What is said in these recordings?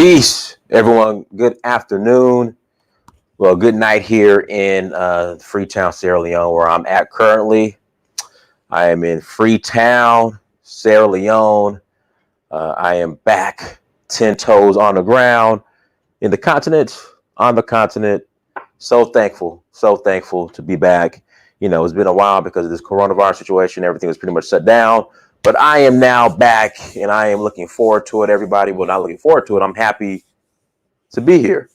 Peace, everyone. Good afternoon. Well, good night here in Freetown, Sierra Leone, where I'm at currently. I am in Freetown, Sierra Leone. I am back 10 toes on the ground in the continent, on the continent. So thankful to be back. You know, it's been a while because of this coronavirus situation. Everything was pretty much shut down. But I am now back and I am looking forward to it, everybody. Well, not looking forward to it. I'm happy to be here.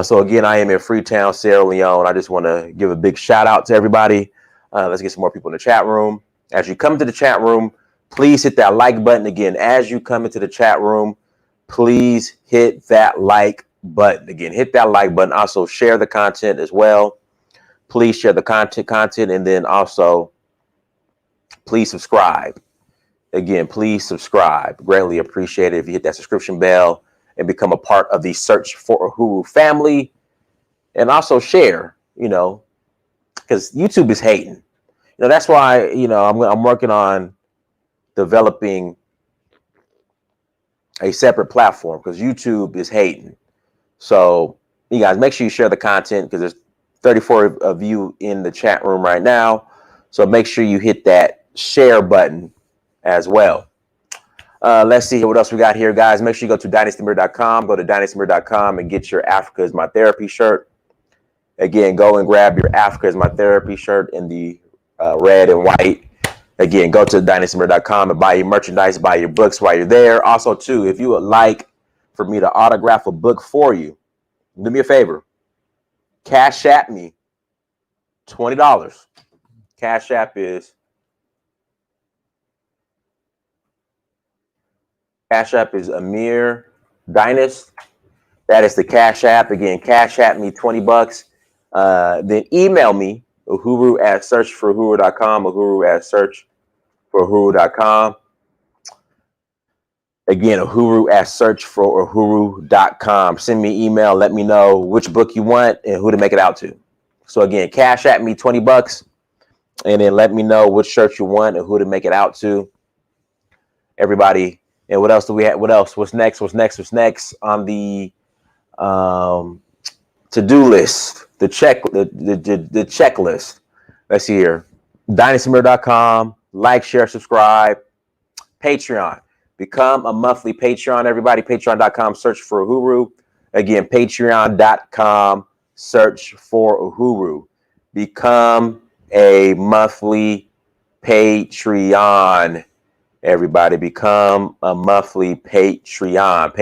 So again, I am in Freetown, Sierra Leone. I just want to give a big shout out to everybody. Let's get some more people in the chat room. As you come into the chat room, please hit that like button. Again, as you come into the chat room, please hit that like button. Again, hit that like button. Also share the content as well. Please share the content, and then also please subscribe. Again, please subscribe. Greatly appreciate it if you hit that subscription bell and become a part of the Search for Uhuru family. And also share, because YouTube is hating. That's why, I'm working on developing a separate platform because YouTube is hating. So you guys make sure you share the content because there's 34 of you in the chat room right now. So make sure you hit that share button as well. Let's see what else we got here, guys. Make sure you go to dynastymirror.com. Go to dynastymirror.com and get your Africa is My Therapy shirt. Again, go and grab your Africa is My Therapy shirt in the red and white. Again, go to dynastymirror.com and buy your merchandise, buy your books while you're there. Also, too, if you would like for me to autograph a book for you, do me a favor. Cash App me $20. Cash App is Amir Dynast. That is the Cash App. Again, Cash App me $20. Then email me Uhuru at searchforuhuru.com. Uhuru at searchforuhuru.com. Again, Uhuru at searchforuhuru.com. Send me an email. Let me know which book you want and who to make it out to. So again, Cash App me $20, and then let me know which shirt you want and who to make it out to. Everybody. And what else do we have? What else? What's next on the to-do list? The checklist. Let's see here. dynastymirror.com. Like, share, subscribe. Patreon. Become a monthly Patreon, everybody. Patreon.com. Search for Uhuru. Again, patreon.com. Search for Uhuru. Become a monthly Patreon. Everybody, become a monthly Patreon.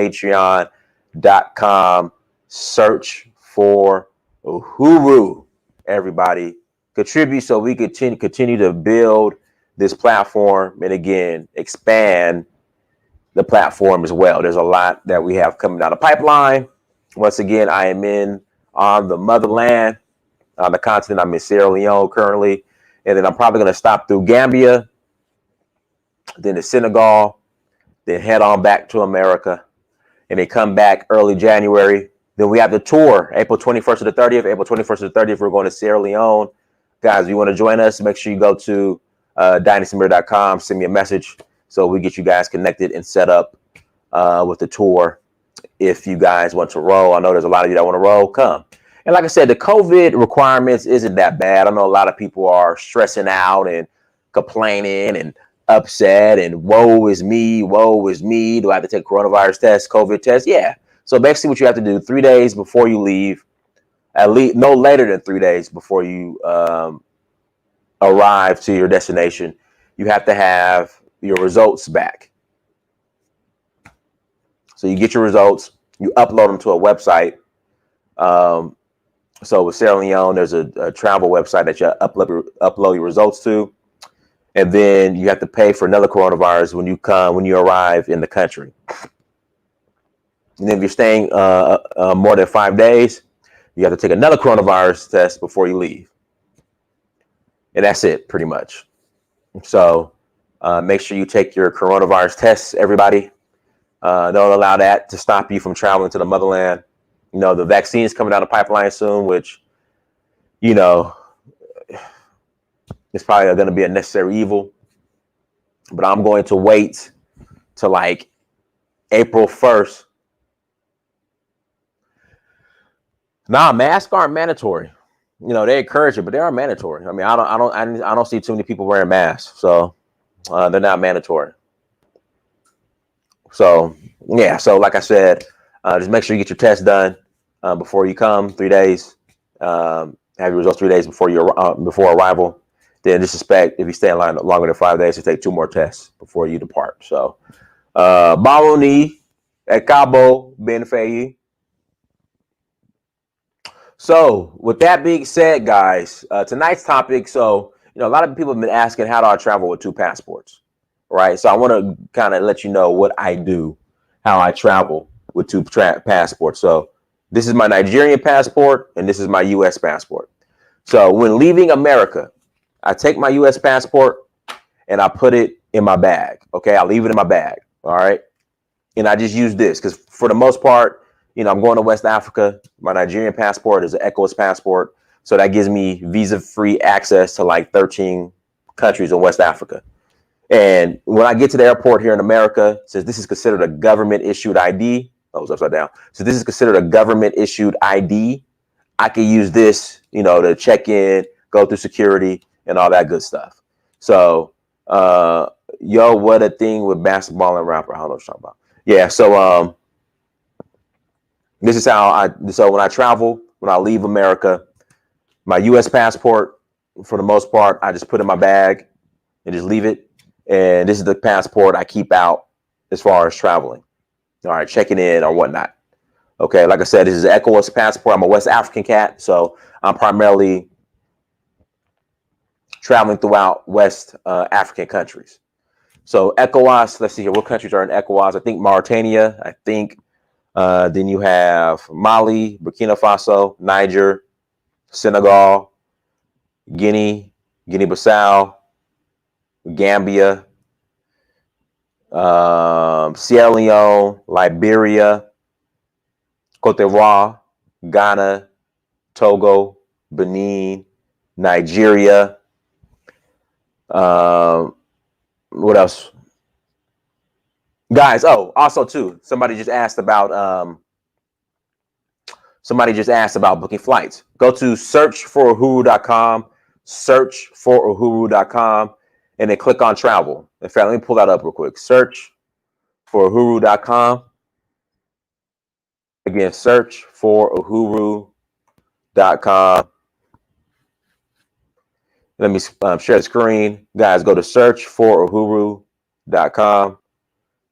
Patreon.com. Search for Uhuru. Everybody, contribute so we continue to build this platform and again expand the platform as well. There's a lot that we have coming down the pipeline. Once again, I am on the motherland, on the continent. I'm in Sierra Leone currently, and then I'm probably going to stop through Gambia, then to Senegal, then head on back to America, and then come back early January. Then we have the tour, April 21st to the 30th. April 21st to the 30th, we're going to Sierra Leone. Guys, if you want to join us, make sure you go to dynastymirror.com, send me a message so we get you guys connected and set up with the tour. If you guys want to roll, I know there's a lot of you that want to roll, come. And like I said, the COVID requirements isn't that bad. I know a lot of people are stressing out and complaining and upset and woe is me. Do I have to take coronavirus test, COVID test? Yeah. So basically what you have to do 3 days before you leave, at least no later than 3 days before you arrive to your destination, you have to have your results back. So you get your results, you upload them to a website. So with Sierra Leone, there's a travel website that you upload your results to. And then you have to pay for another coronavirus when you arrive in the country. And then if you're staying more than 5 days, you have to take another coronavirus test before you leave. And that's it, pretty much. So make sure you take your coronavirus tests, everybody. Don't allow that to stop you from traveling to the motherland. The vaccine is coming down the pipeline soon, which, it's probably going to be a necessary evil. But I'm going to wait till like April 1st Nah, masks aren't mandatory. They encourage it, but they are mandatory. I mean, I don't see too many people wearing masks, so they're not mandatory. So yeah, so like I said, just make sure you get your test done before you come. 3 days. Have your results 3 days before arrival. Then just suspect if you stay in line longer than 5 days, to take 2 more tests before you depart. So, Baroni at Cabo Benfei. So, with that being said, guys, tonight's topic. So, a lot of people have been asking, how do I travel with 2 passports? Right. So, I want to kind of let you know what I do, how I travel with 2 passports. So, this is my Nigerian passport and this is my U.S. passport. So, when leaving America, I take my U.S. passport and I put it in my bag. Okay. I leave it in my bag. All right. And I just use this because for the most part, I'm going to West Africa. My Nigerian passport is an ECOWAS passport. So that gives me visa-free access to like 13 countries in West Africa. And when I get to the airport here in America, since this is considered a government-issued ID, it's upside down. So this is considered a government-issued ID. I can use this, to check in, go through security, and all that good stuff. So, what a thing with basketball and rapper. I don't know what you're talking about. Yeah, so this is how so when I travel, when I leave America, my US passport, for the most part, I just put in my bag and just leave it. And this is the passport I keep out as far as traveling. All right, checking in or whatnot. Okay, like I said, this is an ECOWAS passport. I'm a West African cat, so I'm primarily traveling throughout West African countries. So ECOWAS, let's see here, what countries are in ECOWAS? I think Mauritania, then you have Mali, Burkina Faso, Niger, Senegal, Guinea-Bissau, Gambia, Sierra Leone, Liberia, Cote d'Ivoire, Ghana, Togo, Benin, Nigeria. What else? Guys, also too, somebody just asked about booking flights. Go to searchforuhuru.com, and then click on travel. In fact, let me pull that up real quick. Searchforuhuru.com. Again, searchforuhuru.com. Let me share the screen. Guys, go to searchforuhuru.com.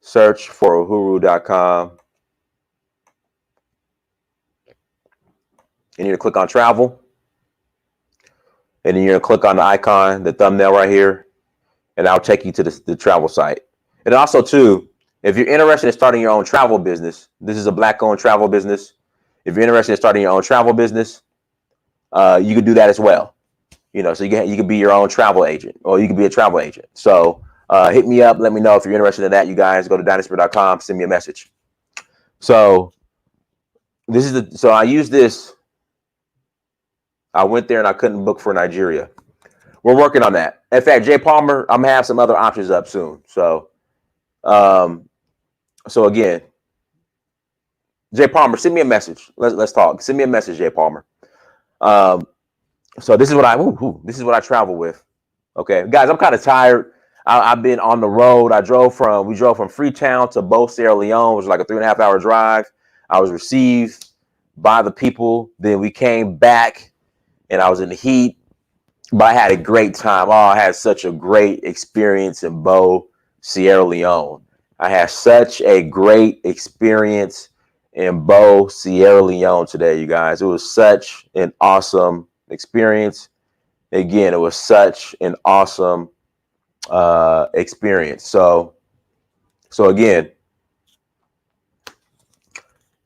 Searchforuhuru.com. And you're going to click on travel. And then you're going to click on the icon, the thumbnail right here. And I'll take you to the travel site. And also, too, if you're interested in starting your own travel business, this is a Black-owned travel business. If you're interested in starting your own travel business, you could do that as well. So you could be your own travel agent, or you could be a travel agent. So hit me up. Let me know if you're interested in that. You guys go to dynastysport.com, send me a message. So so I use this. I went there and I couldn't book for Nigeria. We're working on that. In fact, Jay Palmer, I'm gonna have some other options up soon. So, again, Jay Palmer, send me a message. Let's talk. Send me a message, Jay Palmer. So this is what I travel with. Okay, guys, I'm kind of tired. I've been on the road. We drove from Freetown to Bo, Sierra Leone, which was like a 3.5-hour drive. I was received by the people. Then we came back, and I was in the heat. But I had a great time. I had such a great experience in Bo, Sierra Leone. I had such a great experience in Bo, Sierra Leone today, you guys. It was such an awesome experience. Again, it was such an awesome experience. So again,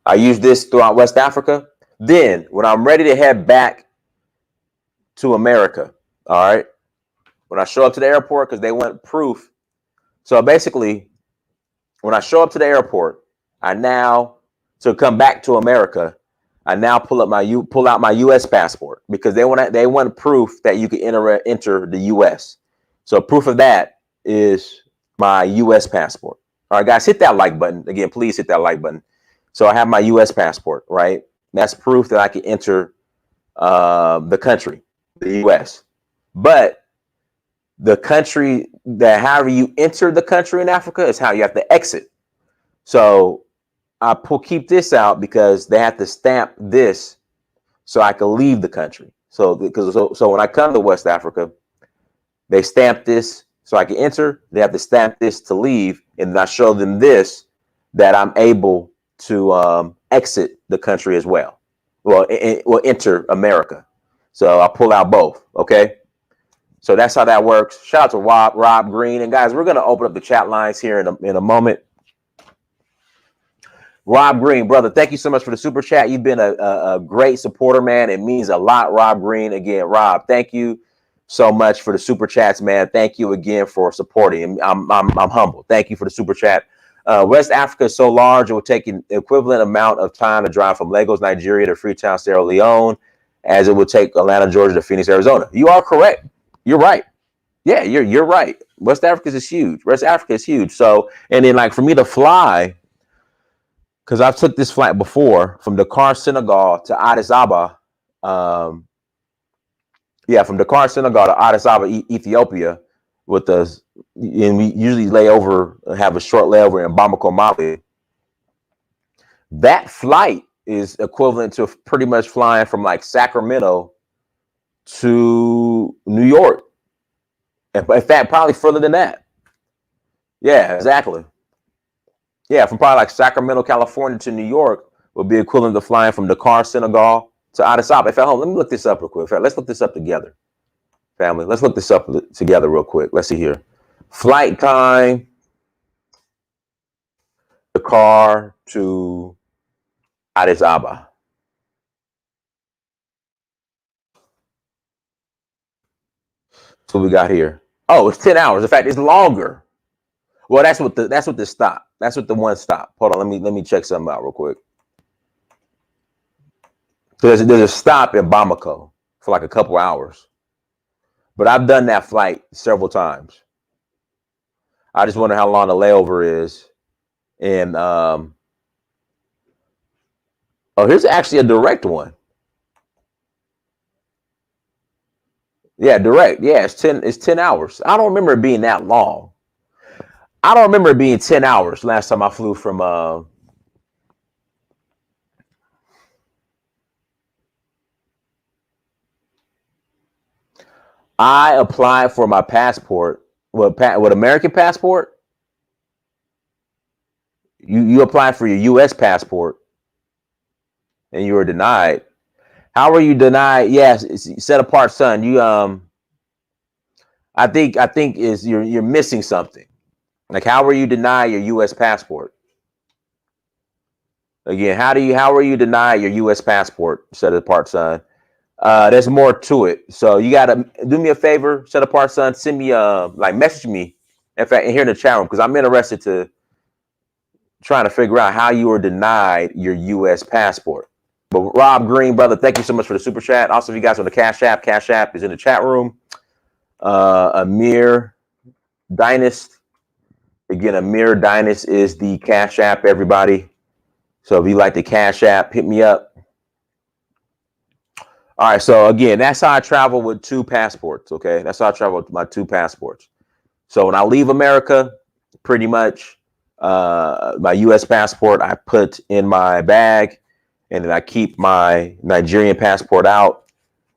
I use this throughout West Africa. Then when I'm ready to head back to America, all right, when I show up to the airport, because they want proof. So basically, when I show up to the airport, to come back to America, I now pull out my U.S. passport, because they want proof that you can enter the U.S. So proof of that is my U.S. passport. All right, guys, hit that like button again. Please hit that like button. So I have my U.S. passport, right? That's proof that I can enter the country, the U.S. But the country that however you enter the country in Africa is how you have to exit. So I keep this out because they have to stamp this so I can leave the country. So when I come to West Africa, they stamp this so I can enter. They have to stamp this to leave, and I show them this that I'm able to exit the country as well. Well, enter America. So I'll pull out both. Okay. So that's how that works. Shout out to Rob Green. And guys, we're going to open up the chat lines here in a moment. Rob Green, brother, thank you so much for the super chat. You've been a great supporter, man. It means a lot, Rob Green. Again, Rob, thank you so much for the super chats, man. Thank you again for supporting. I'm humbled. Thank you for the super chat. West Africa is so large, it would take an equivalent amount of time to drive from Lagos, Nigeria to Freetown, Sierra Leone, as it would take Atlanta, Georgia to Phoenix, Arizona. You are correct. You're right. Yeah, you're right. West Africa is huge. West Africa is huge. So, and then like for me to fly, because I've took this flight before from Dakar, Senegal to Addis Ababa. From Dakar, Senegal to Addis Ababa, Ethiopia, and we usually have a short layover in Bamako, Mali. That flight is equivalent to pretty much flying from like Sacramento to New York. In fact, probably further than that. Yeah, exactly. Yeah, from probably like Sacramento, California to New York would be equivalent to flying from Dakar, Senegal to Addis Ababa. In fact, let me look this up real quick. In fact, let's look this up together, family. Let's look this up together real quick. Let's see here. Flight time, Dakar to Addis Ababa. So we got here. Oh, it's 10 hours. In fact, it's longer. Well, that's what the stop. That's what the one stop. Hold on, let me check something out real quick. So there's a stop in Bamako for like a couple hours. But I've done that flight several times. I just wonder how long the layover is. And here's actually a direct one. Yeah, direct. Yeah, it's 10 hours. I don't remember it being that long. I don't remember it being 10 hours last time I flew from I applied for my passport. What American passport? You applied for your U.S. passport and you were denied. How were you denied? Yes, set apart, son. You I think is you're missing something. Like, how were you denied your U.S. passport? Again, how were you denied your U.S. passport? Set apart, son. There's more to it. So you gotta do me a favor, set apart, son. Send me message me. In fact, here in the chat room, because I'm interested to trying to figure out how you were denied your U.S. passport. But Rob Green, brother, thank you so much for the super chat. Also, if you guys on the Cash App is in the chat room. Amir Dynast. Again, Amir Dynast is the Cash App, everybody. So if you like the Cash App, hit me up. All right, so again, that's how I travel with 2 passports, okay? That's how I travel with my 2 passports. So when I leave America, pretty much my U.S. passport I put in my bag, and then I keep my Nigerian passport out.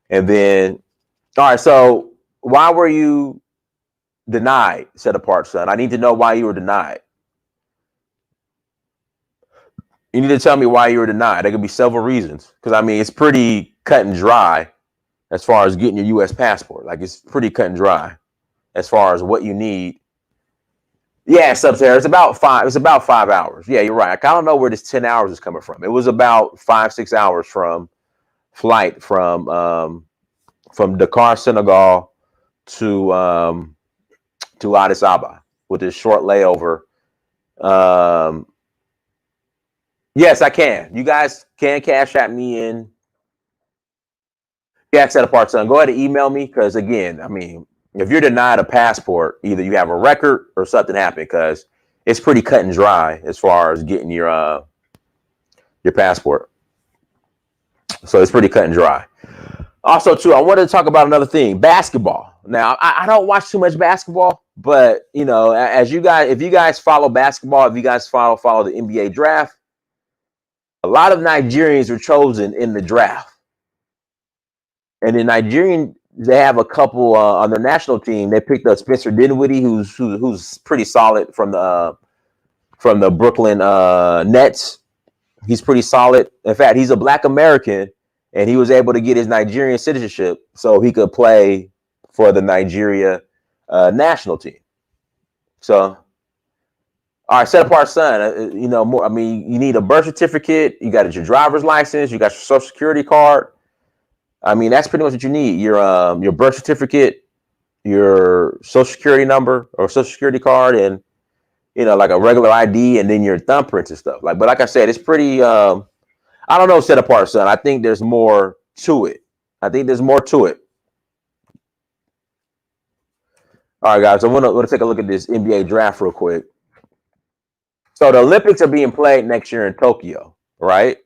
And then, all right, so why were you denied, set apart, son? I need to know why you were denied. You need to tell me why you were denied. There could be several reasons. Because, I mean, it's pretty cut and dry as far as getting your U.S. passport. Like, it's pretty cut and dry as far as what you need. Yeah, Sub-Sarah, it's about 5 hours. Yeah, you're right. I don't know where this 10 hours is coming from. It was about 5-6 hours from flight from Dakar, Senegal to Addis Ababa with this short layover. Yes, I can. You guys can Cash App me in. Yeah, set apart, son. Go ahead and email me, because again, I mean, if you're denied a passport, either you have a record or something happened, because it's pretty cut and dry as far as getting your passport. So it's pretty cut and dry. Also, too, I wanted to talk about another thing: basketball. Now, I don't watch too much basketball, but you know, as you guys, if you guys follow basketball, if you guys follow the NBA draft, a lot of Nigerians were chosen in the draft, and the Nigerian they have a couple on their national team. They picked up Spencer Dinwiddie, who's pretty solid from the Brooklyn Nets. He's pretty solid. In fact, he's a Black American, and he was able to get his Nigerian citizenship so he could play for the Nigeria national team. So, all right, set apart son. You know, more. I mean, you need a birth certificate. You got your driver's license. You got your social security card. I mean, that's pretty much what you need. Your birth certificate, your social security number or social security card, and you know, like a regular ID, and then your thumbprints and stuff. Like, but like I said, it's pretty. I don't know, set apart son. I think there's more to it. I think there's more to it. All right, guys. I want to take a look at this NBA draft real quick. So the Olympics are being played next year in Tokyo, right?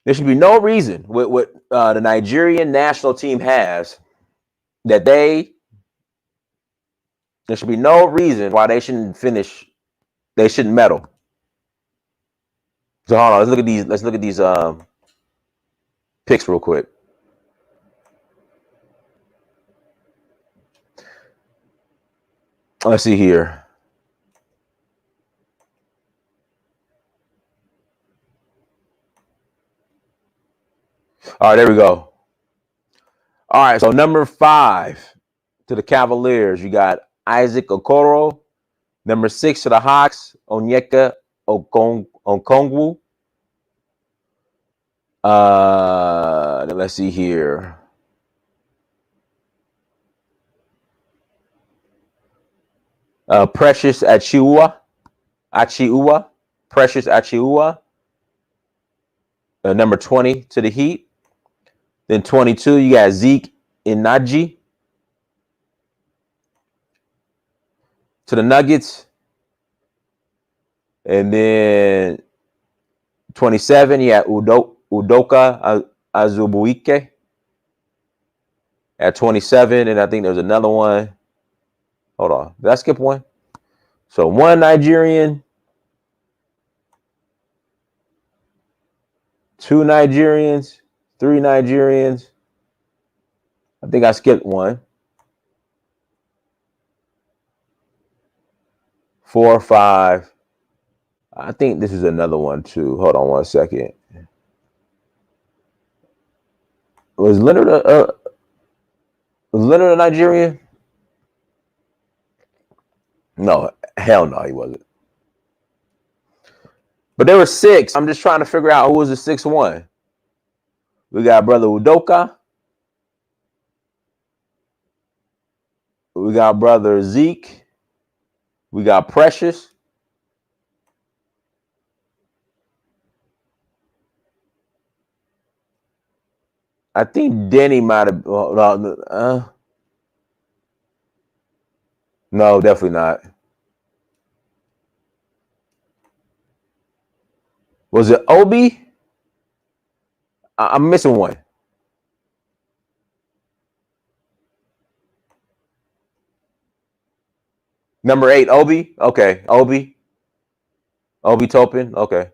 There should be no reason what the Nigerian national team has that there should be no reason why they shouldn't finish. They shouldn't medal. So hold on. Let's look at these picks real quick. Let's see here. All right, there we go. All right, so number 5 to the Cavaliers, you got Isaac Okoro. Number 6 to the Hawks, Onyeka Okongwu. Let's see here. Precious Achiuwa. Precious Achiuwa. Number 20 to the Heat. Then 22, you got Zeke Inaji to the Nuggets. And then 27, you got Udoka Azubuike at 27. And I think there's another one. Hold on. Did I skip one? So 1 Nigerian, 2 Nigerians, 3 Nigerians. I think I skipped one. 4 or 5. I think this is another one too. Hold on one second. Was Leonard a Nigerian? No, hell no, he wasn't. But there were 6. I'm just trying to figure out who was the 6th one. We got brother Udoka. We got brother Zeke. We got Precious. I think Denny might have. No, definitely not. Was it Obi? I'm missing one. Number 8, Obi. Okay, Obi Topin. Okay.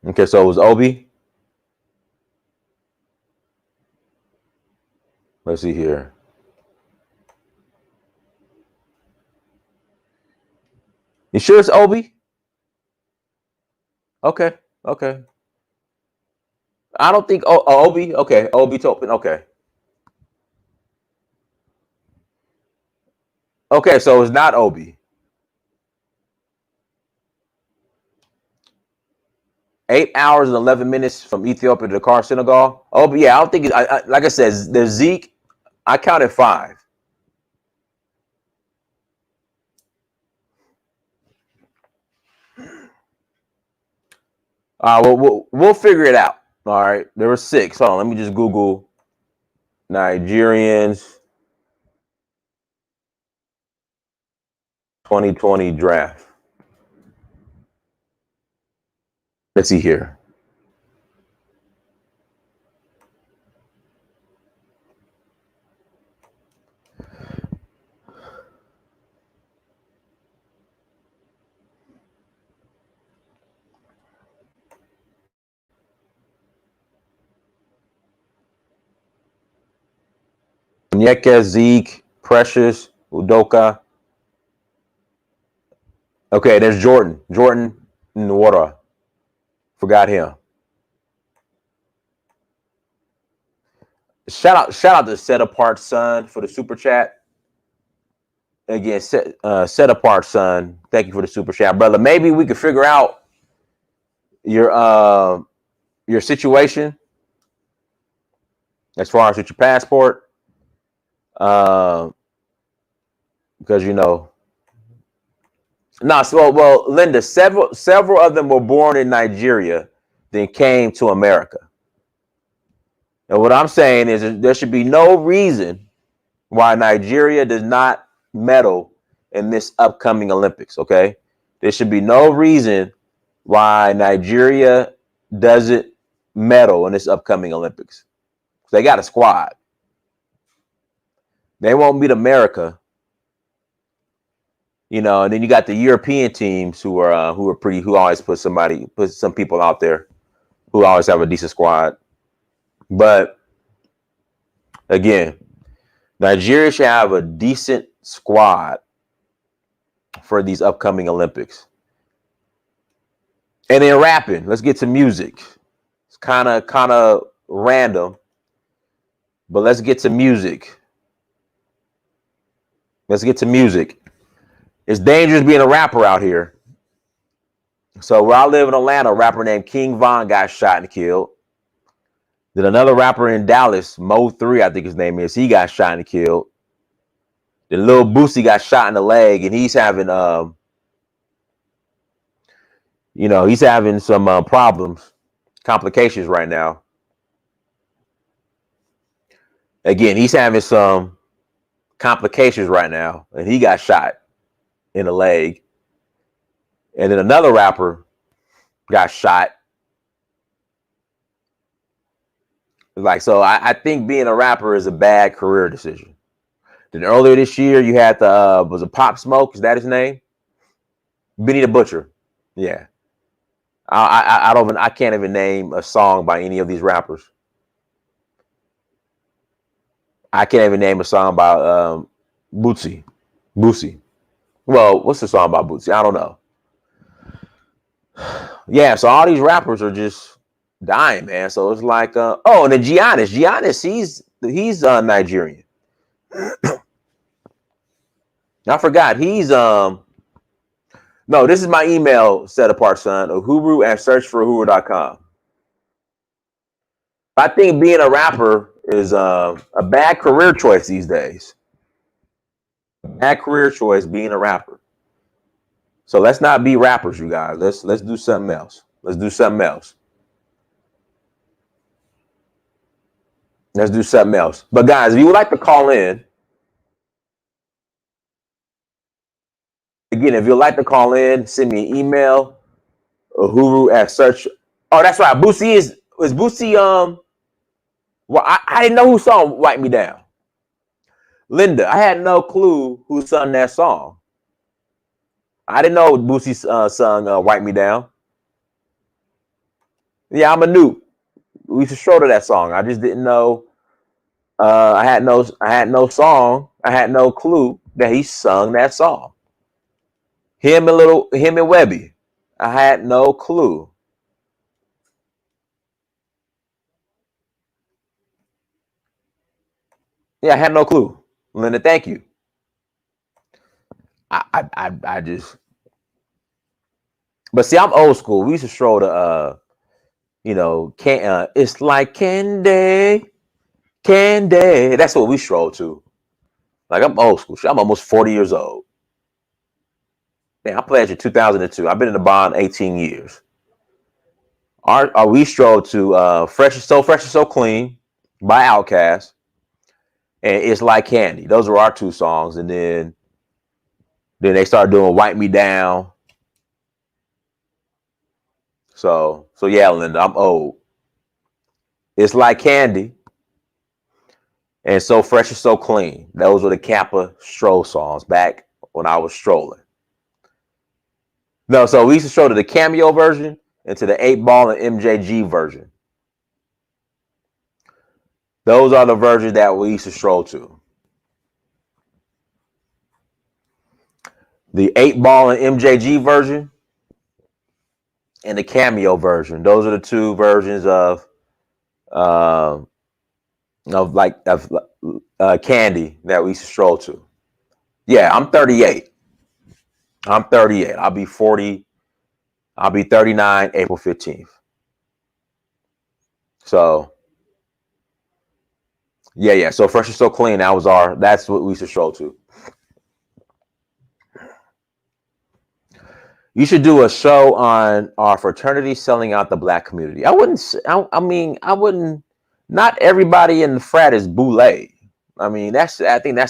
Okay, so it was Obi. Let's see here. You sure it's Obi? Okay. I don't think Obi. Okay, Obi Topin. Okay, so it's not Obi. 8 hours and 11 minutes from Ethiopia to the Car Senegal. Obi, yeah, I don't think like I said, there's Zeke. I counted 5. We'll figure it out. All right, there were 6. Hold on, let me just Google Nigerians 2020 draft. Let's see here. Onyeka, Zeke, Precious, Udoka. Okay, there's Jordan. Jordan Nwora. Forgot him. Shout out to Set Apart Son for the super chat. Again, Set Apart Son. Thank you for the super chat, brother. Maybe we could figure out your situation as far as with your passport. Because well, Linda, several of them were born in Nigeria, then came to America. And what I'm saying is there should be no reason why Nigeria does not medal in this upcoming Olympics. Okay, there should be no reason why Nigeria doesn't medal in this upcoming Olympics. They got a squad. They won't beat America. And then you got the European teams who always put some people out there who always have a decent squad. But again, Nigeria should have a decent squad for these upcoming Olympics. And then rapping, let's get to music. It's kind of random, but let's get to music. It's dangerous being a rapper out here. So where I live in Atlanta, a rapper named King Von got shot and killed. Then another rapper in Dallas, Mo3, I think his name is, he got shot and killed. Then Lil Boosie got shot in the leg, and he's having some problems, complications right now. Again, he's having some complications right now, and he got shot in the leg. And then another rapper got shot. So I think being a rapper is a bad career decision. Then earlier this year, you had was it Pop Smoke? Is that his name? Benny the Butcher. Yeah. I can't even name a song by any of these rappers. I can't even name a song by Boosie. Well, what's the song about Boosie? I don't know. Yeah, so all these rappers are just dying, man. So it's like, and then Giannis, he's Nigerian. I forgot. He's no, this is my email, Set Apart Son, Uhuru at searchforuhuru.com. I think being a rapper is a bad career choice these days. Bad career choice being a rapper. So let's not be rappers, you guys. Let's do something else. Let's do something else. But guys, if you would like to call in, again, if you'd like to call in, send me an email, Uhuru at search. Oh, that's right. Boosie is Boosie. Well, I didn't know who sung "Wipe Me Down." Linda, I had no clue who sung that song. I didn't know Boosie sung "Wipe Me Down." Yeah, I'm a noob. We used to shoulder that song. I just didn't know. I had no song. I had no clue that he sung that song. Him and Webby. I had no clue. Yeah, I had no clue. Linda, thank you. I just. But see, I'm old school. We used to stroll to it's like candy. That's what we stroll to. Like, I'm old school. I'm almost 40 years old. Man, I pledged in 2002. I've been in the bond 18 years. We stroll to Fresh and So Clean by Outkast, and It's Like Candy. Those are our two songs. And then Then they started doing Wipe Me Down. So yeah, Linda, I'm old. It's Like Candy and So Fresh and So Clean. Those were the Kappa stroll songs back when I was strolling. No, so we used to stroll to the Cameo version and to the 8-Ball and MJG version. Those are the versions that we used to stroll to. The 8-Ball and MJG version and the Cameo version. Those are the two versions of Candy that we used to stroll to. Yeah, I'm 38. I'm 38. I'll be 40. I'll be 39 April 15th. So yeah. So Fresh and So Clean. That's what we used to stroll to. You should do a show on our fraternity selling out the black community. I wouldn't. Not everybody in the frat is boule. I think that's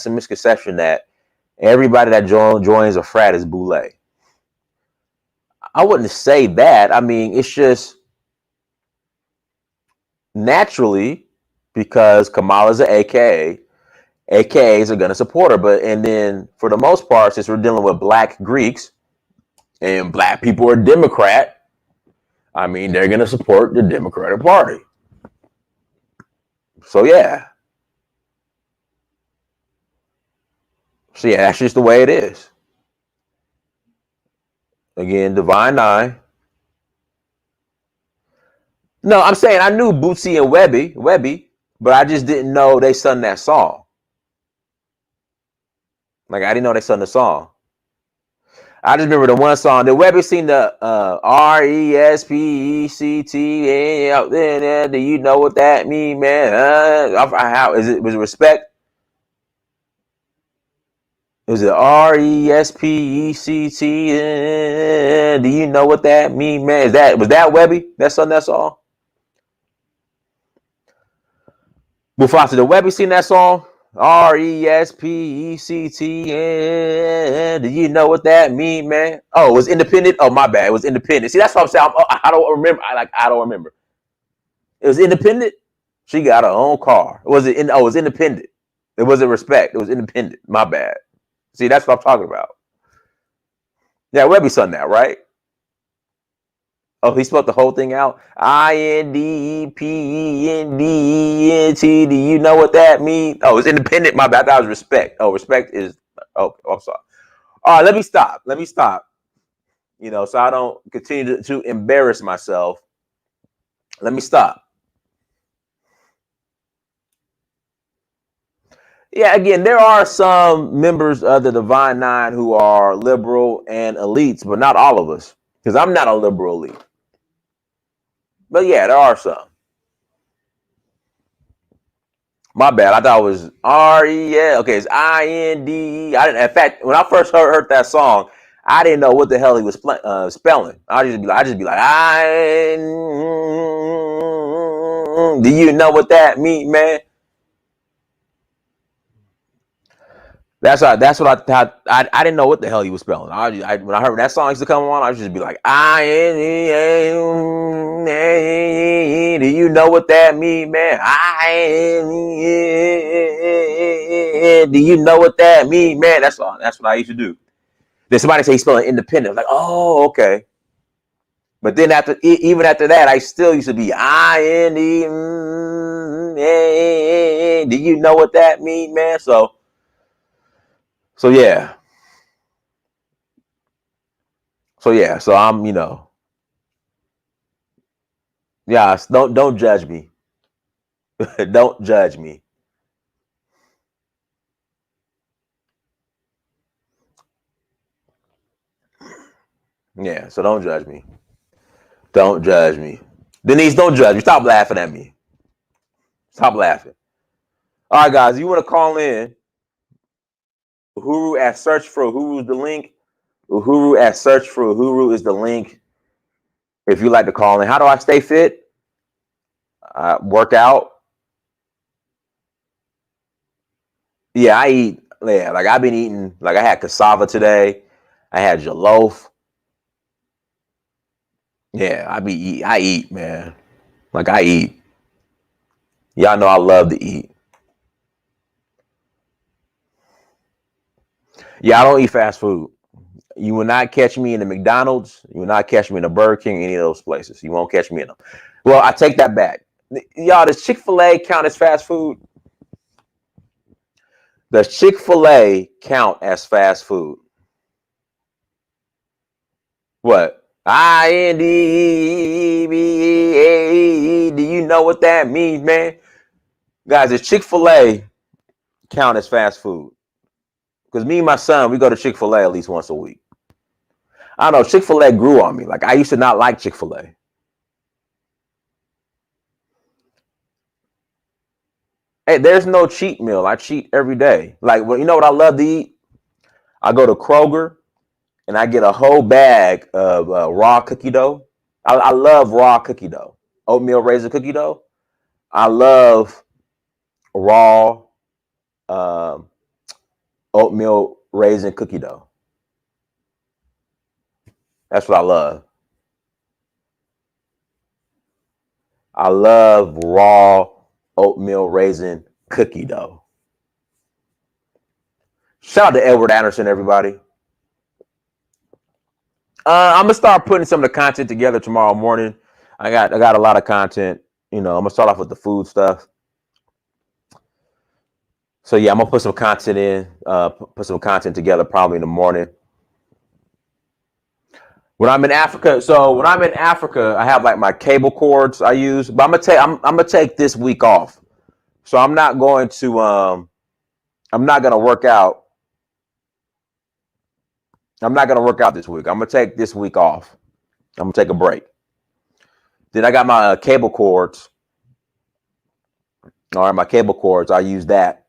a misconception that everybody that joins a frat is boule. I wouldn't say that. I mean, it's just naturally because Kamala's an AKA. AKAs are going to support her. And then for the most part, since we're dealing with black Greeks and black people are Democrat, I mean, they're going to support the Democratic Party. So yeah. That's just the way it is. Again, Divine Nine. No, I'm saying I knew Bootsy and Webby, but I just didn't know they sung that song. Like, I didn't know they sung the song. I just remember the one song. Did Webby sing the RESPECT out there? Do you know what that mean, man? How is it? Was it respect? Is it RESPECT? Do you know what that mean, man? Was that Webby that sung that song? Mufasa, did Webby sing that song? RESPECT. Do you know what that mean, man? Oh, it was Independent. Oh, my bad. It was Independent. See, that's what I'm saying. I don't remember. I don't remember. It was Independent. She got her own car. Was it? It was Independent. It wasn't Respect. It was Independent. My bad. See, that's what I'm talking about. Yeah, Webby sung that, right? Oh, he spelled the whole thing out. INDEPENDENT. Do you know what that means? Oh, it's Independent. My bad. That was Respect. Oh, Respect is. Oh, I'm sorry. All right, let me stop. So I don't continue to embarrass myself. Let me stop. Yeah, again, there are some members of the Divine Nine who are liberal and elites, but not all of us, because I'm not a liberal elite. But yeah, there are some. My bad. I thought it was REL. Okay, it's INDE. In fact, when I first heard that song, I didn't know what the hell he was spelling. I just be like, do you know what that mean, man? That's what I thought. I didn't know what the hell he was spelling. When I heard that song used to come on, I would just be like, do you know what that mean, man? Do you know what that mean, man? That's all. That's what I used to do. Then somebody say he's spelling independent. I'm like, oh, okay. But then even after that, I still used to be do you know what that mean, man? So yeah. So I'm, yeah, don't judge me. Don't judge me. Yeah, so don't judge me. Don't judge me. Denise, don't judge me. Stop laughing at me. Stop laughing. All right, guys, you want to call in? Uhuru at search for Uhuru is the link. Uhuru at search for Uhuru is the link. If you like to call in, how do I stay fit? Work out. Yeah, I eat. Yeah, like I've been eating. Like I had cassava today. I had jollof. Yeah, I eat, man. Like I eat. Y'all know I love to eat. Yeah, I don't eat fast food. You will not catch me in the McDonald's. You will not catch me in the Burger King, any of those places. You won't catch me in them. Well, I take that back. Y'all, does Chick-fil-A count as fast food? Does Chick-fil-A count as fast food? What? INDEBA. Do you know what that means, man? Guys, does Chick-fil-A count as fast food? Because me and my son, we go to Chick-fil-A at least once a week. I don't know. Chick-fil-A grew on me. Like, I used to not like Chick-fil-A. Hey, there's no cheat meal. I cheat every day. Like, well, you know what I love to eat? I go to Kroger and I get a whole bag of raw cookie dough. I love raw cookie dough. Oatmeal raisin cookie dough. I love raw um, oatmeal raisin cookie dough. That's what I love. I love raw oatmeal raisin cookie dough. Shout out to Edward Anderson, everybody. I'm gonna start putting some of the content together tomorrow morning. I got a lot of content. You know, I'm gonna start off with the food stuff. So yeah, I'm gonna put some content in, put some content together probably in the morning. When I'm in Africa, I have like my cable cords I use, but I'm gonna take this week off. So I'm not gonna work out. I'm not gonna work out this week. I'm gonna take this week off. I'm gonna take a break. Then I got my cable cords. All right, my cable cords. I use that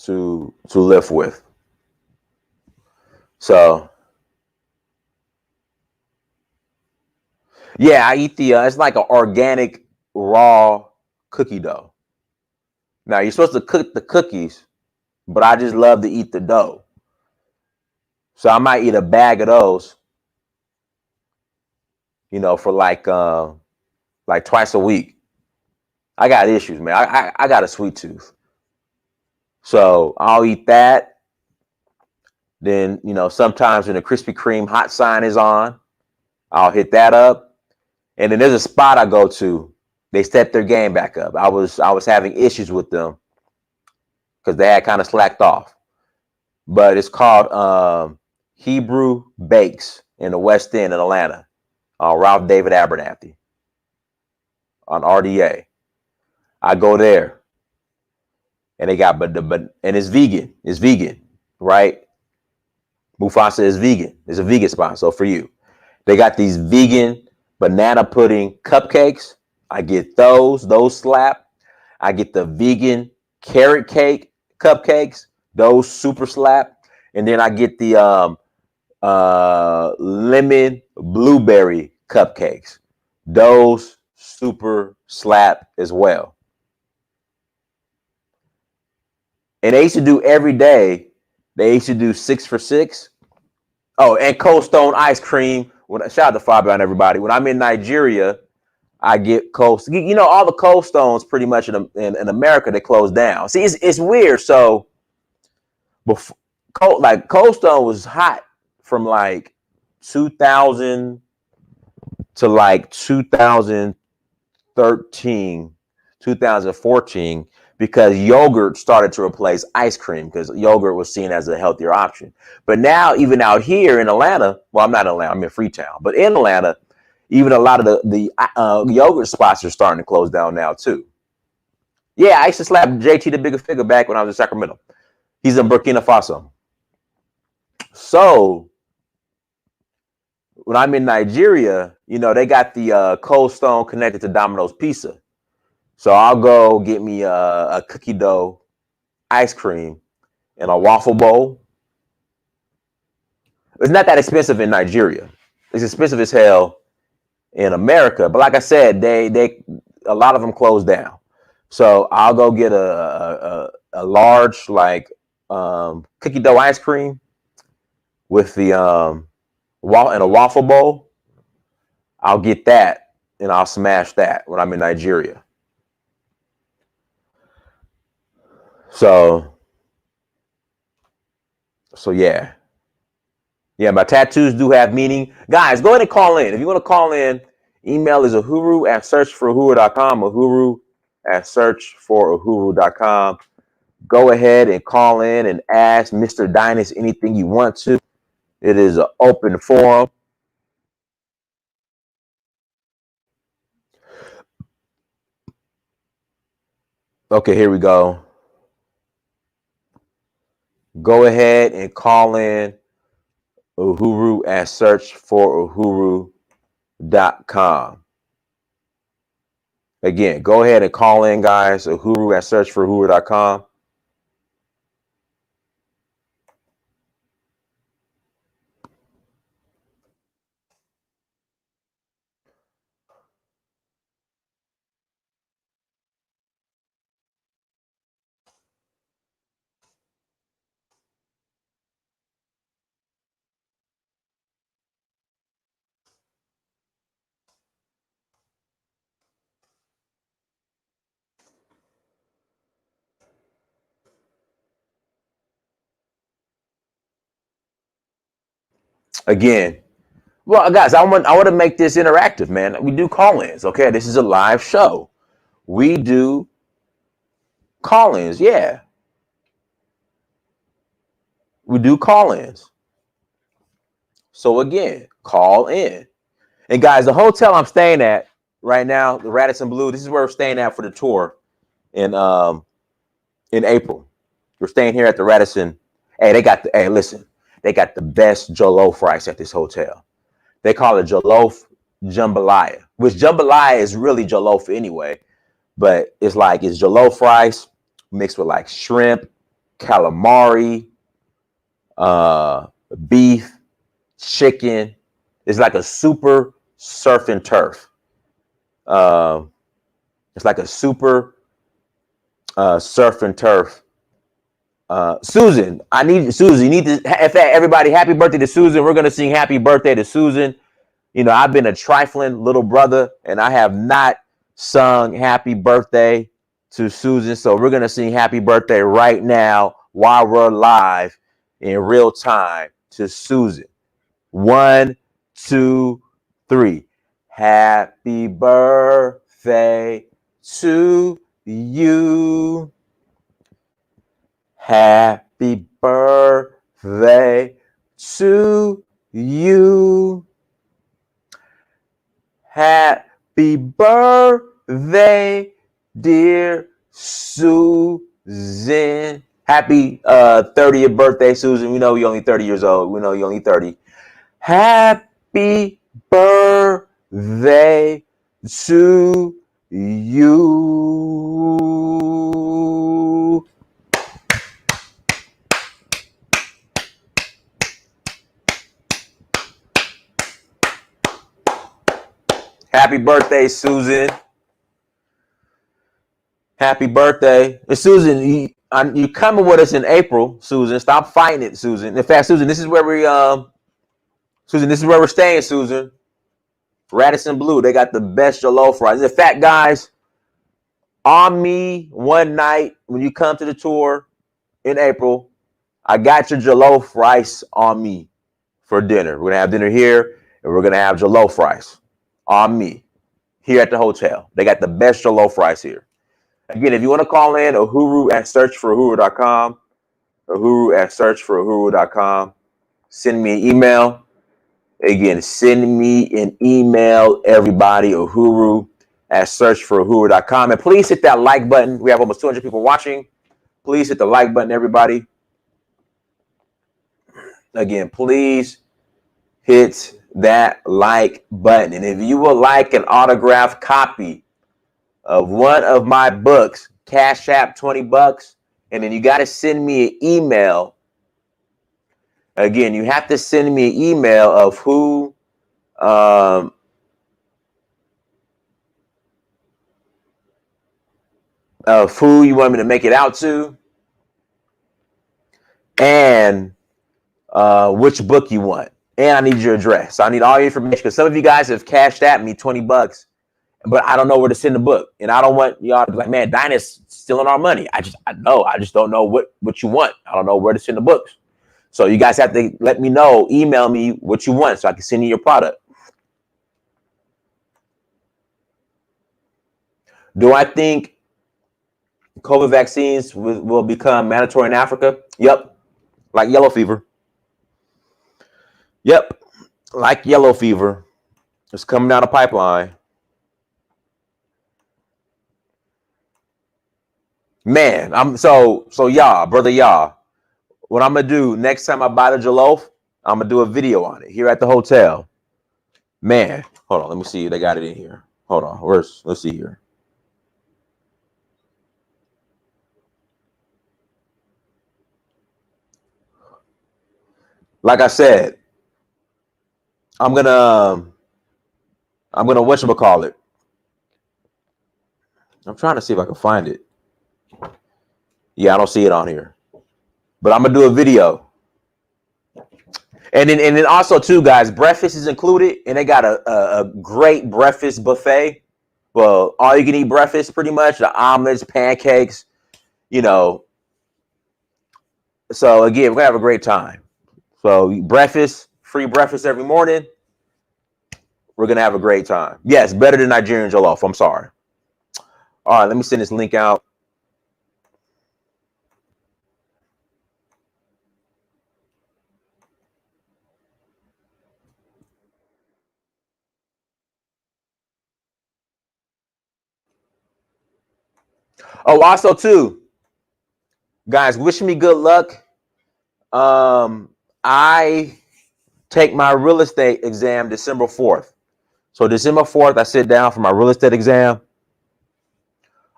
to lift with. So yeah, I eat the. It's like an organic raw cookie dough. Now you're supposed to cook the cookies, but I just love to eat the dough. So I might eat a bag of those, you know, for like twice a week. I got issues, man. I got a sweet tooth. So I'll eat that. Then, you know, sometimes when the Krispy Kreme hot sign is on, I'll hit that up. And then there's a spot I go to. They stepped their game back up. I was having issues with them because they had kind of slacked off. But it's called Hebrew Bakes in the West End in Atlanta on Ralph David Abernathy on RDA. I go there, and they got and it's vegan. It's vegan, right? Mufasa is vegan. It's a vegan spot. So for you, they got these vegan banana pudding cupcakes. I get those. Those slap. I get the vegan carrot cake cupcakes. Those super slap. And then I get the lemon blueberry cupcakes. Those super slap as well. And they used to do every day. They used to do 6 for $6. Oh, and Cold Stone ice cream. Shout out to Fabio and everybody. When I'm in Nigeria, I get Cold. You know, all the Cold Stones pretty much in America, they closed down. See, it's weird. So before Cold Stone was hot from like 2000 to like 2013, 2014, because yogurt started to replace ice cream because yogurt was seen as a healthier option. But now, even out here in Atlanta, well, I'm not in Atlanta, I'm in Freetown, but in Atlanta, even a lot of the yogurt spots are starting to close down now too. Yeah, I used to slap JT the Bigger Figure back when I was in Sacramento. He's in Burkina Faso. So when I'm in Nigeria, you know, they got the Cold Stone connected to Domino's Pizza. So I'll go get me a cookie dough ice cream and a waffle bowl. It's not that expensive in Nigeria. It's expensive as hell in America. But like I said, they a lot of them closed down. So I'll go get a large like cookie dough ice cream with the in a waffle bowl, I'll get that and I'll smash that when I'm in Nigeria. So yeah. Yeah, my tattoos do have meaning. Guys, go ahead and call in. If you want to call in, email is uhuru@searchforuhuru.com, uhuru@searchforuhuru.com. Go ahead and call in and ask Mr. Dynas anything you want to. It is an open forum. Okay, here we go. Go ahead and call in uhuru@searchforuhuru.com. Again, go ahead and call in, guys. uhuru@searchforuhuru.com. Again, well, guys, I want to make this interactive, man. We do call-ins, okay? This is a live show. We do call-ins, yeah. We do call-ins. So again, call in. And guys, the hotel I'm staying at right now, the Radisson Blu, this is where we're staying at for the tour in April. We're staying here at the Radisson. Hey, listen, they got the best jollof rice at this hotel. They call it jollof jambalaya, which jambalaya is really jollof anyway, but it's jollof rice mixed with like shrimp, calamari, beef, chicken. It's like a super surf and turf. It's like a super surf and turf. Susan, you need to, in fact, everybody, happy birthday to Susan. We're going to sing happy birthday to Susan. You know, I've been a trifling little brother and I have not sung happy birthday to Susan. So we're going to sing happy birthday right now while we're live in real time to Susan. 1, 2, 3. Happy birthday to you. Happy birthday to you. Happy birthday, dear Susan. Happy 30th birthday, Susan. We know you're only 30 years old. We know you're only 30. Happy birthday to you. Happy birthday, Susan. Happy birthday. And Susan, you coming with us in April, Susan. Stop fighting it, Susan. In fact, Susan, this is where we're staying, Susan. Radisson Blu. They got the best jollof rice. In fact, guys, on me one night when you come to the tour in April, I got your jollof rice on me for dinner. We're gonna have dinner here, and we're gonna have jollof rice on me here at the hotel. They got the best jollof rice here. Again, if you want to call in, uhuru@searchforuhuru.com, uhuru@searchforuhuru.com. Send me an email. Again, send me an email, everybody, uhuru@searchforuhuru.com. And please hit that like button. We have almost 200 people watching. Please hit the like button, everybody. Again, please hit that like button. And if you would like an autographed copy of one of my books, Cash App $20, and then you got to send me an email. Again, you have to send me an email of who you want me to make it out to, and which book you want. and I need your address. So I need all your information because some of you guys have cashed at me $20, but I don't know where to send the book, and I don't want y'all to be like, man, Dinah's stealing our money. I just don't know what you want. I don't know where to send the books. So you guys have to let me know, email me what you want so I can send you your product. Do I think COVID vaccines will become mandatory in Africa? Yep. Like yellow fever. Yep. Like yellow fever. It's coming down the pipeline. Man, y'all. What I'm gonna do next time I buy the jollof, I'm gonna do a video on it here at the hotel. Man, hold on, let me see. They got it in here. Hold on, let's see here. Like I said, I'm gonna whatchamacallit. I'm trying to see if I can find it. Yeah, I don't see it on here. But I'm gonna do a video. And then also too, guys, breakfast is included, and they got a great breakfast buffet. Well, all you can eat breakfast, pretty much, the omelets, pancakes, you know. So again, we're gonna have a great time. So breakfast, free breakfast every morning. We're gonna have a great time. Yes, better than Nigerian jollof. I'm sorry. All right, let me send this link out. Oh, also too, guys, wish me good luck. I take my real estate exam December 4th. So December 4th, I sit down for my real estate exam.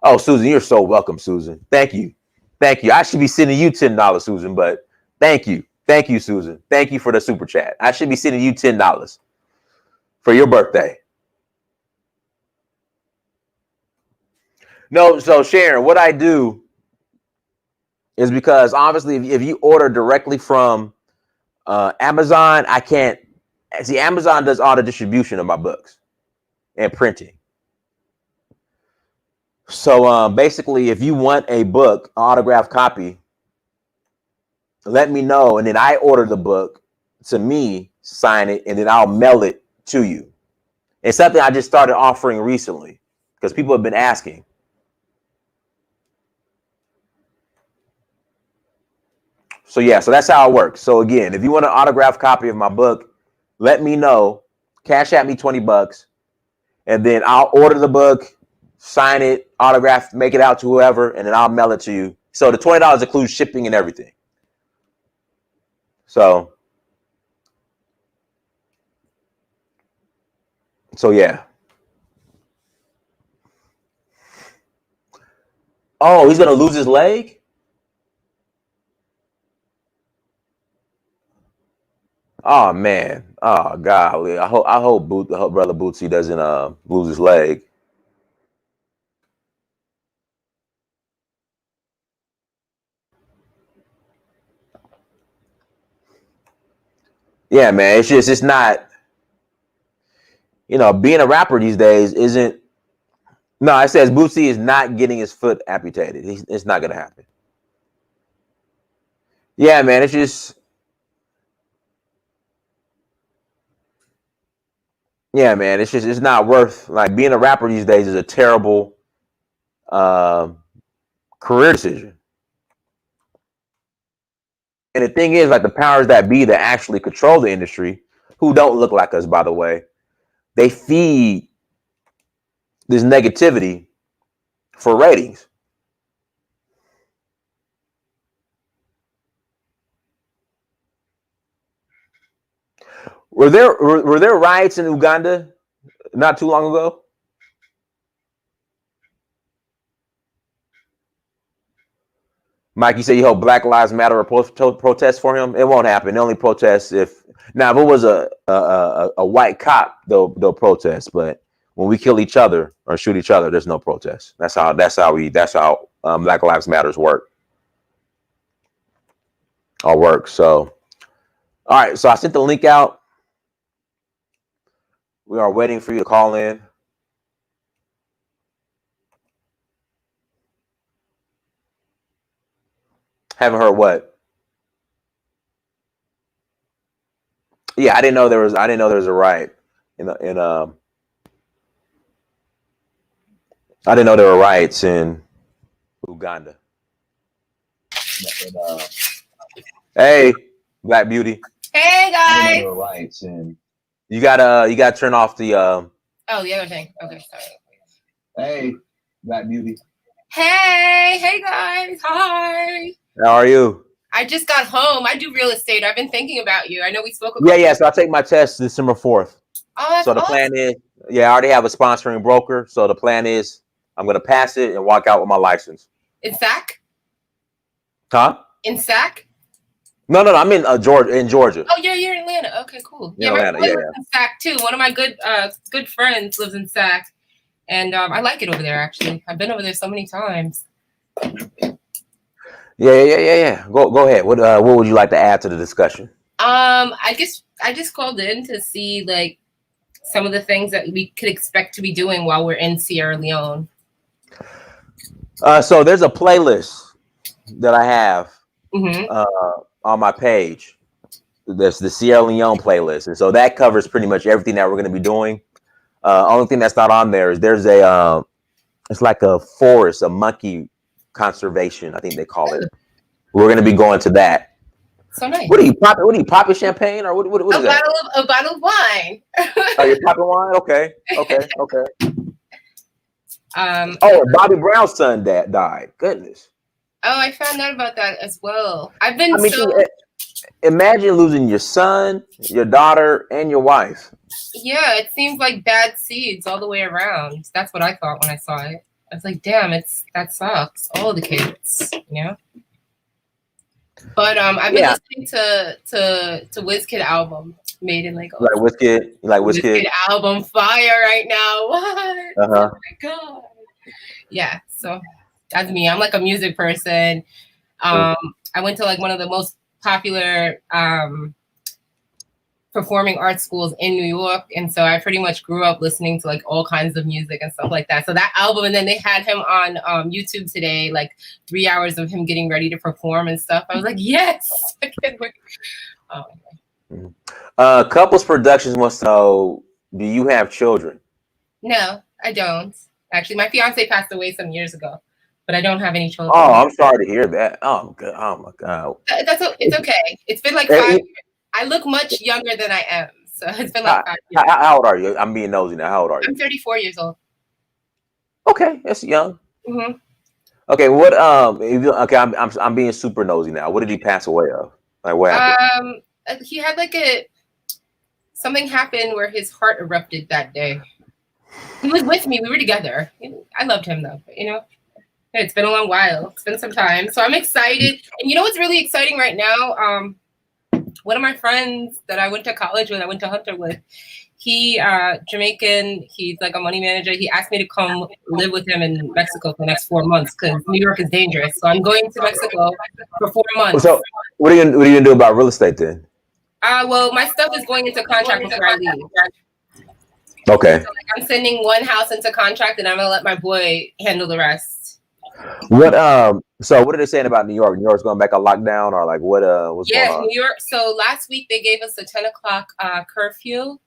Oh, Susan, you're so welcome, Susan. Thank you. Thank you. I should be sending you $10, Susan, but thank you. Thank you, Susan. Thank you for the super chat. I should be sending you $10 for your birthday. No, so Sharon, what I do is because obviously if you order directly from Amazon, I can't see. Amazon does all the distribution of my books and printing. So basically, if you want a book, an autographed copy, let me know, and then I order the book to me, sign it, and then I'll mail it to you. It's something I just started offering recently because people have been asking. So yeah, so that's how it works. So again, if you want an autographed copy of my book, let me know. Cash at me $20, and then I'll order the book, sign it, autograph, make it out to whoever, and then I'll mail it to you. So the $20 includes shipping and everything. So yeah. Oh, he's gonna lose his leg? Oh man. Oh golly. I hope brother Bootsy doesn't lose his leg. Yeah, man. It's not, being a rapper these days isn't. No, it says Bootsy is not getting his foot amputated. It's not gonna happen. Yeah, man. It's just. Yeah, man. It's not worth, like, being a rapper these days is a terrible uh, career decision. And the thing is, like, the powers that be that actually control the industry, who don't look like us, by the way, they feed this negativity for ratings. Were there riots in Uganda not too long ago? Mike, you say you hope Black Lives Matter protest for him. It won't happen. They only protest if now if it was a white cop, they'll protest. But when we kill each other or shoot each other, there's no protest. That's how Black Lives Matters work. All work. So all right. So I sent the link out. We are waiting for you to call in. Haven't heard what? Yeah, I didn't know there was. I didn't know there was a riot in. I didn't know there were riots in Uganda. Hey, Black Beauty. Hey I didn't know guys. there were riots in. You gotta turn off the. Oh, the other thing. Okay, sorry. Hey, Black Beauty. Hey guys. Hi. How are you? I just got home. I do real estate. I've been thinking about you. I know we spoke about. Yeah. So I take my test December 4th. Oh, that's so the awesome. plan is, I already have a sponsoring broker. So the plan is, I'm gonna pass it and walk out with my license. In SAC? Huh? In SAC? No. I'm in Georgia. In Georgia. Oh, you're in Atlanta. Okay, cool. Yeah, my boy lives in SAC too. One of my good friends lives in SAC, and I like it over there. Actually, I've been over there so many times. Yeah. Go ahead. What would you like to add to the discussion? I guess I just called in to see like some of the things that we could expect to be doing while we're in Sierra Leone. So there's a playlist that I have on my page. There's the Sierra Leone playlist, and so that covers pretty much everything that we're going to be doing. Only thing that's not on there is there's a it's like a forest, a monkey conservation, I think they call it. We're going to be going to that. So nice. What are you popping? What are you popping? Champagne or what is that? A bottle of wine. Oh, you're popping wine? Okay. Bobby Brown's son died. Goodness. Oh, I found out about that as well. Imagine losing your son, your daughter, and your wife. Yeah, it seems like bad seeds all the way around. That's what I thought when I saw it. I was like, damn, that sucks. All the kids, you know? But I've been listening to WizKid album made in like WizKid? You like WizKid? album fire right now. What? Oh my god. Yeah, so that's me. I'm like a music person. I went to like one of the most popular performing arts schools in New York, and so I pretty much grew up listening to like all kinds of music and stuff like that. So that album, and then they had him on YouTube today, like 3 hours of him getting ready to perform and stuff. I was like, yes, I can't wait. Couples Productions wants to know, do you have children? No, I don't. Actually, my fiance passed away some years ago, but I don't have any children. Oh, I'm sorry to hear that. Oh my god. It's okay. It's been like 5 years. I look much younger than I am, so it's been like 5 years. How old are you? I'm being nosy now. How old are you? I'm 34 years old. Okay, that's young. Mm-hmm. Okay, what I'm being super nosy now. What did he pass away of? Like what happened? He had like something happened where his heart erupted that day. He was with me. We were together. I loved him though, you know. It's been a long while. It's been some time. So I'm excited. And you know what's really exciting right now? One of my friends that I went to college with, I went to Hunter with, he Jamaican, he's like a money manager. He asked me to come live with him in Mexico for the next 4 months because New York is dangerous. So I'm going to Mexico for 4 months. So what are you gonna do about real estate then? Well, my stuff is going into contract before I leave. Okay. So, like, I'm sending one house into contract and I'm gonna let my boy handle the rest. So what are they saying about New York? New York's going back on lockdown, or like what's going on? New York. So last week they gave us a 10 o'clock curfew,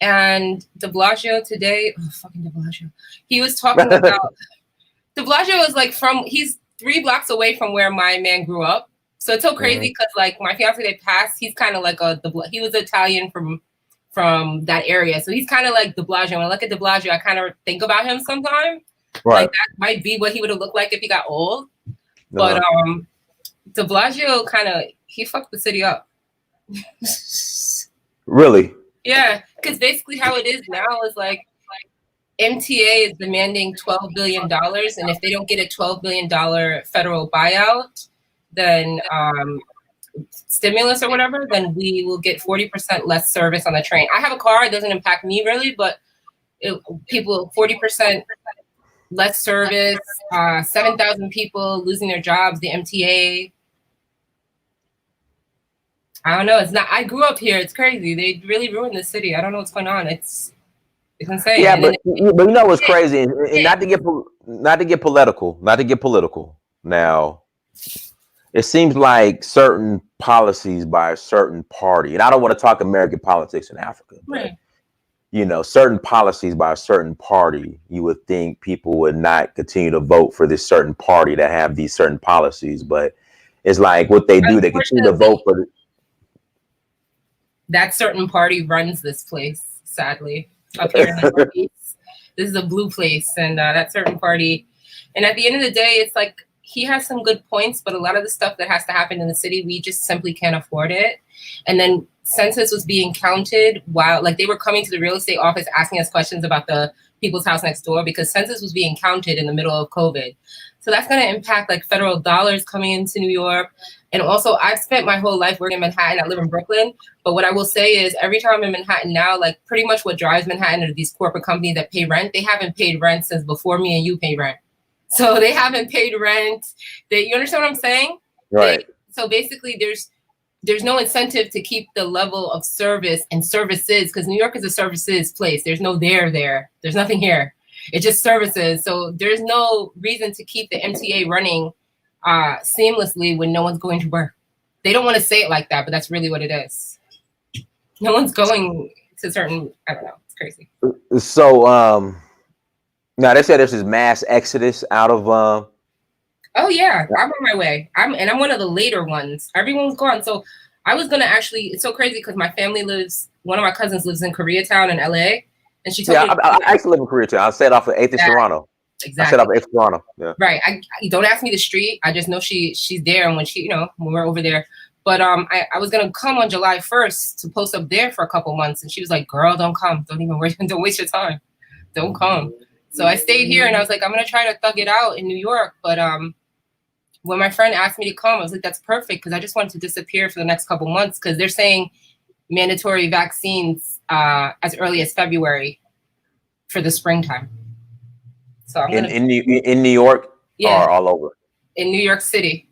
and De Blasio today, fucking De Blasio, he was talking about, De Blasio is like he's 3 blocks away from where my man grew up. So it's so crazy because like my fiance that passed, he's kind of like he was Italian from that area. So he's kind of like De Blasio. When I look at De Blasio, I kind of think about him sometimes. Right. Like that might be what he would have looked like if he got old. But De Blasio he fucked the city up. Really? Yeah, because basically how it is now is like MTA is demanding $12 billion, and if they don't get a $12 billion federal buyout, then stimulus or whatever, then we will get 40% less service on the train. I have a car; it doesn't impact me really, but people 40% less service, 7,000 people losing their jobs, the MTA. I don't know. It's not. I grew up here. It's crazy. They really ruined the city. I don't know what's going on. It's insane. Yeah, And then but you know what's crazy, and not to get political. Now, it seems like certain policies by a certain party, and I don't want to talk American politics in Africa, but right. you know, certain policies by a certain party, you would think people would not continue to vote for this certain party that have these certain policies, but it's like what they do, they continue to vote for that certain party runs this place, sadly, up here in the Northeast. This is a blue place, and that certain party. And at the end of the day, it's like he has some good points, but a lot of the stuff that has to happen in the city, we just simply can't afford it. And then census was being counted while, like, they were coming to the real estate office asking us questions about the people's house next door because census was being counted in the middle of COVID. So that's going to impact like federal dollars coming into New York. And also, I've spent my whole life working in Manhattan. I live in Brooklyn. But what I will say is every time I'm in Manhattan now, like pretty much what drives Manhattan are these corporate companies that pay rent. They haven't paid rent since before me and you pay rent. So they haven't paid rent. You understand what I'm saying? right. So basically, there's no incentive to keep the level of service and services because New York is a services place. There's no there. There's nothing here. It's just services. So there's no reason to keep the MTA running seamlessly when no one's going to work. They don't want to say it like that, but that's really what it is. No one's going to certain, I don't know, it's crazy. So now they said there's this mass exodus out of Oh yeah, I'm on my way. I'm one of the later ones. Everyone's gone. So I was gonna actually, it's so crazy because my family one of my cousins lives in Koreatown in LA. And she told me I actually live in Koreatown. I set off at 8th and Toronto. Exactly. I set off at 8th and Toronto. Yeah. Right. I don't ask me the street. I just know she's there, and when we're over there. But I was gonna come on July 1st to post up there for a couple months, and she was like, "Girl, don't come. Don't waste your time. Don't come." So I stayed here, and I was like, "I'm gonna try to thug it out in New York." But when my friend asked me to come, I was like, "That's perfect," because I just wanted to disappear for the next couple months because they're saying mandatory vaccines as early as February for the springtime. So I'm in New York, yeah, or all over in New York City.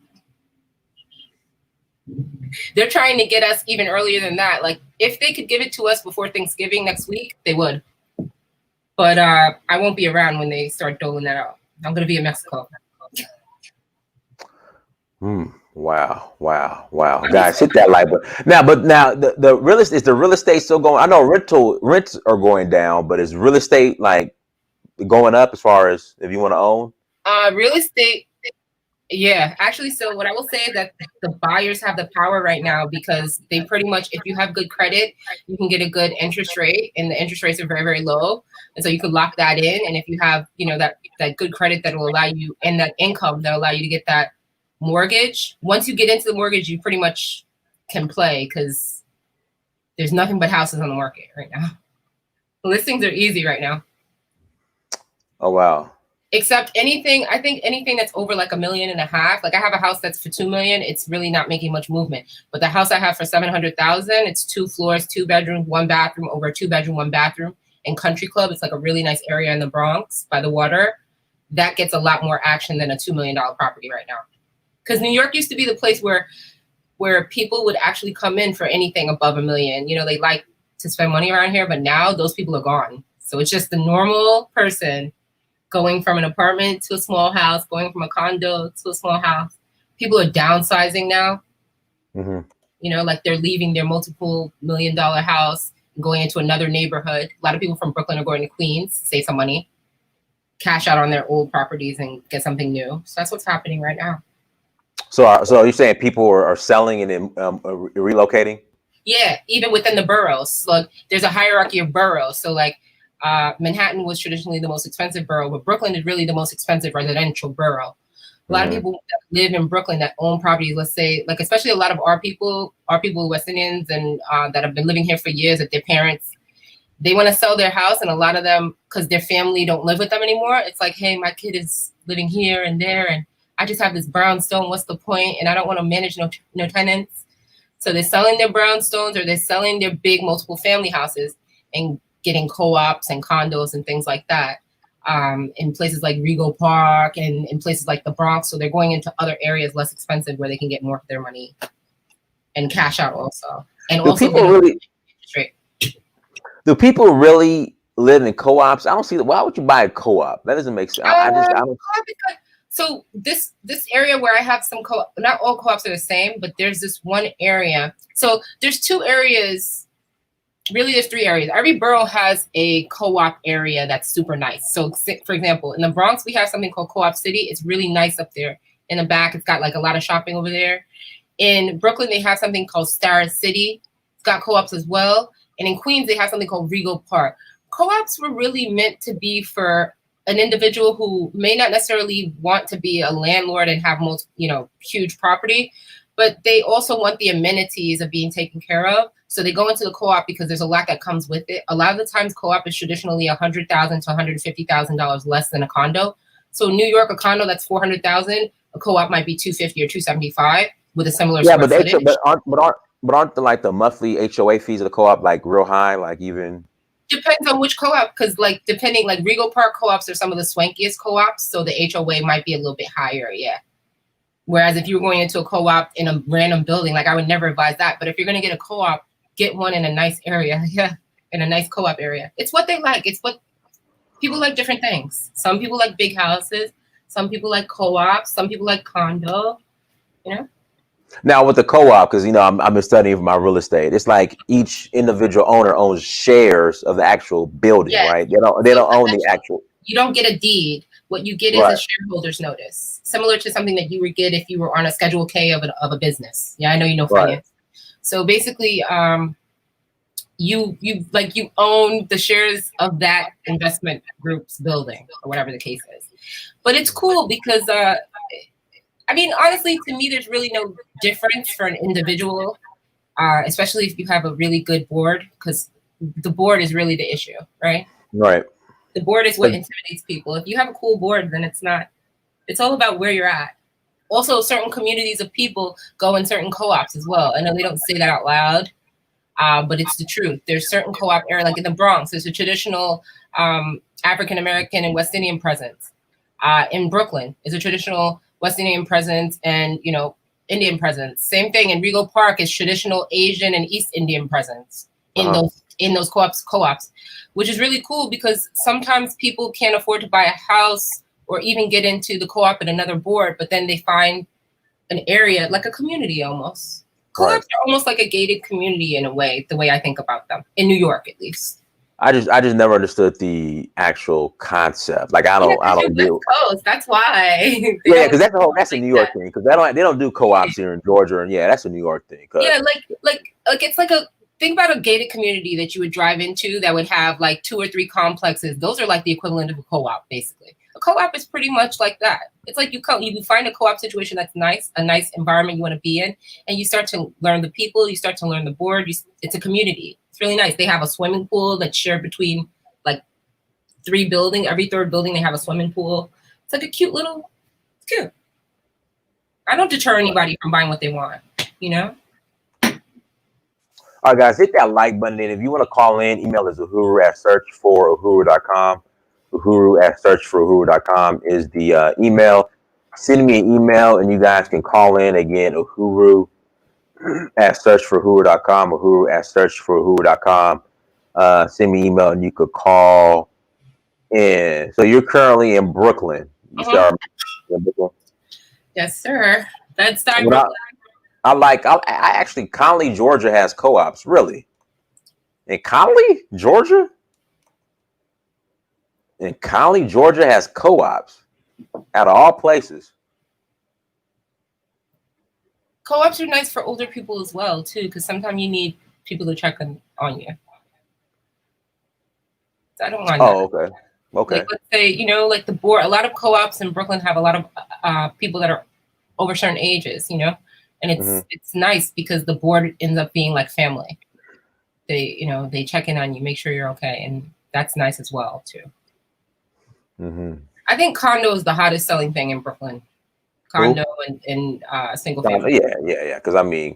They're trying to get us even earlier than that. Like if they could give it to us before Thanksgiving next week, they would. But I won't be around when they start doling that out. I'm gonna be in Mexico. Wow. Guys, hit that like button. Now the real estate, is the real estate still going? I know rents are going down, but is real estate like going up as far as if you want to own? Real estate, yeah. Actually, so what I will say is that the buyers have the power right now because they pretty much, if you have good credit, you can get a good interest rate, and the interest rates are very, very low. And so you could lock that in. And if you have, that good credit that will allow you, and that income that will allow you to get that mortgage, once you get into the mortgage, you pretty much can play because there's nothing but houses on the market right now. The listings are easy right now. Oh, wow. Except anything that's over like $1.5 million. Like I have a house that's for $2 million. It's really not making much movement. But the house I have for $700,000, it's 2 floors, 2 bedrooms, 1 bathroom, over a 2-bedroom, 1 bathroom in Country Club. It's like a really nice area in the Bronx by the water. That gets a lot more action than a $2 million property right now. Because New York used to be the place where people would actually come in for anything above $1 million. They like to spend money around here, but now those people are gone. So it's just the normal person going from an apartment to a small house, going from a condo to a small house. People are downsizing now. Mm-hmm. Like they're leaving their multiple $1 million house and going into another neighborhood. A lot of people from Brooklyn are going to Queens, save some money, cash out on their old properties and get something new. So that's what's happening right now. So are you saying people are selling and then relocating? Yeah, even within the boroughs. Like there's a hierarchy of boroughs. So like Manhattan was traditionally the most expensive borough, but Brooklyn is really the most expensive residential borough. A lot of people that live in Brooklyn that own properties, let's say, like especially a lot of our people, West Indians, and that have been living here for years, that their parents, they want to sell their house, and a lot of them, because their family don't live with them anymore, it's like, hey, my kid is living here and there, and I just have this brownstone. What's the point? And I don't want to manage no tenants. So they're selling their brownstones, or they're selling their big multiple family houses and getting co-ops and condos and things like that in places like Rego Park and in places like the Bronx. So they're going into other areas less expensive where they can get more for their money and cash out also. And Do people really live in co-ops. I don't see why would you buy a co-op? That doesn't make sense. I just I don't. So this area where I have some not all co-ops are the same, but there's this one area. So there's two areas. Really, there's three areas. Every borough has a co-op area that's super nice. So, for example, in the Bronx, we have something called Co-op City. It's really nice up there. In the back, it's got like a lot of shopping over there. In Brooklyn, they have something called Star City. It's got co-ops as well. And in Queens, they have something called Regal Park. Co-ops were really meant to be for an individual who may not necessarily want to be a landlord and have huge property, but they also want the amenities of being taken care of. So they go into the co-op because there's a lot that comes with it. A lot of the times co-op is traditionally $100,000 to $150,000 less than a condo. So in New York, a condo that's $400,000, a co-op might be $250 or $275 with a similar square footage. But aren't the monthly HOA fees of the co-op like real high? Like even depends on which co-op, because depending, like Regal Park co-ops are some of the swankiest co-ops, so the HOA might be a little bit higher, yeah. Whereas if you were going into a co-op in a random building, like I would never advise that. But if you're going to get a co-op, get one in a nice area, yeah, in a nice co-op area. It's what they like. It's what people like. Different things. Some people like big houses. Some people like co-ops. Some people like condo. Now with the co-op, because I've been studying for my real estate. It's like each individual owner owns shares of the actual building, right? They don't own the actual. You don't get a deed. What you get is a shareholder's notice, similar to something that you would get if you were on a Schedule K of a business. Yeah, I know you know finance. So basically, you own the shares of that investment group's building or whatever the case is. But it's cool because honestly, to me, there's really no difference for an individual, especially if you have a really good board, because the board is really the issue, right? Right. The board is what intimidates people. If you have a cool board, then it's all about where you're at. Also, certain communities of people go in certain co-ops as well. I know they don't say that out loud, but it's the truth. There's certain co-op area, like in the Bronx, there's a traditional African-American and West Indian presence. In Brooklyn, is a traditional West Indian presence and, Indian presence. Same thing in Regal Park is traditional Asian and East Indian presence in those co-ops, which is really cool because sometimes people can't afford to buy a house or even get into the co-op at another board, but then they find an area like a community almost. Co-ops are almost like a gated community in a way, the way I think about them, in New York at least. I just never understood the actual concept. Like I don't do. Coast, that's why. Yeah, because that's a New York thing. Because they don't do co-ops here in Georgia, and yeah, that's a New York thing. Yeah, like it's like think about a gated community that you would drive into that would have like 2 or 3 complexes. Those are like the equivalent of a co-op, basically. A co-op is pretty much like that. It's like you find a co-op situation that's nice, a nice environment you want to be in, and you start to learn the people, you start to learn the board. It's a community. It's really nice. They have a swimming pool that's shared between like 3 buildings. Every 3rd building, they have a swimming pool. It's like it's cute. I don't deter anybody from buying what they want, All right, guys, hit that like button. And if you want to call in, email us uhuru@searchforuhuru.com. Uhuru@searchforuhuru.com is the email. Send me an email, and you guys can call in again. Uhuru@searchforuhuru.com. Uhuru@searchforuhuru.com. Send me an email, and you could call in. So you're currently in Brooklyn. You start in Brooklyn. Yes, sir. That's time. I actually, Conley, Georgia has co-ops, really. In Conley, Georgia? Has co-ops out of all places. Co-ops are nice for older people as well, too, because sometimes you need people to check on you. So I don't mind that. Okay. Like, let's say, like the board, a lot of co-ops in Brooklyn have a lot of people that are over certain ages, and it's nice because the board ends up being like family. They check in on you, make sure you're okay, and that's nice as well too. I think condo is the hottest selling thing in Brooklyn. Condo and single family. Yeah. Because buying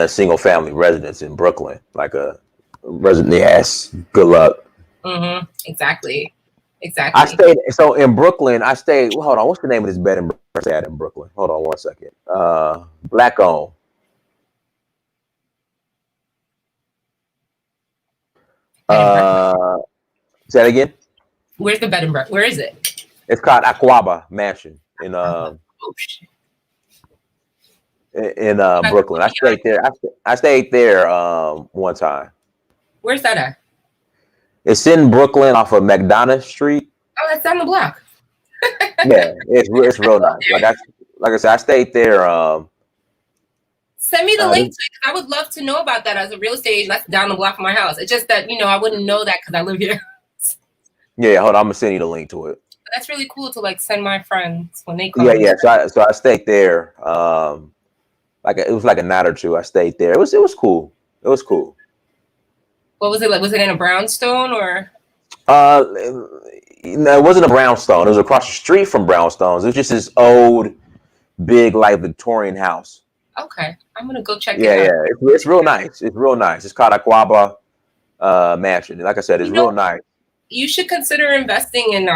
a single family residence in Brooklyn, like a resident, yes, good luck. Exactly. So in Brooklyn, hold on, what's the name of this bed and breakfast I had in Brooklyn? Hold on one second. Black owned. Say that again. Where's the bed and breakfast? Where is it? It's called Aquaba Mansion in Oh, shit. Brooklyn. I stayed there. I stayed there one time. Where's that at? It's in Brooklyn off of McDonough Street. Oh, that's down the block. Yeah, it's real nice. Like I said, I stayed there. Send me the link to it, 'cause I would love to know about that as a real estate agent. That's down the block from my house. It's just that, I wouldn't know that because I live here. Yeah, hold on. I'm gonna send you the link to it. That's really cool to like send my friends when they come. Yeah. So I stayed there. It was like a night or two. I stayed there. It was cool. It was cool. What was it like? Was it in a brownstone or? No, it wasn't a brownstone. It was across the street from brownstones. It was just this old, big, like Victorian house. Okay, I'm gonna go check it Yeah, out. yeah. It's real nice. It's real nice. It's called Aquaba Mansion. Like I said, it's real nice. You should consider investing in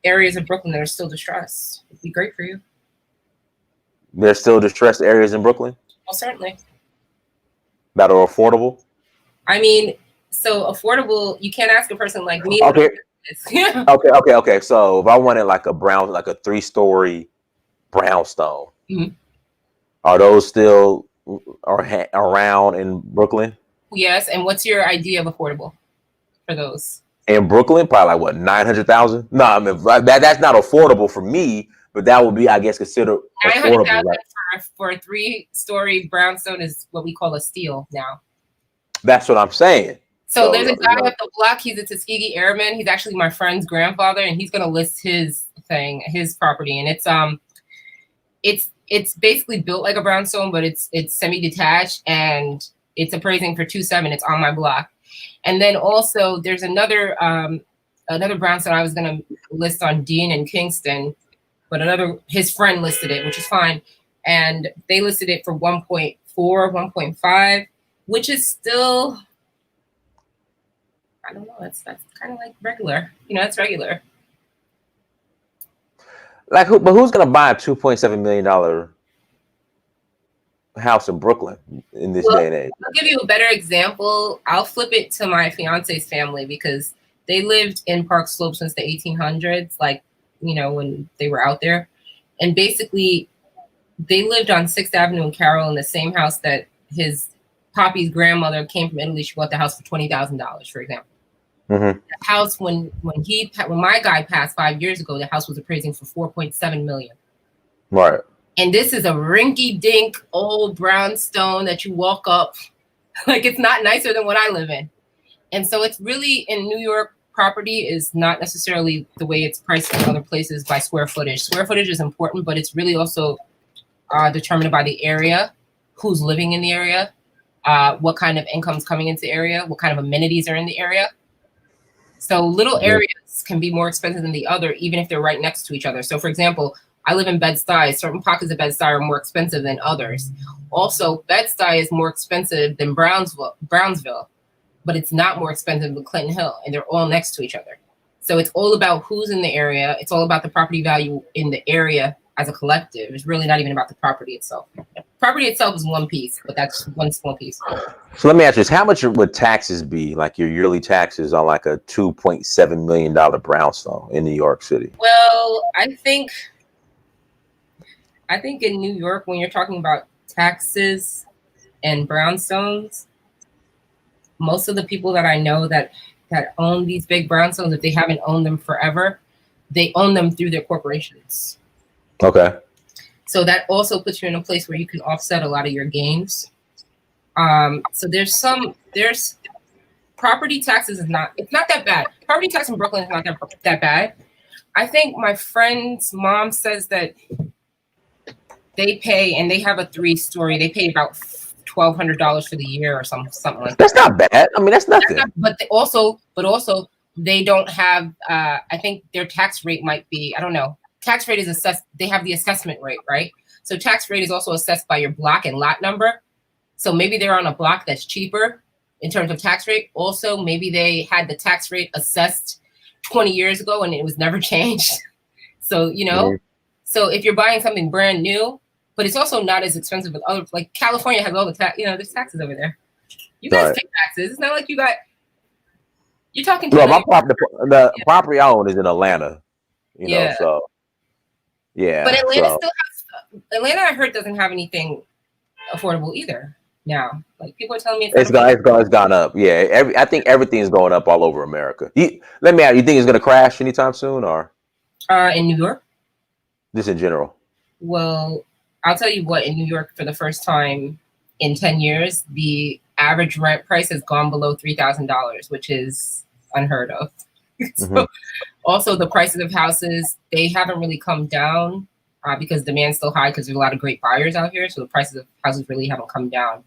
areas of Brooklyn that are still distressed. It'd be great for you. There's still distressed areas in Brooklyn Well, certainly. that are affordable. I mean, so affordable. You can't ask a person like me. Okay. Yeah. Okay. So if I wanted like a 3-story brownstone, are those still around in Brooklyn? Yes. And what's your idea of affordable for those? In Brooklyn, probably like what, 900,000? No, I mean that's not affordable for me, but that would be, I guess, considered affordable. 900,000 for a 3-story brownstone is what we call a steal now. That's what I'm saying. So there's a guy up the block. He's a Tuskegee Airman. He's actually my friend's grandfather, and he's gonna list his property, and it's basically built like a brownstone, but it's semi-detached, and it's appraising for 2.7. It's on my block. And then also there's another brownstone I was gonna list on Dean and Kingston, but his friend listed it, which is fine. And they listed it for 1.4, 1.5, which is still, I don't know, that's kind of like regular. It's regular. But who's gonna buy a $2.7 million house in Brooklyn in this day and age? I'll give you a better example. I'll flip it to my fiance's family because they lived in Park Slope since the 1800s, when they were out there. And basically, they lived on 6th Avenue in Carroll in the same house that his Poppy's grandmother came from Italy. She bought the house for $20,000, for example. Mm-hmm. The house, when my guy passed 5 years ago, the house was appraising for $4.7 million. Right. And this is a rinky-dink old brownstone that you walk up, like it's not nicer than what I live in. And so it's really, in New York, property is not necessarily the way it's priced in other places by square footage. Square footage is important, but it's really also determined by the area, who's living in the area, what kind of income's coming into the area, what kind of amenities are in the area. So little areas can be more expensive than the other, even if they're right next to each other. So for example, I live in Bed-Stuy. Certain pockets of Bed-Stuy are more expensive than others. Also, Bed-Stuy is more expensive than Brownsville, but it's not more expensive than Clinton Hill, and they're all next to each other. So it's all about who's in the area. It's all about the property value in the area as a collective. It's really not even about the property itself. Property itself is one piece, but that's one small piece. So let me ask you this. How much would taxes be, like your yearly taxes on like a $2.7 million brownstone in New York City? Well, I think in New York, when you're talking about taxes and brownstones, most of the people that I know that own these big brownstones, if they haven't owned them forever, they own them through their corporations. Okay. So that also puts you in a place where you can offset a lot of your gains. So there's property taxes it's not that bad. Property tax in Brooklyn is not that bad. I think my friend's mom says that they pay, and they have a 3-story, they pay about $1,200 for the year or something like that. That's not bad. I mean, that's nothing. But also they don't have, I think their tax rate might be, I don't know. Tax rate is assessed. They have the assessment rate, right? So tax rate is also assessed by your block and lot number. So maybe they're on a block that's cheaper in terms of tax rate. Also, maybe they had the tax rate assessed 20 years ago and it was never changed. So, So if you're buying something brand new, but it's also not as expensive as other, like California has all the there's taxes over there. You guys pay taxes. It's not like you got, You're talking to Well, another. my property, the Yeah. property I own is in Atlanta. You know, Yeah. so But yeah, Atlanta so still has Atlanta. I heard doesn't have anything affordable either now. Like people are telling me it's not affordable. it's gone up. Yeah, I think everything's going up all over America. Let me ask you, think it's going to crash anytime soon, or In New York. just in general? Well, I'll tell you what. In New York, for the first time in 10 years, the average rent price has gone below $3,000, which is unheard of. Mm-hmm. So, also, the prices of houses, they haven't really come down because demand's still high because there's a lot of great buyers out here. So the prices of houses really haven't come down.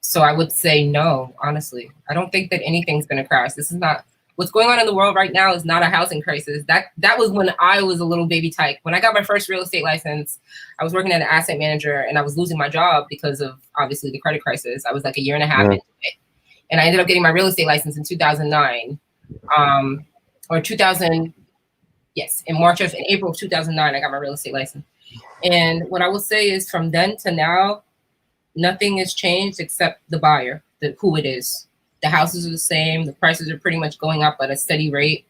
So I would say no, honestly. I don't think that anything's going to crash. This is not what's going on in the world right now is not a housing crisis. That was when I was a little baby tyke. When I got my first real estate license, I was working as an asset manager and I was losing my job because of obviously the credit crisis. I was like a year and a half into it. And I ended up getting my real estate license in 2009. Or 2000, yes, in April of 2009, I got my real estate license. And what I will say is from then to now, nothing has changed except the buyer, who it is. The houses are the same. The prices are pretty much going up at a steady rate.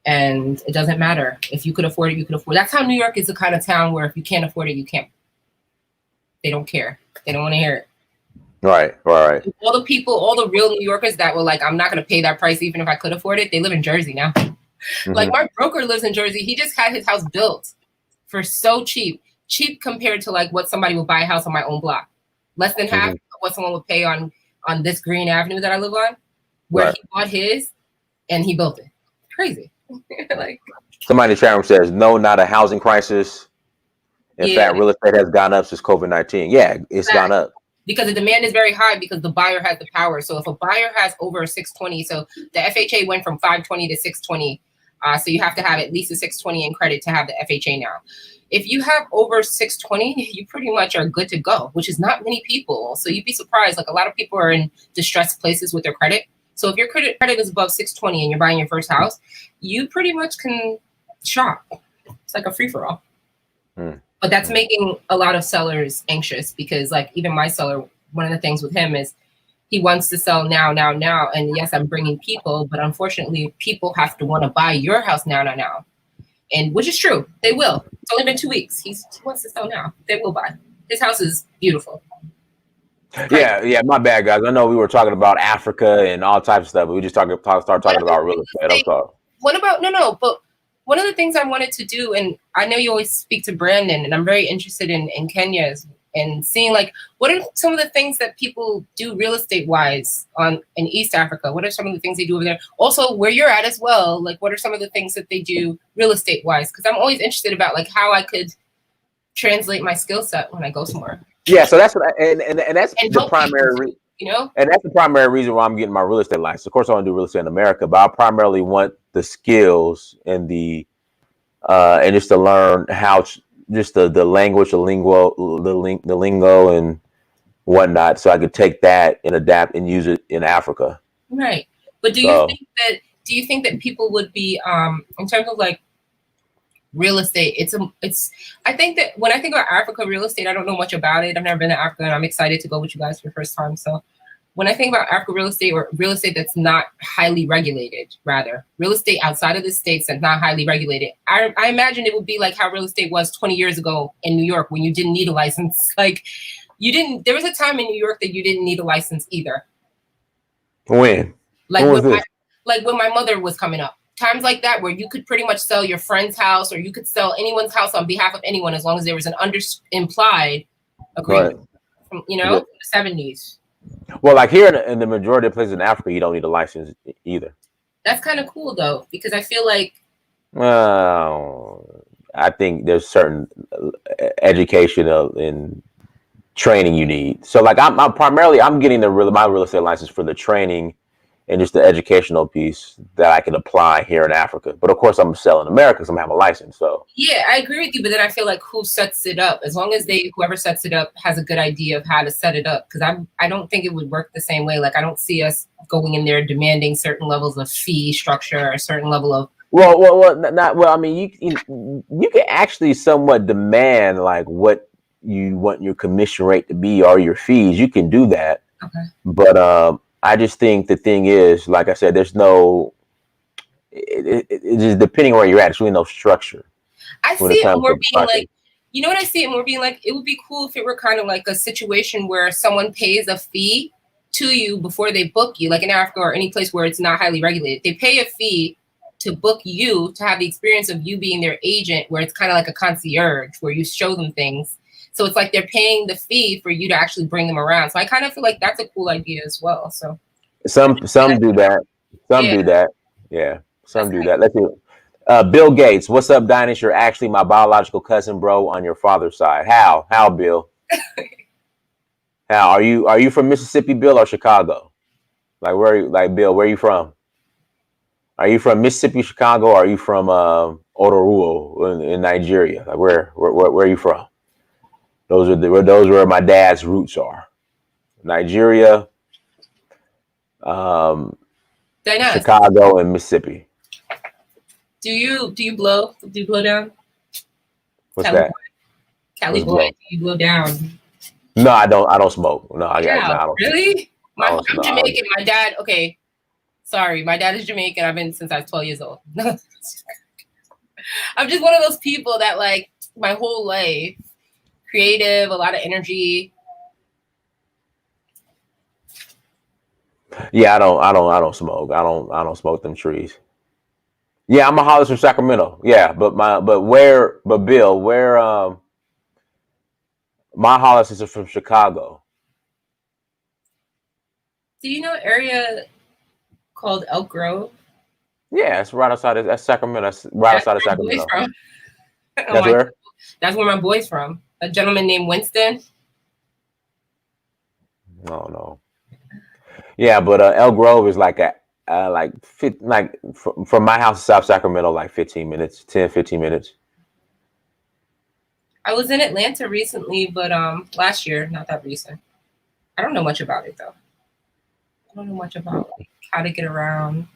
And it doesn't matter. If you could afford it, you could afford it. That's how New York is the kind of town where if you can't afford it, you can't. They don't care. They don't want to hear it. Right. All the people, all the real New Yorkers that were like, I'm not going to pay that price even if I could afford it, they live in Jersey now. Mm-hmm. Like my broker lives in Jersey. He just had his house built for so cheap compared to like what somebody would buy a house on my own block. Less than half of what someone would pay on this Green Avenue that I live on, where he bought his and he built it. Crazy. Like somebody in the chat room says, no, not a housing crisis. In fact, real estate has gone up since COVID-19. Yeah, it's gone up. Because the demand is very high because the buyer has the power. So if a buyer has over 620, so the FHA went from 520 to 620. So you have to have at least a 620 in credit to have the FHA now. If you have over 620, you pretty much are good to go, which is not many people. So you'd be surprised. Like a lot of people are in distressed places with their credit. So if your credit is above 620 and you're buying your first house, you pretty much can shop. It's like a free-for-all. But that's making a lot of sellers anxious because like even my seller, one of the things with him is he wants to sell now. And yes, I'm bringing people, but unfortunately people have to want to buy your house now. And which is true. They will. It's only been 2 weeks. He wants to sell now. They will buy. His house is beautiful. Yeah. My bad, guys. I know we were talking about Africa and all types of stuff, but we just start talking about real estate. I'm sorry. What about but one of the things I wanted to do, and I know you always speak to Brandon, and I'm very interested in Kenya and seeing like what are some of the things that people do real estate wise in East Africa? What are some of the things they do over there? Also, where you're at as well, like what are some of the things that they do real estate wise? Because I'm always interested about like how I could translate my skill set when I go somewhere. Yeah, so that's what and that's the primary reason. And that's the primary reason why I'm getting my real estate license. Of course, I want to do real estate in America, but I primarily want the skills and the and just to learn how just the language, the lingo and whatnot, so I could take that and adapt and use it in Africa. Right, but do you think that people would be in terms of like real estate? It's. I think that when I think about Africa real estate, I don't know much about it. I've never been to Africa, and I'm excited to go with you guys for the first time. So, when I think about Africa real estate or real estate that's not highly regulated, rather real estate outside of the states that's not highly regulated, I imagine it would be like how real estate was 20 years ago in New York when you didn't need a license. Like there was a time in New York that you didn't need a license either. When? Like when my mother was coming up. Times like that where you could pretty much sell your friend's house or you could sell anyone's house on behalf of anyone as long as there was an implied agreement from, the 70s. Well, like here in the majority of places in Africa, you don't need a license either. That's kind of cool, though, because I feel like... Well, I think there's certain education and training you need. So, like, I'm getting my real estate license for the training and just the educational piece that I can apply here in Africa. But of course, I'm selling America because I'm having a license. So yeah, I agree with you. But then I feel like who sets it up? As long as whoever sets it up has a good idea of how to set it up. Because I don't think it would work the same way. Like I don't see us going in there demanding certain levels of fee structure or a certain level of. I mean, you can actually somewhat demand like what you want your commission rate to be or your fees. You can do that. Okay. But I just think the thing is, like I said, there's no. It's just depending on where you're at. There's really no structure I when see it it comes more to being project. like, you know what I see it more being like? It would be cool if it were kind of like a situation where someone pays a fee to you before they book you, like in Africa or any place where it's not highly regulated. They pay a fee to book you to have the experience of you being their agent, where it's kind of like a concierge where you show them things. So it's like they're paying the fee for you to actually bring them around. So I kind of feel like that's a cool idea as well. So Some do that. Some yeah, do that. Yeah, some that's do that. Let's see. Bill Gates, what's up, Dynas? You're actually my biological cousin, bro, on your father's side. How, Bill? How are you from Mississippi, Bill, or Chicago? Like where? Like Bill, where are you from? Are you from Mississippi, Chicago, or are you from Otoruo in Nigeria? Like where are you from? Those are where my dad's roots are. Nigeria, Diana, Chicago, and Mississippi. do you blow? Do you blow down? What's Cali boy, that? Cali What's boy, blow? do you blow down? No, I don't. I don't smoke. No, I got. No, Yeah, I don't. really? I don't. I'm No, I don't. Jamaican. My dad, okay, sorry, my dad is Jamaican. I've been since I was 12 years old. I'm just one of those people that like my whole life, creative, a lot of energy. Yeah, I don't. I don't smoke. I don't smoke them trees. Yeah, I'm a Hollis from Sacramento. Yeah, but Bill, where my Hollis is from Chicago. Do you know an area called Elk Grove? Yeah, it's right outside of that's Sacramento. That's right That's outside of where my boy's Sacramento. from. Oh That's my, where? that's where my boy's from. A gentleman named Winston. No, no. Yeah, but Elk Grove is like a from my house to South Sacramento, like 15 minutes, 10, 15 minutes. I was in Atlanta recently, but last year, not that recent. I don't know much about it though. I don't know much about like, how to get around.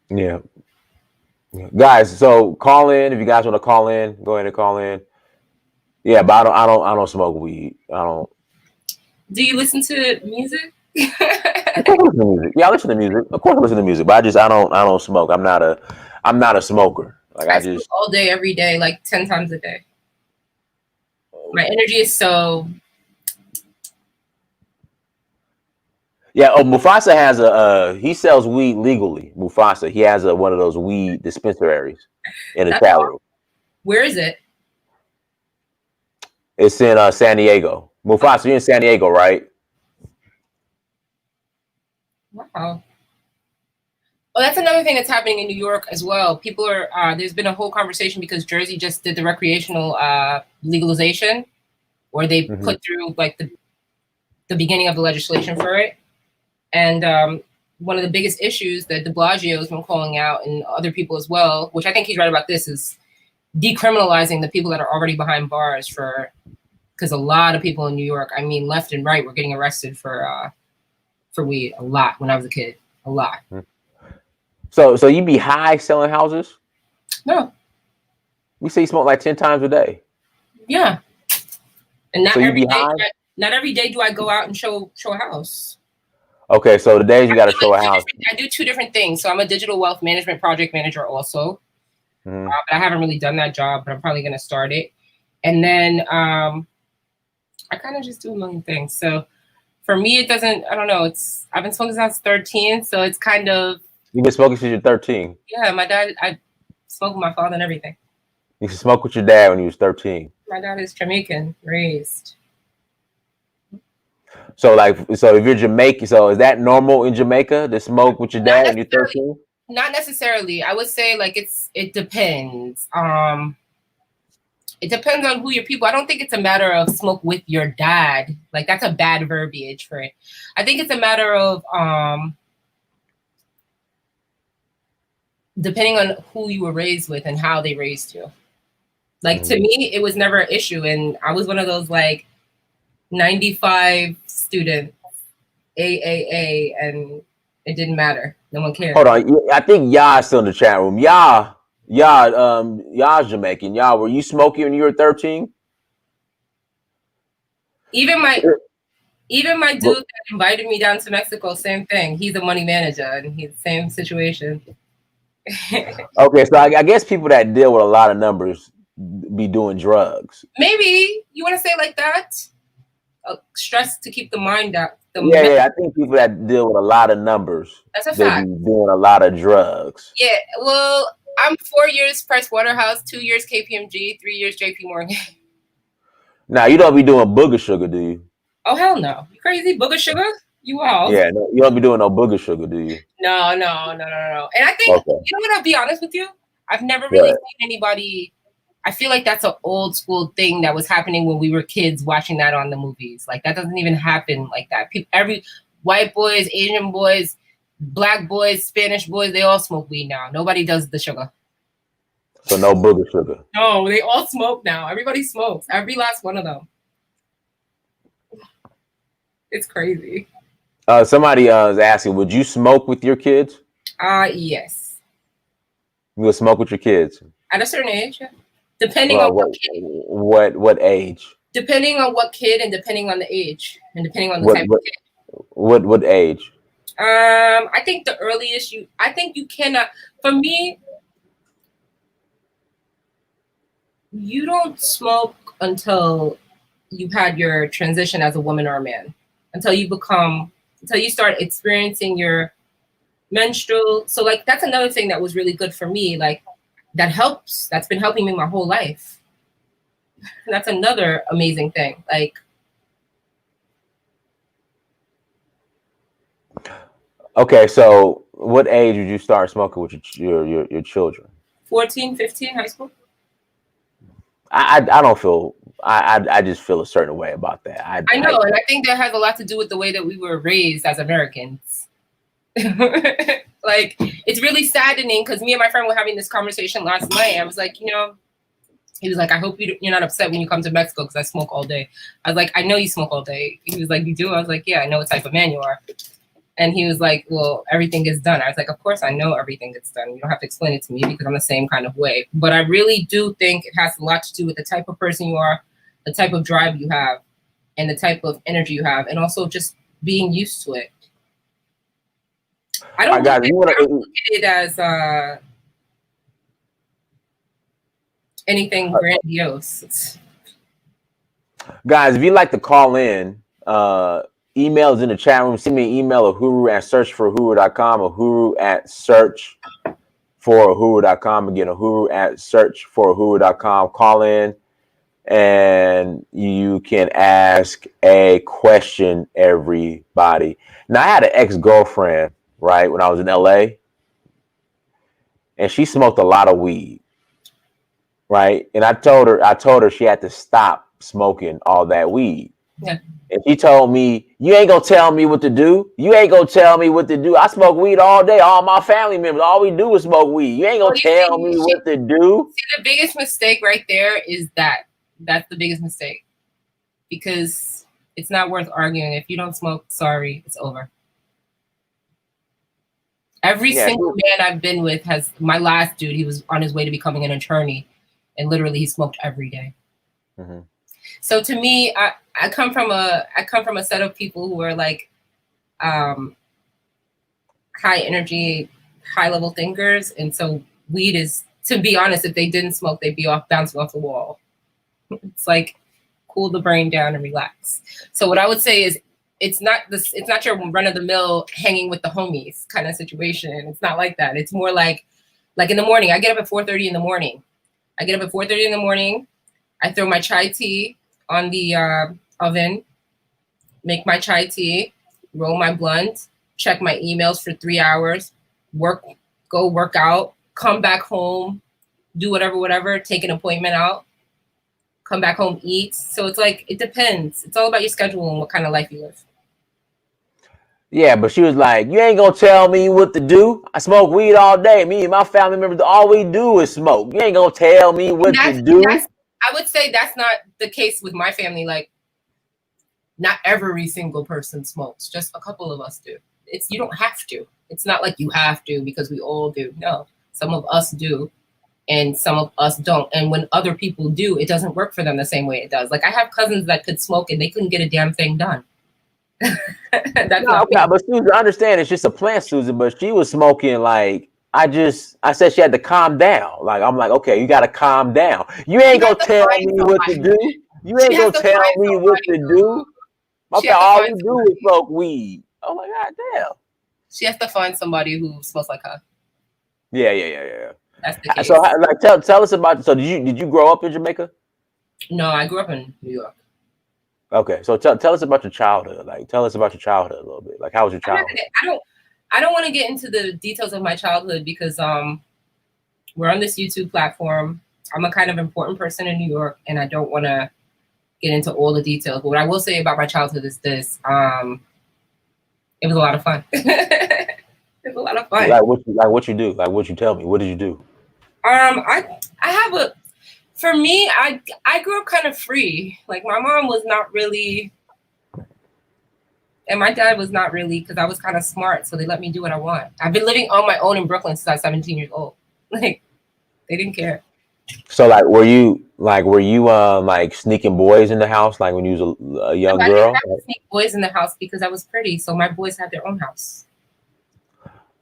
Yeah. Guys, so call in if you guys want to call in. Go ahead and call in. Yeah, but I don't smoke weed. I don't. Do you listen to music? Of course I listen to music. Yeah, I listen to music. Of course I listen to music, but I don't smoke. I'm not a smoker. Like I I smoke just all day, every day, like 10 times a day. My energy is so. yeah. Oh, Mufasa has he sells weed legally. Mufasa, he has one of those weed dispensaries in the That's chat all. room. Where is it? It's in San Diego. Mufasa, you're in San Diego, right? Wow. Oh, that's another thing that's happening in New York as well. People are there's been a whole conversation because Jersey just did the recreational legalization, where they Mm-hmm. put through like the beginning of the legislation for it. And one of the biggest issues that de Blasio has been calling out, and other people as well, which I think he's right about this, is decriminalizing the people that are already behind bars because a lot of people in New York, I mean, left and right, were getting arrested for weed a lot when I was a kid, a lot. So you be high selling houses? No, We say you smoke like 10 times a day. yeah, and not So you every be day. high? Not every day do I go out and show a house. Okay, so the days you got to show a house. I do two different things. So I'm a digital wealth management project manager also. Mm-hmm. But I haven't really done that job, but I'm probably going to start it. And then I kind of just do a million things. So for me, it doesn't, I don't know. I've been smoking since I was 13. So it's kind of. You've been smoking since you're 13. Yeah, my dad, I smoked with my father and everything. You used to smoke with your dad when you was 13. My dad is Jamaican raised. So if you're Jamaican, so is that normal in Jamaica to smoke with your dad when you're 13? Not necessarily. I would say like it depends. It depends on who your people. I don't think it's a matter of smoke with your dad. Like that's a bad verbiage for it. I think it's a matter of depending on who you were raised with and how they raised you. Like to me, it was never an issue, and I was one of those like 95 students, AAA, and it didn't matter. No one cared. Hold on, I think y'all still in the chat room. Y'all's Jamaican. Y'all, were you smoking when you were 13? Even my Even my dude that invited me down to Mexico, same thing. He's a money manager, and he's the same situation. Okay, so I guess people that deal with a lot of numbers be doing drugs. Maybe you want to say it like that. Stress to keep the mind out. Yeah. I think people that deal with a lot of numbers, That's a they fact. be doing a lot of drugs. Yeah. Well, I'm 4 years Price Waterhouse, 2 years KPMG, 3 years JP Morgan. Now you don't be doing booger sugar, do you? Oh hell no! You crazy? Booger sugar? You all? Yeah, no, you don't be doing no booger sugar, do you? No. And I think Okay. you know what? I'll be honest with you. I've never really Right. seen anybody. I feel like that's an old school thing that was happening when we were kids watching that on the movies. Like that doesn't even happen like that. People, every white boys, Asian boys, black boys, Spanish boys, they all smoke weed now. Nobody does the sugar. So no booger sugar. No, they all smoke now. Everybody smokes. Every last one of them. It's crazy. Somebody is asking, would you smoke with your kids? Yes. You would smoke with your kids? At a certain age, yeah. Depending on what kid. What age? Depending on what kid and depending on the age and depending on the type of kid. What age? I think the earliest I think you cannot, for me, you don't smoke until you've had your transition as a woman or a man, until you start experiencing your menstrual. So like, that's another thing that was really good for me. Like that helps. That's been helping me my whole life. And that's another amazing thing. Like, okay, so what age did you start smoking with your children? 14, 15, high school. I don't feel I just feel a certain way about that. I know, and I think that has a lot to do with the way that we were raised as Americans. Like, it's really saddening because me and my friend were having this conversation last night. I was like, he was like, I hope you're not upset when you come to Mexico because I smoke all day. I was like, I know you smoke all day. He was like, you do? I was like, yeah, I know what type of man you are. And he was like, well, everything gets done. I was like, of course I know everything gets done. You don't have to explain it to me because I'm the same kind of way. But I really do think it has a lot to do with the type of person you are, the type of drive you have, and the type of energy you have, and also just being used to it. I don't look at it as anything grandiose. Guys, if you'd like to call in, emails in the chat room. Send me an email at uhuru@searchforuhuru.com or uhuru@searchforahuru.com. Again, uhuru@searchforahuru.com. Call in and you can ask a question, everybody. Now, I had an ex-girlfriend, right, when I was in LA, and she smoked a lot of weed, right? And I told her she had to stop smoking all that weed. Yeah. And she told me, you ain't gonna tell me what to do. You ain't gonna tell me what to do. I smoke weed all day. All my family members, all we do is smoke weed. You ain't gonna tell me what to do. See, the biggest mistake right there is that. That's the biggest mistake. Because it's not worth arguing. If you don't smoke, sorry, it's over. Every single man I've been with has, my last dude, he was on his way to becoming an attorney, and literally he smoked every day. Mm-hmm. So to me, I come from a set of people who are like high energy, high level thinkers, and so weed is, to be honest, if they didn't smoke, they'd be bouncing off the wall. It's like cool the brain down and relax. So what I would say is, it's not your run of the mill hanging with the homies kind of situation. It's not like that. It's more like in the morning. I get up at 4:30 in the morning. I throw my chai tea on the oven, make my chai tea, roll my blunt, check my emails for 3 hours, go work out, come back home, do whatever, take an appointment out, come back home, eat. So it's like, it depends. It's all about your schedule and what kind of life you live. Yeah, but she was like, you ain't gonna tell me what to do. I smoke weed all day. Me and my family members, all we do is smoke. You ain't gonna tell me what to do. I would say that's not the case with my family. Like, not every single person smokes. Just a couple of us do. You don't have to. It's not like you have to because we all do. No, some of us do. And some of us don't. And when other people do, it doesn't work for them the same way it does. Like, I have cousins that could smoke and they couldn't get a damn thing done. That's No, not okay, me. but Susan, I understand it's just a plant, Susan, but she was smoking like I said she had to calm down. Like I'm like, okay, you gotta calm down. You She ain't has gonna to tell find me what to somebody. do. You She ain't has gonna to tell find me what somebody to who. do. She Okay, has to all find we do is somebody. smoke weed. Oh my god, damn. She has to find somebody who smells like her. Yeah. That's the So, case. like, tell us about. So, did you grow up in Jamaica? No, I grew up in New York. Okay, so tell us about your childhood. Like, tell us about your childhood a little bit. Like, how was your I'm not childhood? gonna. I don't want to get into the details of my childhood because we're on this YouTube platform. I'm a kind of important person in New York, and I don't want to get into all the details. But what I will say about my childhood is this: it was a lot of fun. It was a lot of fun. What you do? Like, what you tell me? What did you do? I have a. For me, I grew up kind of free. Like my mom was not really, and my dad was not really, because I was kind of smart, so they let me do what I want. I've been living on my own in Brooklyn since I was 17 years old. Like they didn't care. So, like, were you like sneaking boys in the house, like when you was a No, young I didn't girl? have to sneak boys in the house because I was pretty. So my boys had their own house.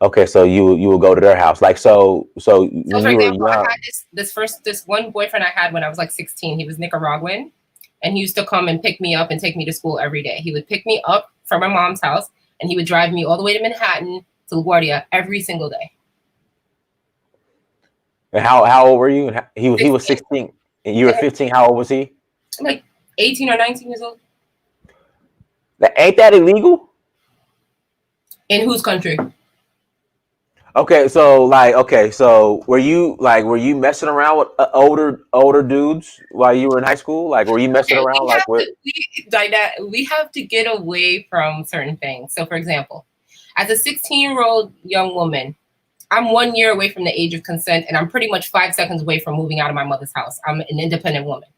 Okay, so you would go to their house, like so So when for you were example, I young. had this one boyfriend I had when I was like 16. He was Nicaraguan, and he used to come and pick me up and take me to school every day. He would pick me up from my mom's house, and he would drive me all the way to Manhattan to LaGuardia every single day. And how old were you? And he was 16, 16, and you were 15. How old was he? like 18 or 19 years old. Ain't that illegal? In whose country? So were you messing around with older dudes while you were in high school? Like, were you messing Okay, around like with? we have to get away from certain things. So for example, as a 16-year-old young woman, I'm 1 year away from the age of consent, and I'm pretty much 5 seconds away from moving out of my mother's house. I'm an independent woman.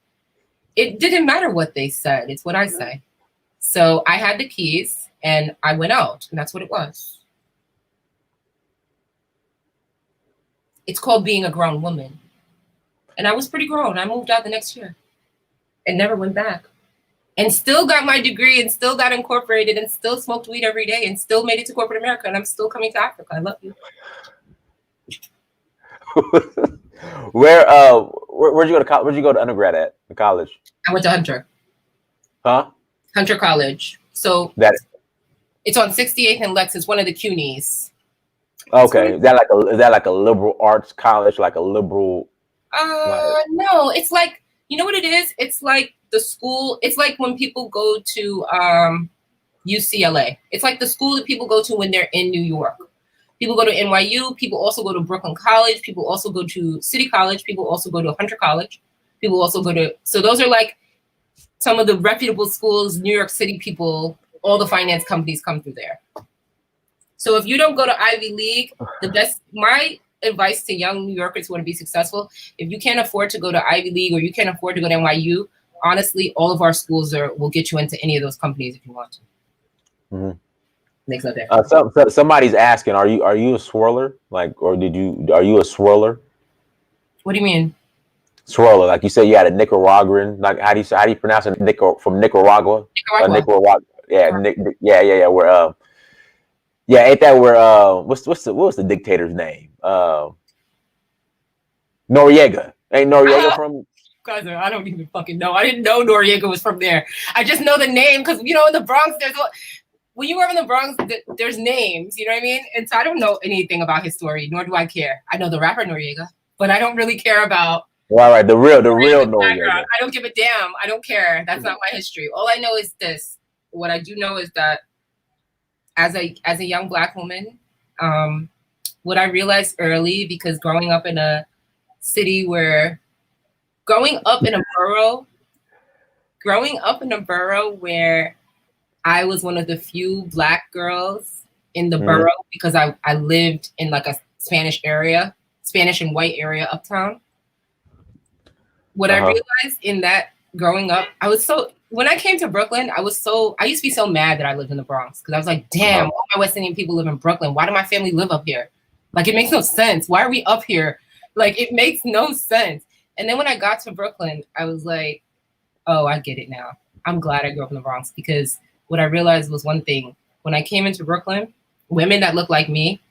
It didn't matter what they said. It's what I say. So I had the keys and I went out, and that's what it was. It's called being a grown woman. And I was pretty grown. I moved out the next year and never went back. And still got my degree and still got incorporated and still smoked weed every day and still made it to corporate America. And I'm still coming to Africa. I love you. Where'd you go to college? Where'd you go to undergrad at in college? I went to Hunter. Huh? Hunter College. So That it's on 68th and Lex. It's one of the CUNYs. okay? Is that like a liberal arts college? Like a liberal like? No, it's like, you know what it is? It's like the school. It's like when people go to UCLA. It's like the school that people go to when they're in New York. People go to NYU. People also go to Brooklyn College. People also go to City College. People also go to Hunter College. People also go to. So those are like some of the reputable schools. New York City people. All the finance companies come through there. So if you don't go to Ivy League, my advice to young New Yorkers who want to be successful, if you can't afford to go to Ivy League or you can't afford to go to NYU, honestly, all of our schools will get you into any of those companies if you want to. Mm-hmm. Makes no difference. Somebody's asking, are you a swirler? Like, or are you a swirler? What do you mean? Swirler, like you said, you had a Nicaraguan. Like, how do you pronounce it? From Nicaragua? Nicaragua. Nicaragua. Yeah, yeah. Yeah, ain't that where what was the dictator's name? Noriega. Ain't Noriega from? Guys, I don't even fucking know. I didn't know Noriega was from there. I just know the name because in the Bronx, when you were in the Bronx, there's names. You know what I mean? And so I don't know anything about his story, nor do I care. I know the rapper Noriega, but I don't really care about. All right, the real Noriega. I don't give a damn. I don't care. That's not my history. All I know is this. What I do know is that as a young Black woman, what I realized early, because growing up in a borough where I was one of the few Black girls in the borough, because I lived in like a Spanish and white area uptown. What I realized in that growing up, when I came to Brooklyn, I used to be so mad that I lived in the Bronx, because I was like, damn, all my West Indian people live in Brooklyn. Why do my family live up here? Like, it makes no sense. Why are we up here? Like, it makes no sense. And then when I got to Brooklyn, I was like, oh, I get it now. I'm glad I grew up in the Bronx, because what I realized was one thing. When I came into Brooklyn, women that looked like me,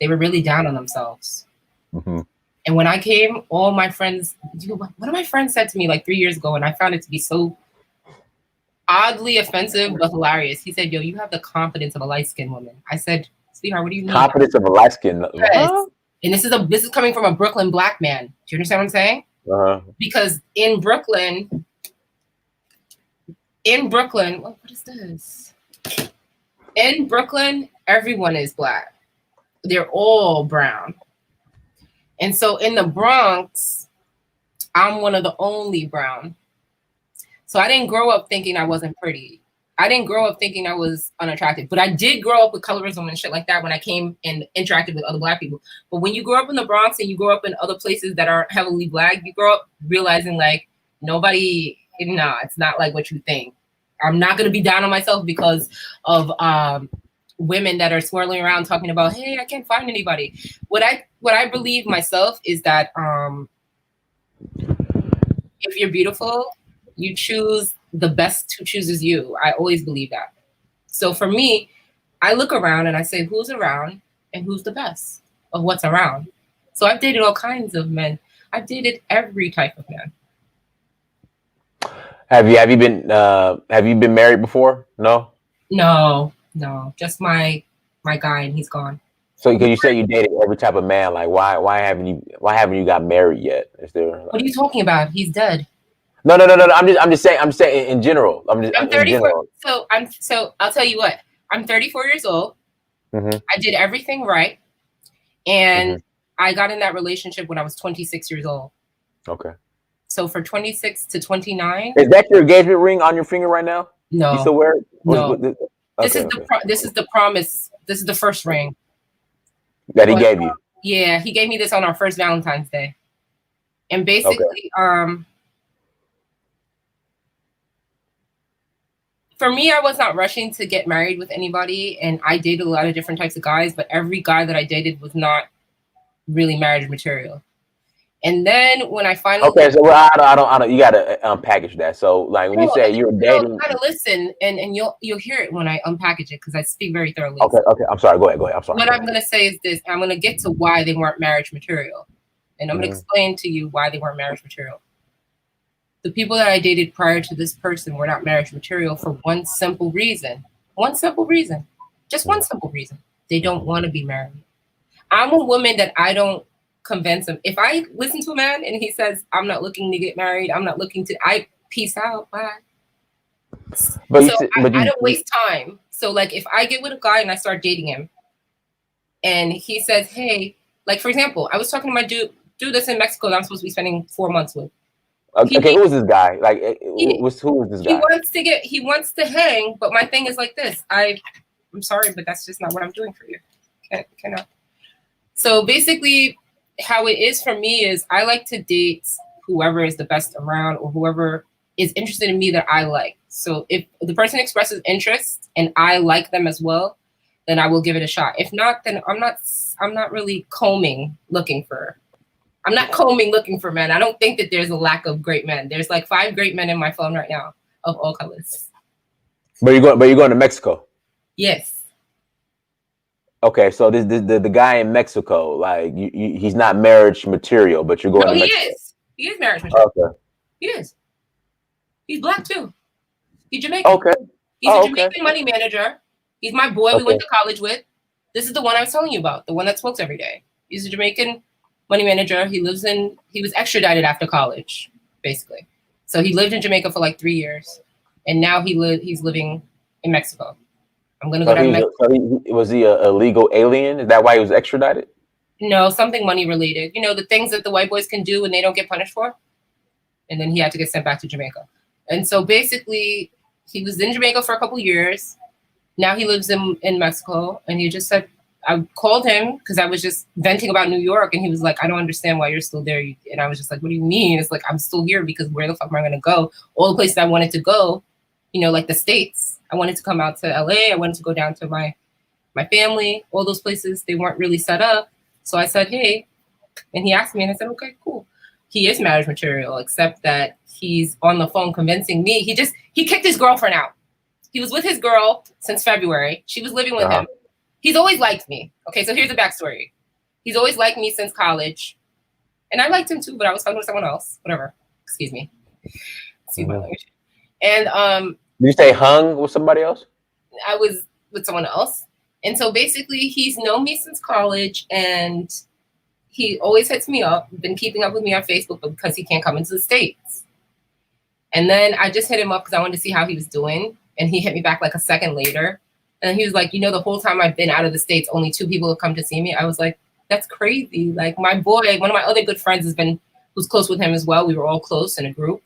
they were really down on themselves. Mm-hmm. And when I came, all my friends, one of my friends said to me like 3 years ago, and I found it to be so oddly offensive but hilarious. He said, "Yo, you have the confidence of a light-skinned woman." I said, "Sweetheart, what do you mean?" Confidence of a light skin. Yes. And this is coming from a Brooklyn black man. Do you understand what I'm saying? Because in Brooklyn, what is this? In Brooklyn, everyone is black. They're all brown. And so in the Bronx, I'm one of the only brown. So I didn't grow up thinking I wasn't pretty. I didn't grow up thinking I was unattractive, but I did grow up with colorism and shit like that when I came and interacted with other black people. But when you grow up in the Bronx and you grow up in other places that are heavily black, you grow up realizing like it's not like what you think. I'm not going to be down on myself because of women that are swirling around talking about, hey, I can't find anybody. What I believe myself is that if you're beautiful, you choose the best who chooses you. I always believe that. So for me, I look around and I say, who's around and who's the best of what's around? So I've dated all kinds of men. I've dated every type of man. Have you been married before? No. No. Just my guy, and he's gone. So because you say you dated every type of man, like why haven't you got married yet? Is there? Like... What are you talking about? He's dead. No. I'm just saying in general. I'm 34. So I'll tell you what. I'm 34 years old. Mm-hmm. I did everything right, and I got in that relationship when I was 26 years old. Okay. So for 26 to 29. Is that your engagement ring on your finger right now? No. You still wear it? No. This is the promise. This is the first ring that he gave you. Yeah, he gave me this on our first Valentine's Day, and basically, for me, I was not rushing to get married with anybody, and I dated a lot of different types of guys, but every guy that I dated was not really marriage material. And then when I finally so I don't you gotta unpackage that. So like when you say you're dating, you gotta listen, and you'll hear it when I unpackage it because I speak very thoroughly. Okay. I'm sorry. Go ahead. I'm sorry. What I'm gonna say is this: I'm gonna get to why they weren't marriage material, and I'm gonna explain to you why they weren't marriage material. The people that I dated prior to this person were not marriage material for one simple reason. Just one simple reason. They don't want to be married. I'm a woman that I don't convince him. If I listen to a man and he says, I'm not looking to get married, I peace out, bye. I don't waste time. So like if I get with a guy and I start dating him and he says, hey, like for example, I was talking to my dude that's in Mexico that I'm supposed to be spending 4 months with. Okay, who is this guy? Like, who is this guy? He wants to hang, but my thing is like this. I'm sorry, but that's just not what I'm doing for you. Cannot. So basically, how it is for me is I like to date whoever is the best around or whoever is interested in me that I like. So if the person expresses interest and I like them as well, then I will give it a shot. If not, then I'm not really combing looking for men. I don't think that there's a lack of great men. There's like 5 great men in my phone right now of all colors. But you're going to Mexico? Yes. Okay, so the guy in Mexico, like he's not marriage material, but you're going to Mexico. He is marriage material. Okay. He is. He's black too. He's Jamaican. Okay. He's a Jamaican money manager. He's my boy we went to college with. This is the one I was telling you about, the one that smokes every day. He's a Jamaican money manager. He was extradited after college, basically. So he lived in Jamaica for like 3 years. And now he's living in Mexico. I'm going to go down to Mexico. Was he a illegal alien? Is that why he was extradited? No, something money related. You know, the things that the white boys can do and they don't get punished for. And then he had to get sent back to Jamaica. And so basically, he was in Jamaica for a couple years. Now he lives in Mexico. And he just said, I called him because I was just venting about New York. And he was like, I don't understand why you're still there. And I was just like, what do you mean? It's like, I'm still here because where the fuck am I going to go? All the places I wanted to go, you know, like the States. I wanted to come out to LA. I wanted to go down to my family. All those places, they weren't really set up. So I said, hey. And he asked me and I said, okay, cool. He is marriage material, except that he's on the phone convincing me. He kicked his girlfriend out. He was with his girl since February. She was living with him. He's always liked me. Okay, so here's the backstory. He's always liked me since college. And I liked him too, but I was talking to someone else. Whatever. Excuse me. Excuse my language. And you say hung with somebody else? I was with someone else. And so basically he's known me since college, and he always hits me up, been keeping up with me on Facebook because he can't come into the States. And then I just hit him up because I wanted to see how he was doing. And he hit me back like a second later. And he was like, the whole time I've been out of the States, only 2 people have come to see me. I was like, that's crazy. Like my boy, one of my other good friends who's close with him as well. We were all close in a group.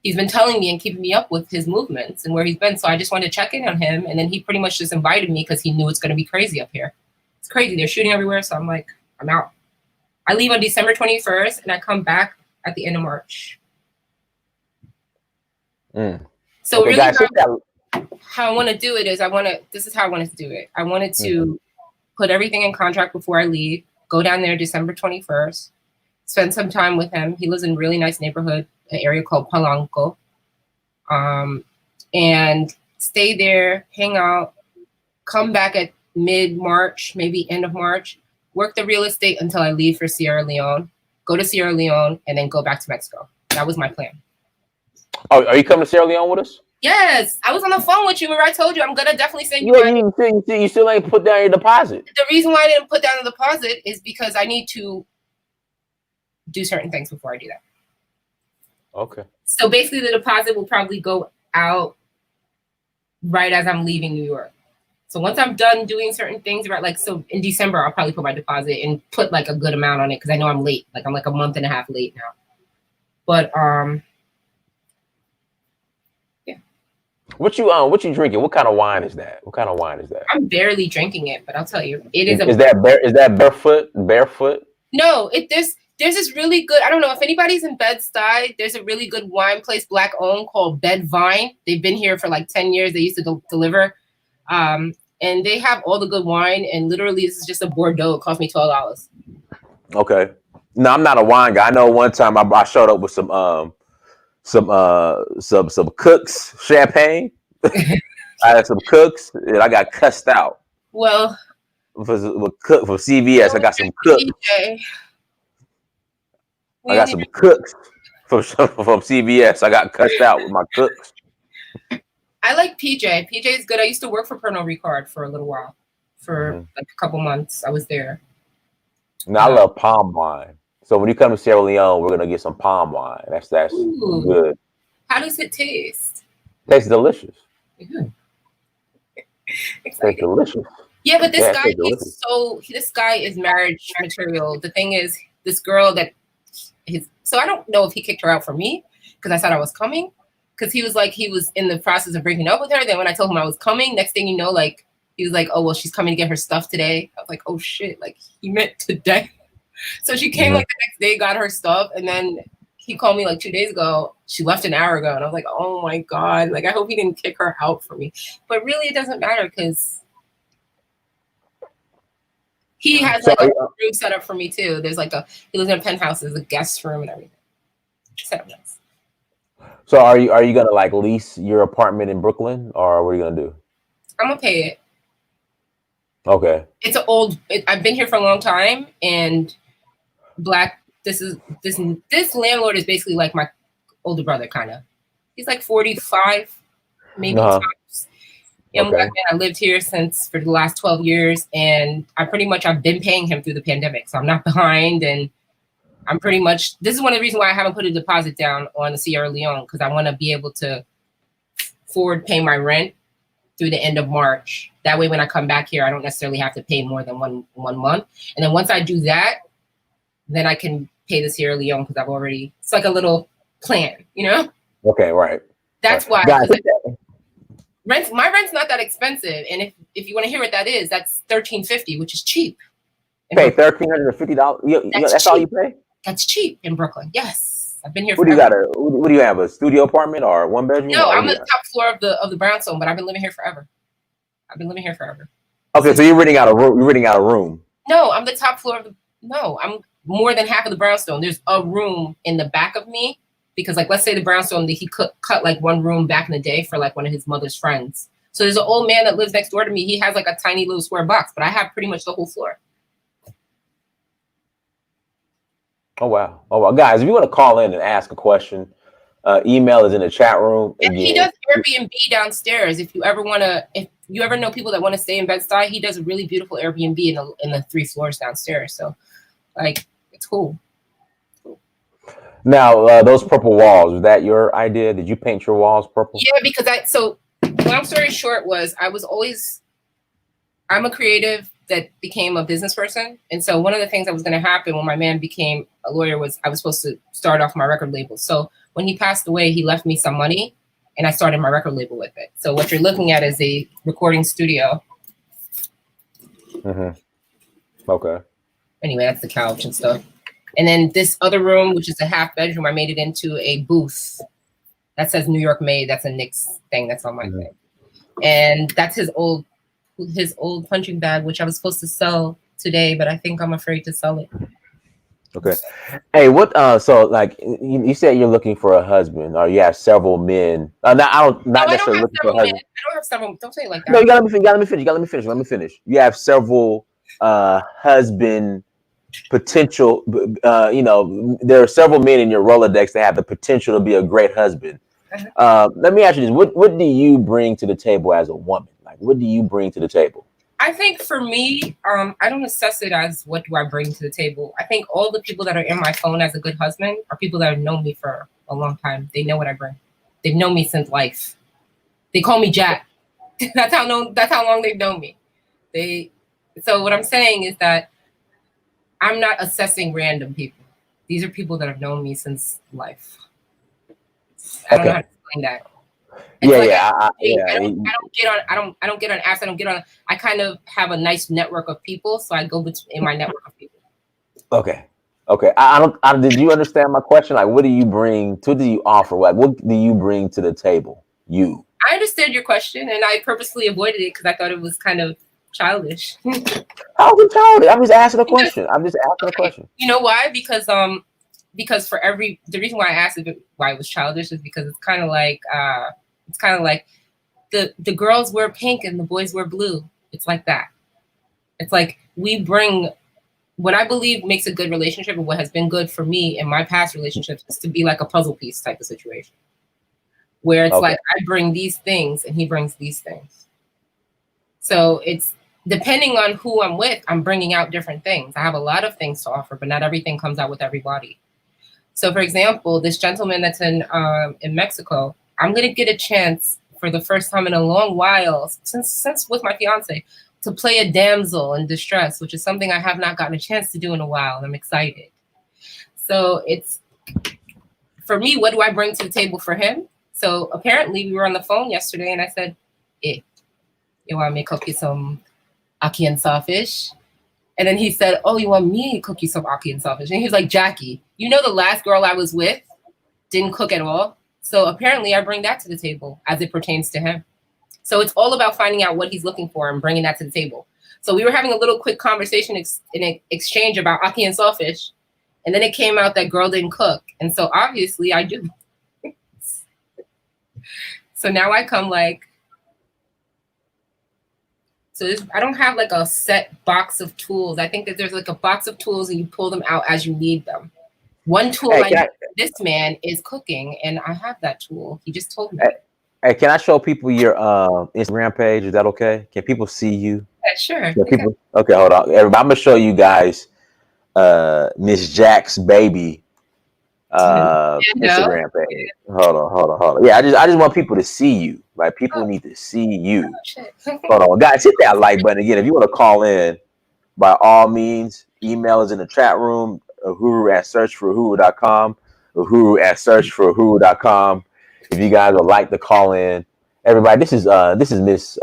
He's been telling me and keeping me up with his movements and where he's been. So I just wanted to check in on him. And then he pretty much just invited me because he knew it's going to be crazy up here. It's crazy. They're shooting everywhere. So I'm like, I'm out. I leave on December 21st and I come back at the end of March. So okay, really guys, how I want to do it is this is how I wanted to do it. I wanted to put everything in contract before I leave, go down there December 21st, spend some time with him. He lives in a really nice neighborhood, an area called Palanco, and stay there, hang out, come back at mid-March, maybe end of March, work the real estate until I leave for Sierra Leone, go to Sierra Leone, and then go back to Mexico. That was my plan. Oh, are you coming to Sierra Leone with us? Yes, I was on the phone with you. Remember I told you I'm going to definitely send you money. You still ain't put down your deposit. The reason why I didn't put down the deposit is because I need to do certain things before I do that. Okay. So basically the deposit will probably go out right as I'm leaving New York. So once I'm done doing certain things, right, like, so in December, I'll probably put my deposit and put like a good amount on it because I know I'm late. Like I'm like a month and a half late now. But yeah. What you drinking? What kind of wine is that? I'm barely drinking it, but I'll tell you, it is. Is that barefoot? No, there's this really good, I don't know if anybody's in Bed-Stuy, there's a really good wine place, Black owned, called Bed Vine. They've been here for like 10 years. They used to deliver. And they have all the good wine, and literally this is just a Bordeaux. It cost me $12. Okay. No, I'm not a wine guy. I know one time I showed up with some Cooks champagne. I had some Cooks and I got cussed out. Well, for CVS, I got some Cooks. I got some Cooks from CVS. I got cussed out with my Cooks. I like PJ. PJ is good. I used to work for Pernod Ricard for a little while. For like a couple months, I was there. Now I love palm wine. So when you come to Sierra Leone, we're gonna get some palm wine. That's good. How does it taste? Tastes delicious. Tastes delicious. Yeah, but this guy is marriage material. The thing is, this girl so I don't know if he kicked her out for me because I said I was coming. Because he was in the process of breaking up with her. Then when I told him I was coming, next thing you know, like he was like, "Oh well, she's coming to get her stuff today." I was like, "Oh shit!" Like he meant today. So she came like the next day, got her stuff, and then he called me like 2 days ago. She left an hour ago, and I was like, "Oh my god!" Like I hope he didn't kick her out for me. But really, it doesn't matter because he has like a room set up for me too. There's like he lives in a penthouse. There's a guest room and everything. Set up nice. So are you gonna like lease your apartment in Brooklyn, or what are you gonna do? I'm gonna pay it. Okay. It's I've been here for a long time, and this landlord is basically like my older brother, kind of. He's like 45, maybe tops. Young black man. I lived here for the last 12 years, and I've been paying him through the pandemic, so I'm not behind, and this is one of the reasons why I haven't put a deposit down on the Sierra Leone, because I want to be able to forward pay my rent through the end of March. That way, when I come back here, I don't necessarily have to pay more than one month. And then once I do that, then I can pay the Sierra Leone because it's like a little plan, you know? Okay, right. That's why. My rent's not that expensive. And if you want to hear what that is, that's $1,350, which is cheap. Pay $1,350? That's all you pay? That's cheap in Brooklyn. Yes, I've been here. What do you have? A studio apartment or one bedroom? No, I'm on the top floor of the brownstone, but I've been living here forever. Okay, so you're renting out a room. No, I'm the top floor I'm more than half of the brownstone. There's a room in the back of me because, like, let's say the brownstone, he cut like one room back in the day for like one of his mother's friends. So there's an old man that lives next door to me. He has like a tiny little square box, but I have pretty much the whole floor. Oh wow. Oh well, guys, if you want to call in and ask a question, email is in the chat room. And he does Airbnb downstairs. If you ever know people that want to stay in Bed-Stuy, he does a really beautiful Airbnb in the 3 floors downstairs. So, like, it's cool. Now, those purple walls, was that your idea? Did you paint your walls purple? Yeah, because long story short was I'm a creative that became a business person. And so one of the things that was going to happen when my man became a lawyer was I was supposed to start off my record label. So when he passed away, he left me some money and I started my record label with it. So what you're looking at is a recording studio. Mm-hmm. Okay. Anyway, that's the couch and stuff. And then this other room, which is a half bedroom, I made it into a booth that says New York Made. That's a Knicks thing that's on my thing. And that's his old punching bag, which I was supposed to sell today, but I think I'm afraid to sell it. Okay. Hey, what? So, like, you said you're looking for a husband, or you have several men. Not necessarily looking for a husband. I don't have several. Don't say it like that. No, you gotta let me finish. You have several husband potential. There are several men in your Rolodex that have the potential to be a great husband. Let me ask you this: what do you bring to the table as a woman? Like, what do you bring to the table? I think for me, I don't assess it as what do I bring to the table. I think all the people that are in my phone as a good husband are people that have known me for a long time. They know what I bring. They've known me since life. They call me Jack. That's how long they've known me. So what I'm saying is that I'm not assessing random people. These are people that have known me since life. I don't know how to explain that. I don't get on apps. I kind of have a nice network of people, so I go in my network of people. Okay. Did you understand my question? Like, what do you bring? What do you offer? Like, what do you bring to the table? I understood your question, and I purposely avoided it because I thought it was kind of childish. How is it childish? I'm just asking a question. You know why? Because the reason why I asked why it was childish is because it's kind of like the girls wear pink and the boys wear blue. It's like that. It's like we bring what I believe makes a good relationship, and what has been good for me in my past relationships is to be like a puzzle piece type of situation, where it's like I bring these things and he brings these things. So it's depending on who I'm with, I'm bringing out different things. I have a lot of things to offer, but not everything comes out with everybody. So, for example, this gentleman that's in Mexico, I'm gonna get a chance for the first time in a long while, since with my fiance, to play a damsel in distress, which is something I have not gotten a chance to do in a while. I'm excited. So it's, for me, what do I bring to the table for him? So apparently we were on the phone yesterday and I said, you want me to cook you some ackee and sawfish? And then he said, oh, you want me to cook you some ackee and sawfish? And he was like, Jackie, you know the last girl I was with didn't cook at all. So apparently I bring that to the table as it pertains to him. So it's all about finding out what he's looking for and bringing that to the table. So we were having a little quick conversation in an exchange about ackee and sawfish. And then it came out that girl didn't cook. And so obviously I do. So now I come like, I don't have like a set box of tools. I think that there's like a box of tools and you pull them out as you need them. One tool this man is cooking, and I have that tool. He just told me. Hey, can I show people your Instagram page? Is that okay? Can people see you? Yeah, sure. Okay, hold on. Everybody, I'm gonna show you guys Miss Jack's baby Instagram page. Hold on. Yeah, I just want people to see you. Right? People need to see you. Hold on, guys, hit that like button again. If you want to call in, by all means, email is in the chat room. Uhuru@searchforuhuru.com. Uhuru@searchforuhuru.com. If you guys would like to call in, everybody, this is Miss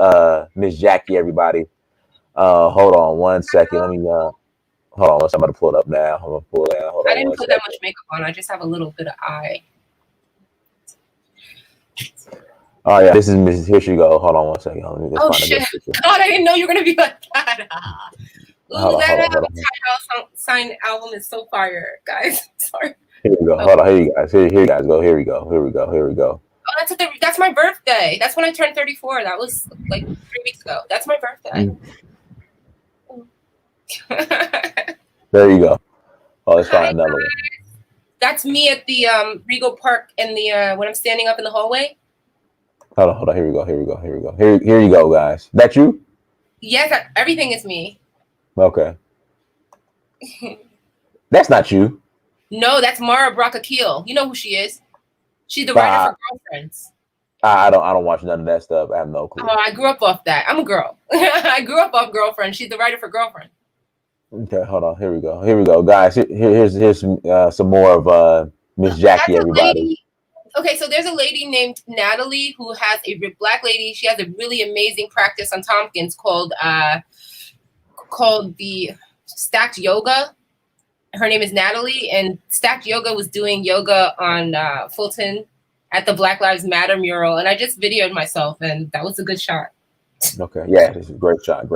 Jackie. Everybody, hold on one second. Let me hold on. I'm about to pull it up now. I'm gonna pull it out. I didn't put that much makeup on. I just have a little bit of eye. Oh yeah, this is Mrs. Here she go. Hold on one second. Let me just shit! God, I didn't know you were gonna be like that. That sign album is so fire, guys. Sorry. Here we go. Hold on. Here you guys. Here you guys go. Here we go. that's my birthday. That's when I turned 34. That was like 3 weeks ago. That's my birthday. There you go. Oh, let's find another one. That's me at the Regal Park in the when I'm standing up in the hallway. Hold on. Here we go. Here you go, guys. That you? Yes, everything is me. Okay. That's not you. No, that's Mara Brock-Akil. You know who she is. She's the writer for Girlfriends. I don't watch none of that stuff. I have no clue. Oh, I grew up off that. I'm a girl. I grew up off Girlfriends. She's the writer for Girlfriend. Okay, hold on. Here we go, guys. Here's some more of Miss Jackie. Everybody. Okay, so there's a lady named Natalie who has a black lady. She has a really amazing practice on Tompkins called the Stacked Yoga. Her name is Natalie, and Stacked Yoga was doing yoga on Fulton at the Black Lives Matter mural, and I just videoed myself, and that was a good shot. Okay, yeah, this is a great shot.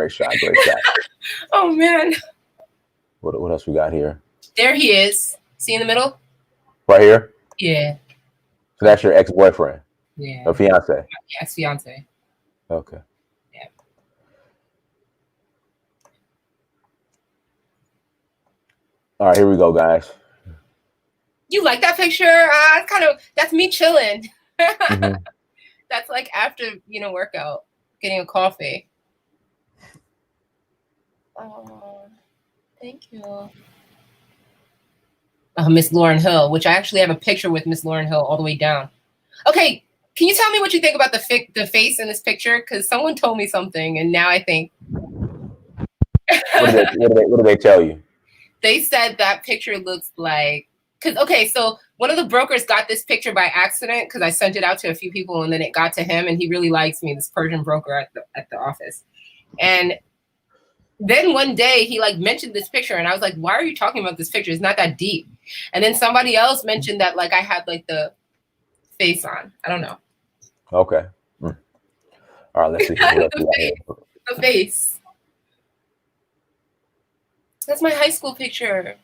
Oh man. What else we got here? There he is. See in the middle? Right here? Yeah. So that's your ex-boyfriend? Yeah. Or fiance? My ex-fiance. Okay. Yeah. All right, here we go, guys. You like that picture? That's me chilling. Mm-hmm. That's like after, workout, getting a coffee. Oh, thank you. Miss Lauryn Hill, which I actually have a picture with Miss Lauryn Hill all the way down. Okay, can you tell me what you think about the face in this picture? Because someone told me something, and now I think. What do they tell you? They said that picture looks like, so one of the brokers got this picture by accident because I sent it out to a few people, and then it got to him, and he really likes me, this Persian broker at the office. And then one day he mentioned this picture, and I was like, why are you talking about this picture? It's not that deep. And then somebody else mentioned that I had the face on. I don't know. Okay. All right, let's see. The face. That's my high school picture.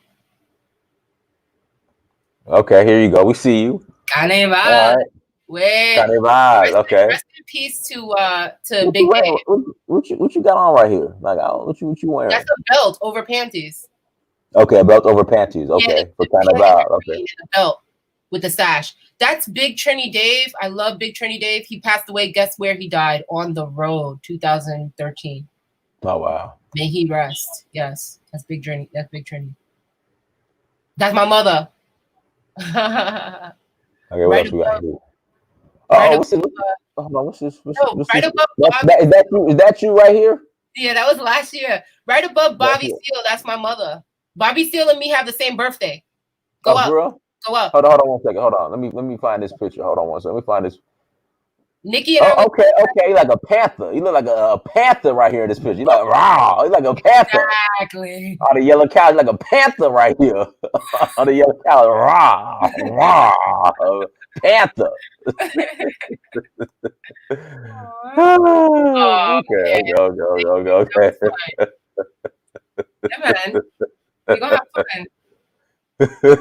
Okay, here you go. We see you. Carnival. All right. Carnival. Okay. Rest in peace to Big Dave. What you got on right here? What you wearing? That's a belt over panties. Okay, a belt over panties. Okay, yeah, for Carnival. Okay. A belt with the sash. That's Big Trini Dave. I love Big Trini Dave. He passed away. Guess where he died? On the road, 2013. Oh wow. May he rest. Yes, that's Big Trini. That's Big Trini. That's my mother. Okay, what else we got here? What's this? Right above is that you right here? Yeah, that was last year. Right above Bobby Seale, that's my mother. Bobby Seale and me have the same birthday. Go up. Girl? Go up. Hold on 1 second. Hold on. Let me find this picture. Hold on 1 second. Let me find this. Nikki and okay. You like a panther. You look like a panther right here in this picture. You like raw. You like a panther. Exactly. On the yellow cow, like a panther right here. On the yellow cow, raw. Panther. Okay. Yeah, man. We're gonna have fun.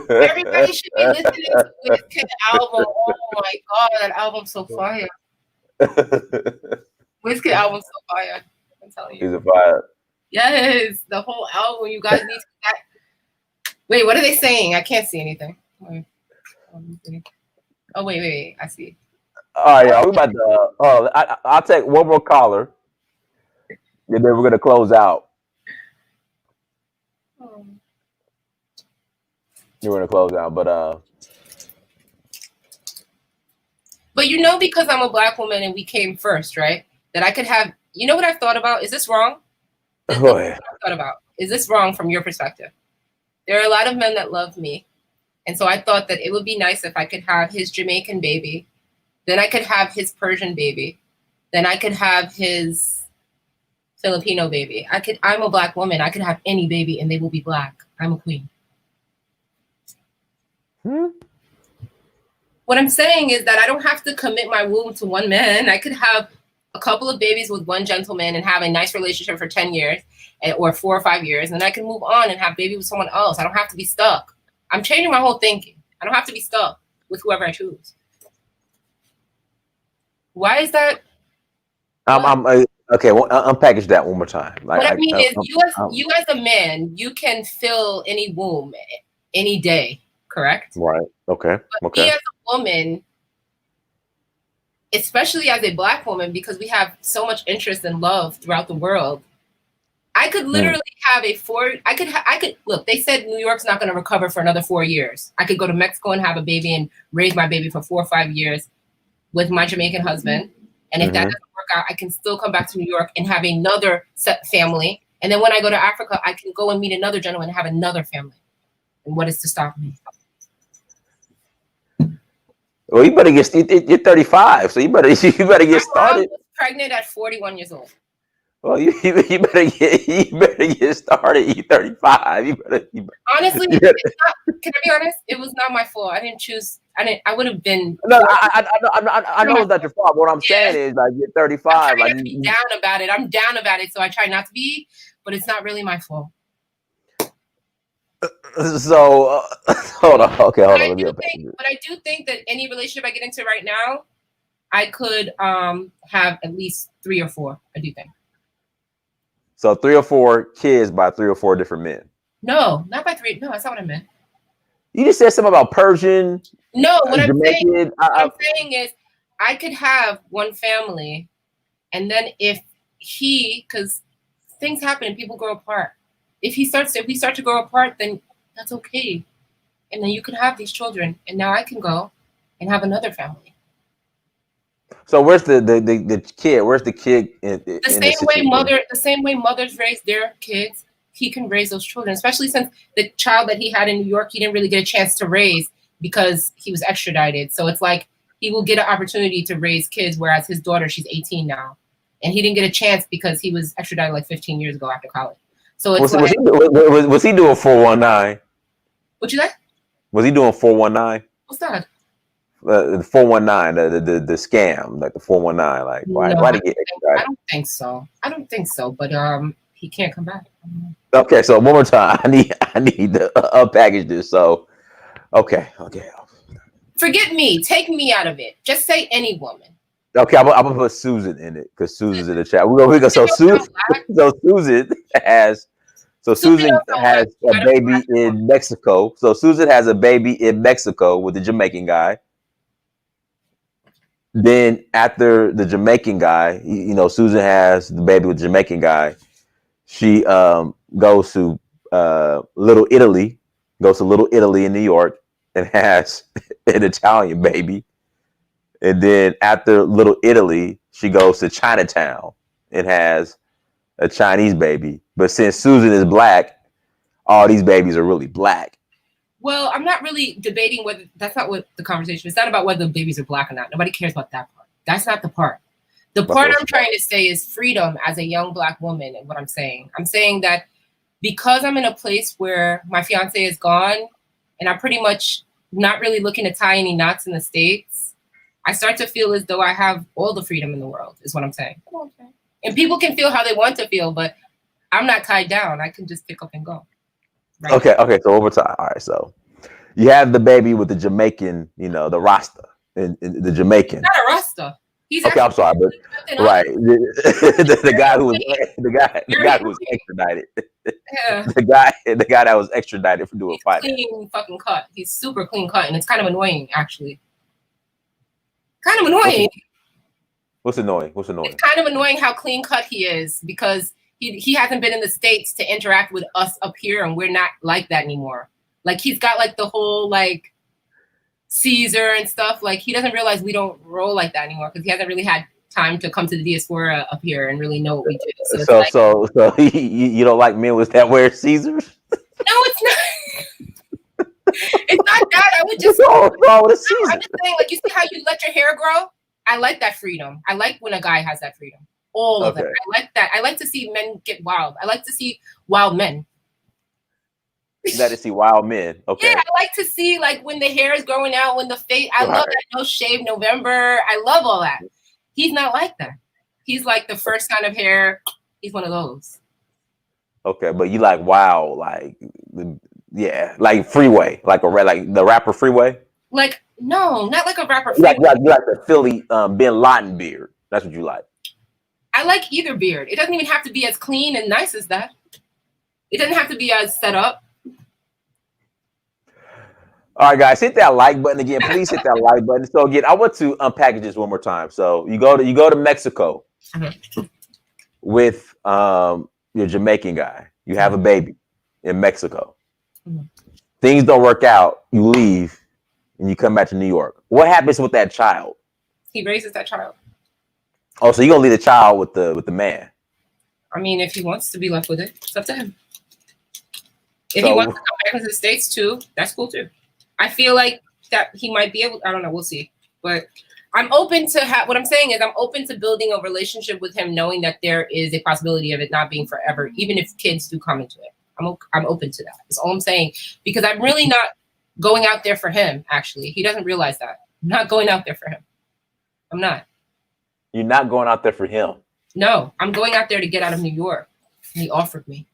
Everybody should be listening to Wizkid album. Oh my god, that album's so fire. Wizkid album's so fire. I'm telling you. He's a fire. Yes, the whole album. You guys need to. Wait, what are they saying? I can't see anything. Oh wait. I see. All right, y'all. We about to. I'll take one more caller, and then we're gonna close out. You're gonna close out, but because I'm a Black woman and we came first, right? That I could have. You know what I've thought about? Is this wrong? Go ahead. I've thought about. Is this wrong from your perspective? There are a lot of men that love me, and so I thought that it would be nice if I could have his Jamaican baby, then I could have his Persian baby, then I could have his Filipino baby. I'm a Black woman. I could have any baby, and they will be Black. I'm a queen. What I'm saying is that I don't have to commit my womb to one man. I could have a couple of babies with one gentleman and have a nice relationship for 10 years or 4 or 5 years. And then I can move on and have baby with someone else. I don't have to be stuck. I'm changing my whole thinking. I don't have to be stuck with whoever I choose. Why is that? I'm okay. Unpackage that one more time. What I mean is, you as a man, you can fill any womb any day, correct? Right. Okay. But Okay. me as a woman, especially as a Black woman, because we have so much interest and love throughout the world, I could literally have I could look. They said New York's not going to recover for another 4 years. I could go to Mexico and have a baby and raise my baby for 4 or 5 years with my Jamaican husband. And if that doesn't work out, I can still come back to New York and have another set family. And then when I go to Africa, I can go and meet another gentleman and have another family. And what is to stop me? Well, you better get. You're 35, so you better get started. I was pregnant at 41 years old. Well, you better get started. You're 35. Honestly, you better. Can I be honest? It was not my fault. I didn't choose. I would have been. No, I know it's not your fault. What I'm saying is, like, you're 35. I'm to be down about it. I'm down about it, so I try not to be. But it's not really my fault. So hold on. Okay, hold on. But I do think that any relationship I get into right now, I could have at least 3 or 4. I do think. So 3 or 4 kids by 3 or 4 different men. No, not by 3. No, that's not what I meant. You just said something about Persian. No, what I'm saying is I could have one family, and then if because things happen and people grow apart. If we start to grow apart, then that's okay. And then you can have these children, and now I can go and have another family. So where's the kid? Where's the kid the same way mothers raise their kids, he can raise those children, especially since the child that he had in New York, he didn't really get a chance to raise because he was extradited. So it's like he will get an opportunity to raise kids, whereas his daughter, she's 18 now. And he didn't get a chance because he was extradited like 15 years ago after college. So it's was he doing 419? What you like? Was he doing 419? What's that? The 419, the scam, like the 419. Like why did he get extradited? I don't think so. But he can't come back. Okay, so one more time. I need to unpackage this. So okay. Forget me. Take me out of it. Just say any woman. Okay, I'm gonna put Susan in it because Susan's in the chat. We go. So Susan has a baby in Mexico. So Susan has a baby in Mexico with the Jamaican guy. Then after the Jamaican guy, Susan has the baby with the Jamaican guy. She goes to Little Italy in New York and has an Italian baby. And then after Little Italy, she goes to Chinatown and has a Chinese baby. But since Susan is Black, all these babies are really Black. Well, I'm not really debating whether that's not what the conversation is. It's not about whether the babies are Black or not. Nobody cares about that part. That's not the part. The part I'm trying to say is freedom as a young Black woman. And what I'm saying that because I'm in a place where my fiance is gone and I'm pretty much not really looking to tie any knots in the States, I start to feel as though I have all the freedom in the world, is what I'm saying. Okay. And people can feel how they want to feel, but I'm not tied down. I can just pick up and go. Right? Okay. So over time. All right. So you have the baby with the Jamaican, the Rasta, and the Jamaican. Not a Rasta. He's okay. I'm sorry, but right, the guy who was extradited. Yeah. The guy that was extradited for doing finance. Clean fucking cut. He's super clean cut, and it's kind of annoying, actually. Kind of annoying. What's annoying? It's kind of annoying how clean cut he is because he hasn't been in the States to interact with us up here, and we're not like that anymore. Like he's got like the whole like Caesar and stuff. Like he doesn't realize we don't roll like that anymore because he hasn't really had time to come to the diaspora up here and really know what we do. So you don't like men with that wear Caesars? No, it's not. It's not that. I would just. I'm just saying, like, you see how you let your hair grow? I like that freedom. I like when a guy has that freedom. All of it. I like that. I like to see men get wild. I like to see wild men. You got to see wild men. Okay. Yeah, I like to see like when the hair is growing out, when the face. I love that no shave November. I love all that. He's not like that. He's like the first kind of hair. He's one of those. Okay, but you like wild, like. Yeah, like Freeway, like the rapper Freeway. Like No, not like a rapper. You like the Philly Bin Laden beard. That's what you like. I like either beard. It doesn't even have to be as clean and nice as that. It doesn't have to be as set up. All right, guys, hit that like button again. Please hit that like button. So again, I want to unpackage this one more time. So you go to Mexico with your Jamaican guy. You have a baby in Mexico. Things don't work out. You leave and you come back to New York. What happens with that child? He raises that child. Oh, so you're gonna leave the child with the man? I mean, if he wants to be left with it, it's up to him. If he wants to come back into the States too, that's cool too. I feel like that he might be able. I don't know. We'll see. But I'm open to what I'm saying is I'm open to building a relationship with him, knowing that there is a possibility of it not being forever, even if kids do come into it. I'm open to that. That's all I'm saying, because I'm really not going out there for him. Actually, he doesn't realize that. I'm not going out there for him. I'm not. You're not going out there for him? No, I'm going out there to get out of New York. And he offered me.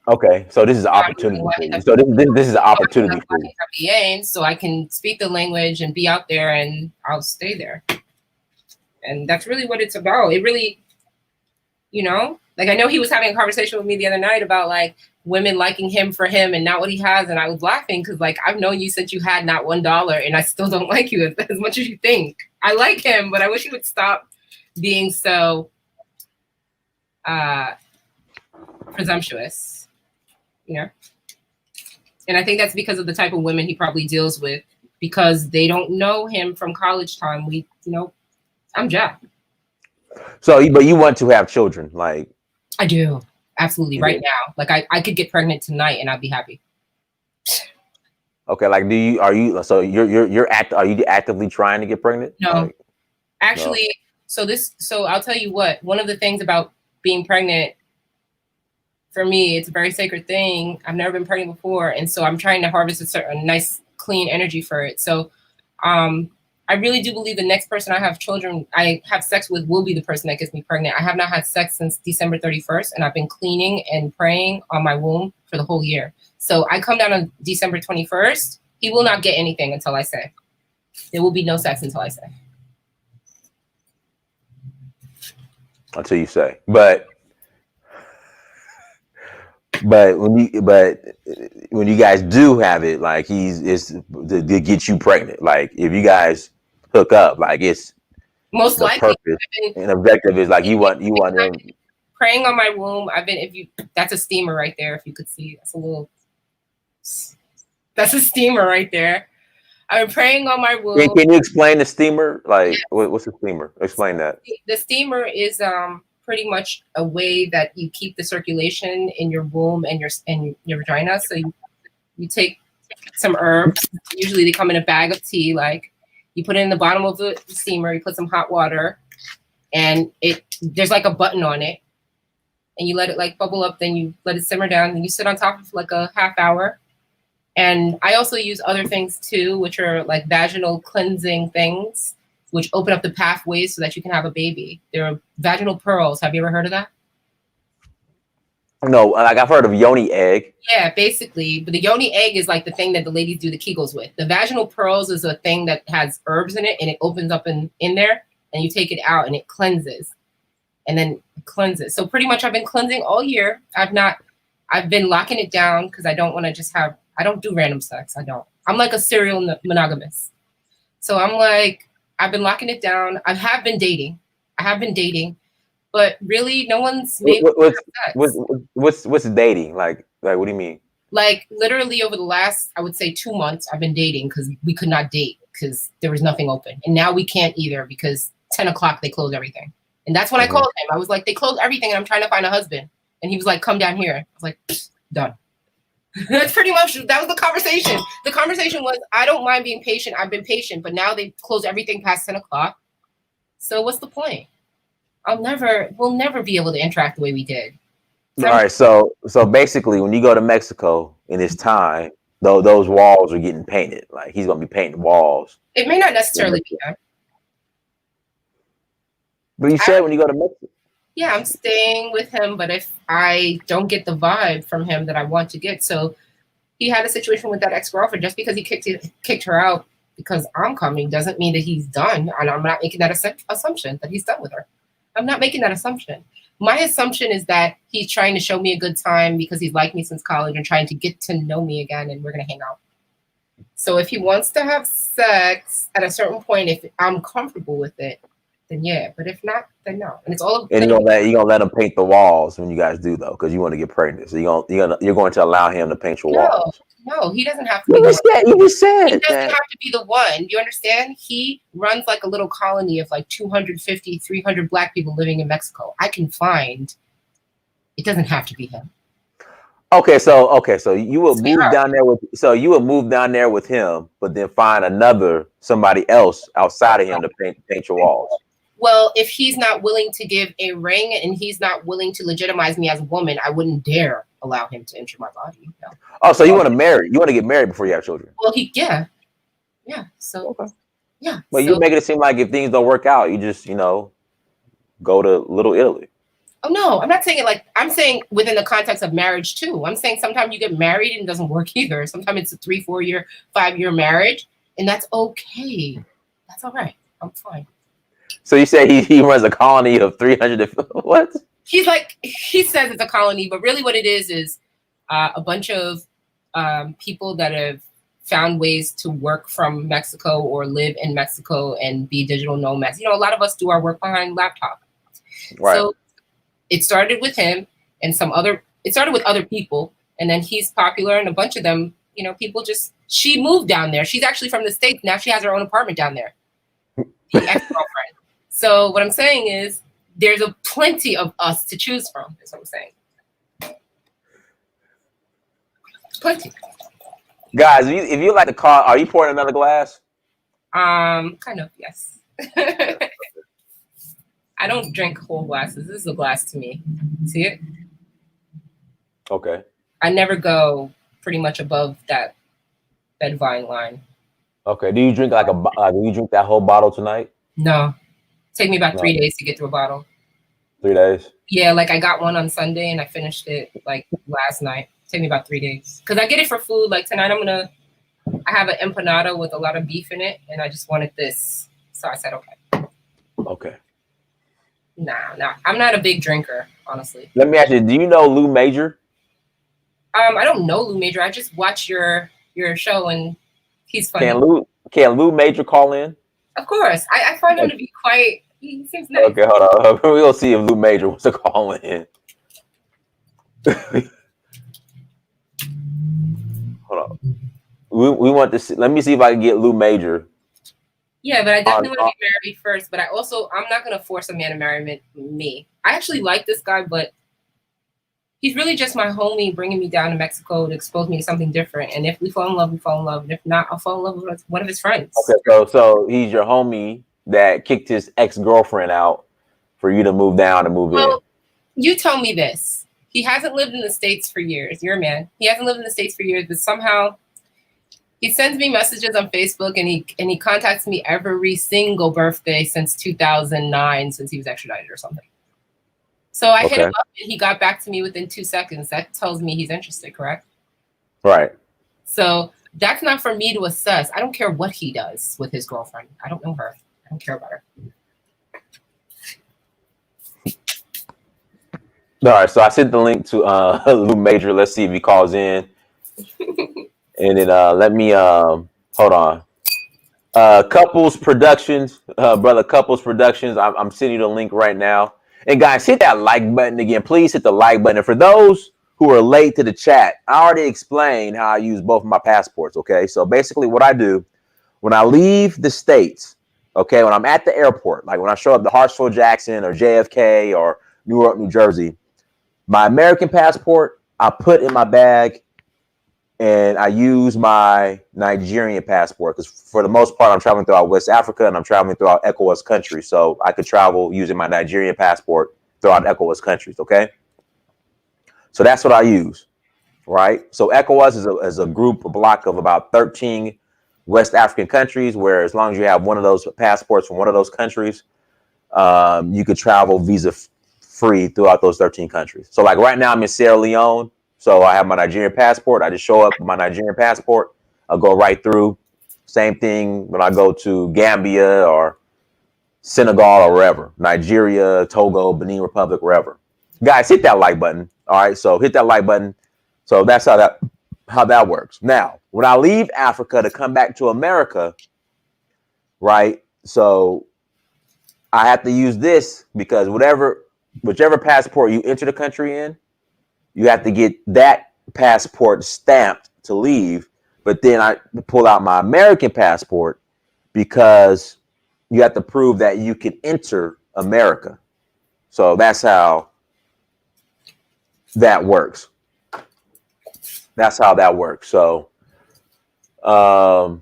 Okay, so this is an opportunity for you. So this is an opportunity for you. So I can speak the language and be out there, and I'll stay there. And that's really what it's about. It really, like I know he was having a conversation with me the other night about like women liking him for him and not what he has. And I was laughing because like I've known you since you had not $1 and I still don't like you as much as you think. I like him, but I wish he would stop being so presumptuous, And I think that's because of the type of women he probably deals with, because they don't know him from college time. I'm Jack. So, but you want to have children, like? I do, absolutely, right now. Like I could get pregnant tonight and I'd be happy. Okay, like are you actively trying to get pregnant? No, like, actually, no. So I'll tell you what. One of the things about being pregnant, for me, it's a very sacred thing. I've never been pregnant before, and so I'm trying to harvest a certain nice, clean energy for it. So, I really do believe the next person I have sex with will be the person that gets me pregnant. I have not had sex since December 31st, and I've been cleaning and praying on my womb for the whole year. So I come down on December 21st. He will not get anything until I say. There will be no sex until I say. Until you say. But when you guys do have it, like it's to get you pregnant. Like if you guys hook up, like it's most likely purpose and objective is like you want them praying on my womb. That's a steamer right there. If you could see, that's a steamer right there. I've been praying on my womb. Can you explain the steamer? Like, yes. What's the steamer? Explain that. The steamer is pretty much a way that you keep the circulation in your womb and your vagina. So you take some herbs. Usually they come in a bag of tea. Like you put it in the bottom of the steamer. You put some hot water, and there's like a button on it, and you let it like bubble up. Then you let it simmer down. And you sit on top for like a half hour. And I also use other things too, which are like vaginal cleansing things, which open up the pathways so that you can have a baby. There are vaginal pearls. Have you ever heard of that? No, like I've heard of yoni egg. Yeah, basically. But the yoni egg is like the thing that the ladies do the Kegels with. The vaginal pearls is a thing that has herbs in it, and it opens up in there, and you take it out, and it cleanses. And then it cleanses. So pretty much I've been cleansing all year. I've been locking it down because I don't want to just have, I don't do random sex. I don't. I'm like a serial monogamous. So I'm like, I've been locking it down. I have been dating, but really no one's made what's dating? Like what do you mean? Like literally over the last, I would say 2 months, I've been dating because we could not date because there was nothing open. And now we can't either because 10 o'clock they close everything. And that's when I called him. I was like, they closed everything and I'm trying to find a husband. And he was like, come down here. I was like, done. That's pretty much, that was the conversation. The conversation was, I don't mind being patient. I've been patient, but now they close everything past 10 o'clock. So what's the point? We'll never be able to interact the way we did. All right. So basically when you go to Mexico in this time, those walls are getting painted. Like he's going to be painting walls. It may not necessarily be that. But you said when you go to Mexico. Yeah, I'm staying with him, but if I don't get the vibe from him that I want to get, so he had a situation with that ex-girlfriend. Just because he kicked her out because I'm coming doesn't mean that he's done. And I'm not making that assumption that he's done with her. I'm not making that assumption. My assumption is that he's trying to show me a good time because he's liked me since college and trying to get to know me again, and we're going to hang out. So if he wants to have sex at a certain point, if I'm comfortable with it, then yeah. But if not, then no. And it's all. And you're gonna let him paint the walls when you guys do though, because you want to get pregnant. So you're going to allow him to paint your walls. No, he doesn't have to. You just said he doesn't have to be the one. You understand? He runs like a little colony of like 250, 300 Black people living in Mexico. I can find. It doesn't have to be him. Okay, so you would move down there with him, but then find somebody else outside of him to paint your walls. Well, if he's not willing to give a ring and he's not willing to legitimize me as a woman, I wouldn't dare allow him to enter my body. No. Oh, so you want to marry? You want to get married before you have children? Well, yeah. So, okay. Yeah. Well, you make it seem like if things don't work out, you just go to Little Italy. Oh no, I'm not saying it like I'm saying within the context of marriage too. I'm saying sometimes you get married and it doesn't work either. Sometimes it's a 3, 4 year, 5 year marriage, and that's okay. That's all right. I'm fine. So you say he runs a colony of 300. What? He says it's a colony, but really what it is a bunch of people that have found ways to work from Mexico or live in Mexico and be digital nomads. A lot of us do our work behind laptop. Right. So it started with him and it started with other people, and then he's popular, and a bunch of them, she moved down there. She's actually from the States. Now she has her own apartment down there. The ex-girlfriend. So what I'm saying is there's plenty of us to choose from, is what I'm saying. Plenty. Guys, if you like to call, are you pouring another glass? Kind of, yes. I don't drink whole glasses. This is a glass to me. See it? Okay. I never go pretty much above that vine line. Okay. Do you drink do you drink that whole bottle tonight? No. Take me about 3 days to get through a bottle. 3 days? Yeah, like I got one on Sunday and I finished it like last night. Take me about 3 days. Because I get it for food. Like tonight I have an empanada with a lot of beef in it, and I just wanted this. So I said, okay. Okay. Nah. I'm not a big drinker, honestly. Let me ask you, do you know Lou Major? I don't know Lou Major. I just watch your show and he's funny. Can Lou Major call in? Of course. I find him to be quite, he seems nice. Okay, hold on. We'll see if Lou Major wants to call in. Hold on. We want to see. Let me see if I can get Lou Major. Yeah, but I definitely want to get married first. But I'm not going to force a man to marry me. I actually like this guy, but he's really just my homie bringing me down to Mexico to expose me to something different. And if we fall in love, we fall in love. And if not, I'll fall in love with one of his friends. Okay, so he's your homie that kicked his ex-girlfriend out for you to move down and move in. You tell me this. He hasn't lived in the States for years. You're a man. He hasn't lived in the States for years, but somehow he sends me messages on Facebook and he contacts me every single birthday since 2009, since he was extradited or something. So I hit him up and he got back to me within 2 seconds. That tells me he's interested, correct? Right. So that's not for me to assess. I don't care what he does with his girlfriend. I don't know her. I don't care about her. All right, so I sent the link to Lou Major. Let's see if he calls in. And then let me hold on. Couples Productions, brother. Couples Productions. I'm sending you the link right now. And guys, hit that like button again. Please hit the like button. And for those who are late to the chat, I already explained how I use both of my passports. Okay, so basically, what I do when I leave the States, okay, when I'm at the airport, like when I show up to Hartsfield-Jackson or JFK or Newark, New Jersey, my American passport I put in my bag. And I use my Nigerian passport because for the most part, I'm traveling throughout West Africa and I'm traveling throughout ECOWAS countries. So I could travel using my Nigerian passport throughout ECOWAS countries. Okay. So that's what I use. Right. So ECOWAS is a group, a block of about 13 West African countries, where as long as you have one of those passports from one of those countries, you could travel visa free throughout those 13 countries. So like right now I'm in Sierra Leone. So I have my Nigerian passport. I just show up with my Nigerian passport. I'll go right through. Same thing when I go to Gambia or Senegal or wherever, Nigeria, Togo, Benin Republic, wherever. Guys, hit that like button. All right, so hit that like button. So that's how that works. Now, when I leave Africa to come back to America, right? So I have to use this because whichever passport you enter the country in, you have to get that passport stamped to leave. But then I pull out my American passport because you have to prove that you can enter America. So that's how that works. That's how that works. So, like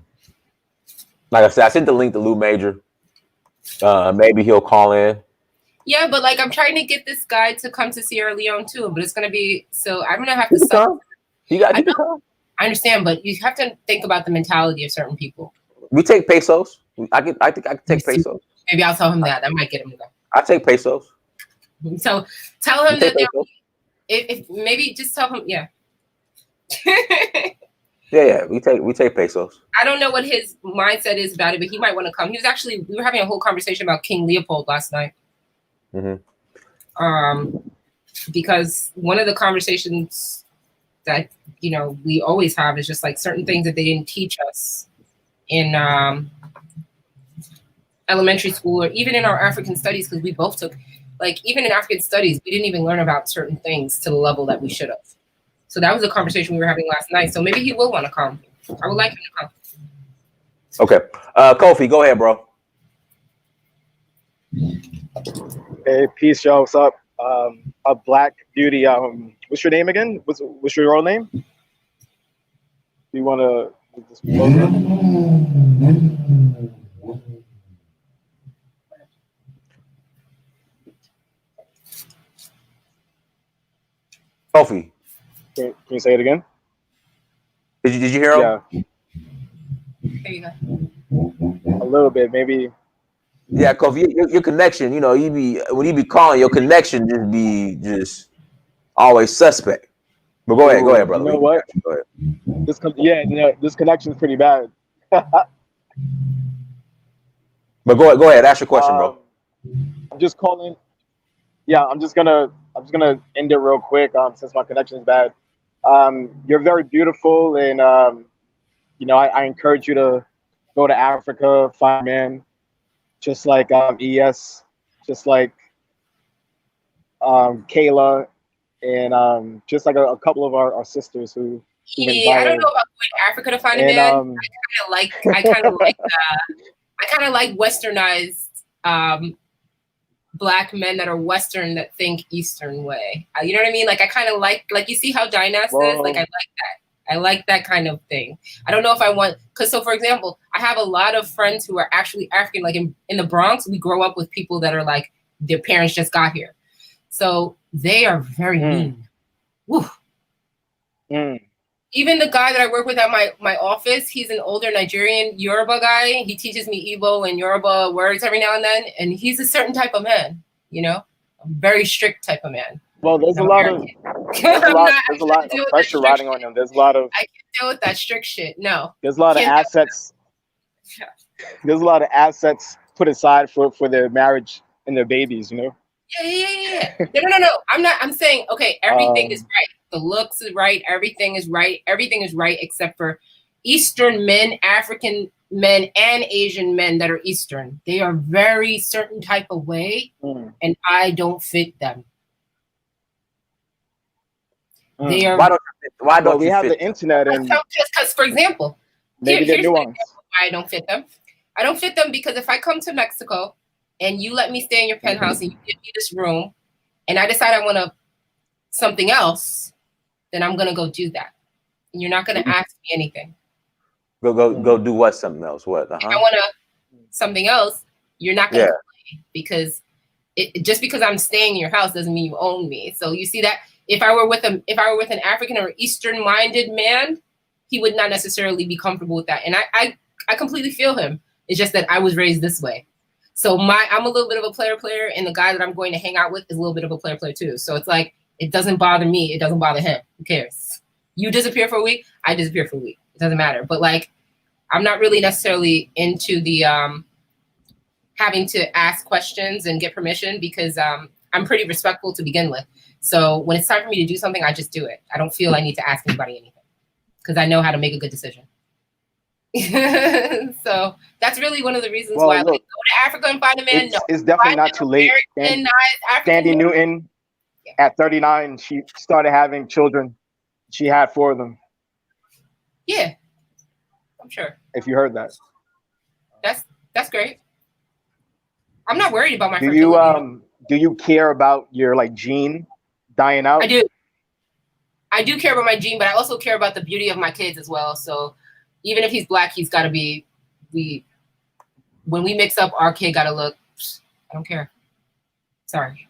I said, I sent the link to Lou Major. Maybe he'll call in. Yeah, but like I'm trying to get this guy to come to Sierra Leone too, but it's gonna be so I'm gonna have to sub. You can come. I understand, but you have to think about the mentality of certain people. We take pesos. I think I can take pesos. Maybe I'll tell him that. That might get him to go. I take pesos. So tell him that if maybe just tell him, yeah. Yeah, we take pesos. I don't know what his mindset is about it, but he might want to come. We were having a whole conversation about King Leopold last night. Mm-hmm. Because one of the conversations that we always have is just like certain things that they didn't teach us in elementary school or even in our African studies, because we both took, like, even in African studies, we didn't even learn about certain things to the level that we should have. So that was a conversation we were having last night. So maybe he will want to come. I would like him to come. Okay. Kofi, go ahead, bro. Hey, peace, y'all. What's up? A black beauty. What's your name again? What's your real name? Do you want to disclose it? Kofi. Can you say it again? Did you hear him? Yeah. There you go. A little bit, maybe. Yeah, Kofi, your connection, when you be calling, your connection just always suspect. But go ahead, brother. You know what? Go ahead. This connection is pretty bad. But go ahead. Ask your question, bro. I'm just calling. Yeah, I'm just gonna end it real quick. Since my connection is bad. You're very beautiful, and I encourage you to go to Africa, find a man, just like ES, just like Kayla, and just like a couple of our sisters who. Yeah, I don't know about going to Africa to find a man. I kind of like westernized black men that are Western that think Eastern way. You know what I mean? Like I kind of like you see how Dynast is? Like I like that. I like that kind of thing. I don't know if I want, so for example, I have a lot of friends who are actually African, like in the Bronx, we grow up with people that are like, their parents just got here. So they are very mean. Woo. Even the guy that I work with at my office, he's an older Nigerian Yoruba guy. He teaches me Igbo and Yoruba words every now and then. And he's a certain type of man, a very strict type of man. Well, there's a lot of pressure riding on him. There's a lot of. I can't deal with that strict shit. No. There's a lot of assets. There's a lot of assets put aside for their marriage and their babies. Yeah. No. I'm saying, okay, everything is right. The looks is right. Everything is right. Everything is right except for Eastern men, African men, and Asian men that are Eastern. They are very certain type of way, and I don't fit them. They are. Why don't we have the internet? And because, for example, maybe they're nuanced. Why I don't fit them. I don't fit them because if I come to Mexico and you let me stay in your penthouse and you give me this room, and I decide I want something else, then I'm gonna go do that. And you're not gonna ask me anything. Go do what? Something else? What? If I want something else, you're not gonna play because just because I'm staying in your house doesn't mean you own me. So you see that if I were with an African or Eastern minded man, he would not necessarily be comfortable with that. And I completely feel him. It's just that I was raised this way. So I'm a little bit of a player, and the guy that I'm going to hang out with is a little bit of a player too. So it's like It doesn't bother me. It doesn't bother him. Who cares? You disappear for a week, I disappear for a week. It doesn't matter. But like, I'm not really necessarily into the having to ask questions and get permission because I'm pretty respectful to begin with. So when it's time for me to do something, I just do it. I don't feel I need to ask anybody anything because I know how to make a good decision. So that's really one of the reasons why I like, go to Africa and find a man. It's definitely not too late. Sandy Newton, at 39, she started having children. She had 4 of them. Yeah, I'm sure. If you heard that. That's great. I'm not worried about my fertility. Do you care about your like gene dying out? I do. I do care about my gene, but I also care about the beauty of my kids as well. So even if he's black, he's got to be. When we mix up, our kid got to look. I don't care. Sorry.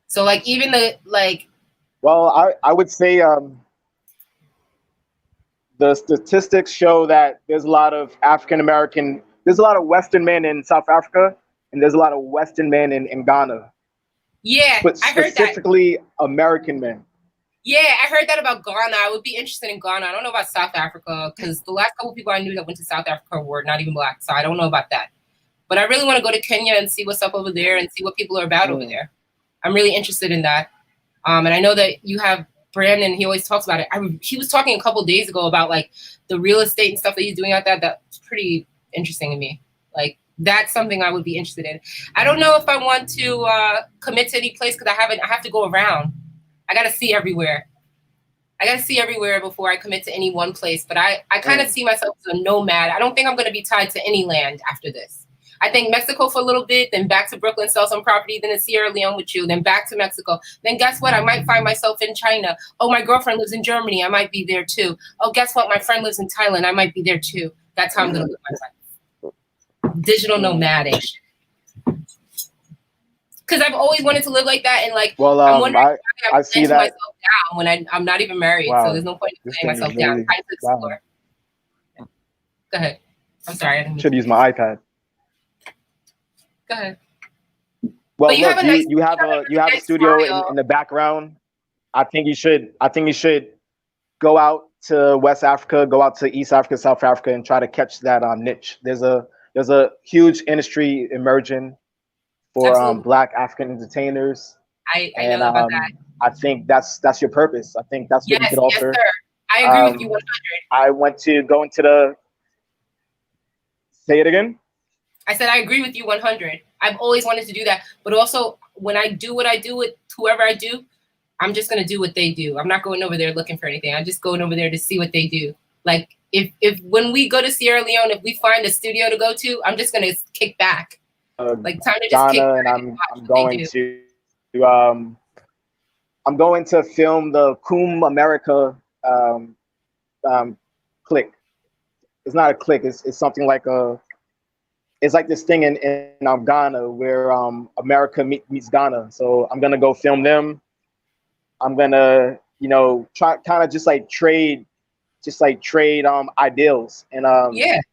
So like even the like. Well, I would say the statistics show that there's a lot of there's a lot of Western men in South Africa, and there's a lot of Western men in Ghana. Yeah, but I heard that. Specifically American men. Yeah, I heard that about Ghana. I would be interested in Ghana. I don't know about South Africa because the last couple people I knew that went to South Africa were not even black, so I don't know about that. But I really want to go to Kenya and see what's up over there and see what people are about over there. I'm really interested in that. And I know that you have Brandon. He always talks about it. He was talking a couple days ago about like the real estate and stuff that he's doing out there. That's pretty interesting to me. Like that's something I would be interested in. I don't know if I want to commit to any place because I have to go around. I got to see everywhere. I got to see everywhere before I commit to any one place. But I kind of see myself as a nomad. I don't think I'm going to be tied to any land after this. I think Mexico for a little bit, then back to Brooklyn, sell some property, then to Sierra Leone with you, then back to Mexico. Then guess what? I might find myself in China. Oh, my girlfriend lives in Germany. I might be there too. Oh, guess what? My friend lives in Thailand. I might be there too. That's how I'm going to live my life. Digital nomadic. Because I've always wanted to live like that. And like, I'm wondering I see that myself down when I'm not even married. Wow. So there's no point in putting myself down. Really, trying to explore. Wow. Go ahead. I'm sorry. I should use my iPad. Go ahead. Well, you have a studio in the background. I think you should go out to West Africa, go out to East Africa, South Africa, and try to catch that niche. There's a huge industry emerging for Black African entertainers. I know about that. I think that's your purpose. I think that's what you could offer. Yes, sir. I agree with you 100. I want to go into the. Say it again. I said I agree with you 100. I've always wanted to do that, but also when I do what I do with whoever I do, I'm just gonna do what they do. I'm not going over there looking for anything. I'm just going over there to see what they do. Like if when we go to Sierra Leone, if we find a studio to go to, I'm just gonna kick back. Like time to just Ghana, kick back. And I'm going to film the Coom America click. It's not a click. It's something like it's like this thing in Ghana where America meets Ghana. So I'm gonna go film them. I'm gonna try kind of just like trade ideals and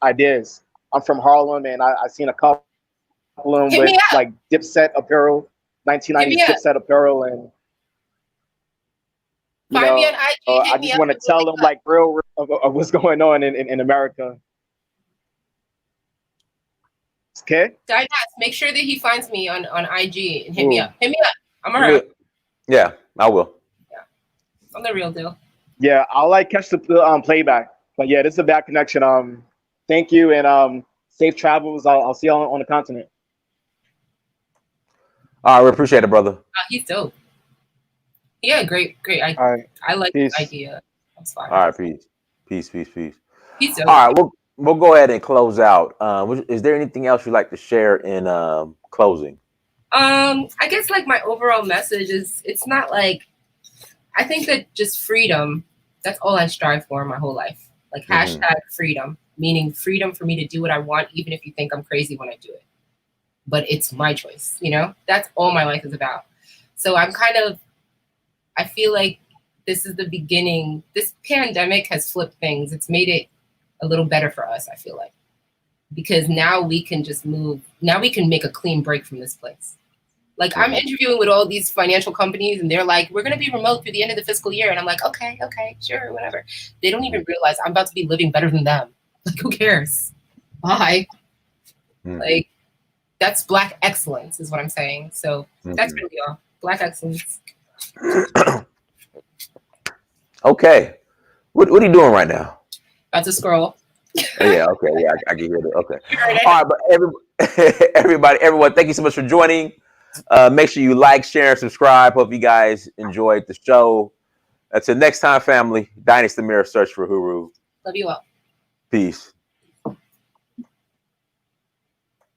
ideas. I'm from Harlem and I seen a couple of them with like Dipset apparel, 1990s Dipset apparel, and find me on IG. I just want to tell them like real of what's going on in America. Okay. Dinas, make sure that he finds me on IG and hit me up. Hit me up. I'm around. Yeah, I will. Yeah, I'm the real deal. Yeah, I'll like catch the playback. But yeah, this is a bad connection. Thank you and safe travels. I'll see you on the continent. All right, we appreciate it, brother. He's dope. Yeah, great idea. All right. I like the idea. That's fine. All right, peace. He's dope. All right, we'll go ahead and close out. Is there anything else you'd like to share in closing? I guess like my overall message is it's not like I think that just freedom, that's all I strive for my whole life. Like hashtag freedom, meaning freedom for me to do what I want, even if you think I'm crazy when I do it. But it's my choice, That's all my life is about. So I feel like this is the beginning. This pandemic has flipped things. It's made it a little better for us, I feel like. Because now we can just move. Now we can make a clean break from this place. Like I'm interviewing with all these financial companies and they're like, we're going to be remote through the end of the fiscal year. And I'm like, okay, sure, whatever. They don't even realize I'm about to be living better than them. Like, who cares? Bye. Like, that's Black excellence is what I'm saying. So that's really all. Black excellence. Okay. What are you doing right now? About to scroll. Yeah, okay. Yeah, I can hear it. Okay. All right, but everyone, thank you so much for joining. Make sure you like, share, and subscribe. Hope you guys enjoyed the show. Until next time, family. Dynasty Mirror, search for Huru. Love you all. Peace.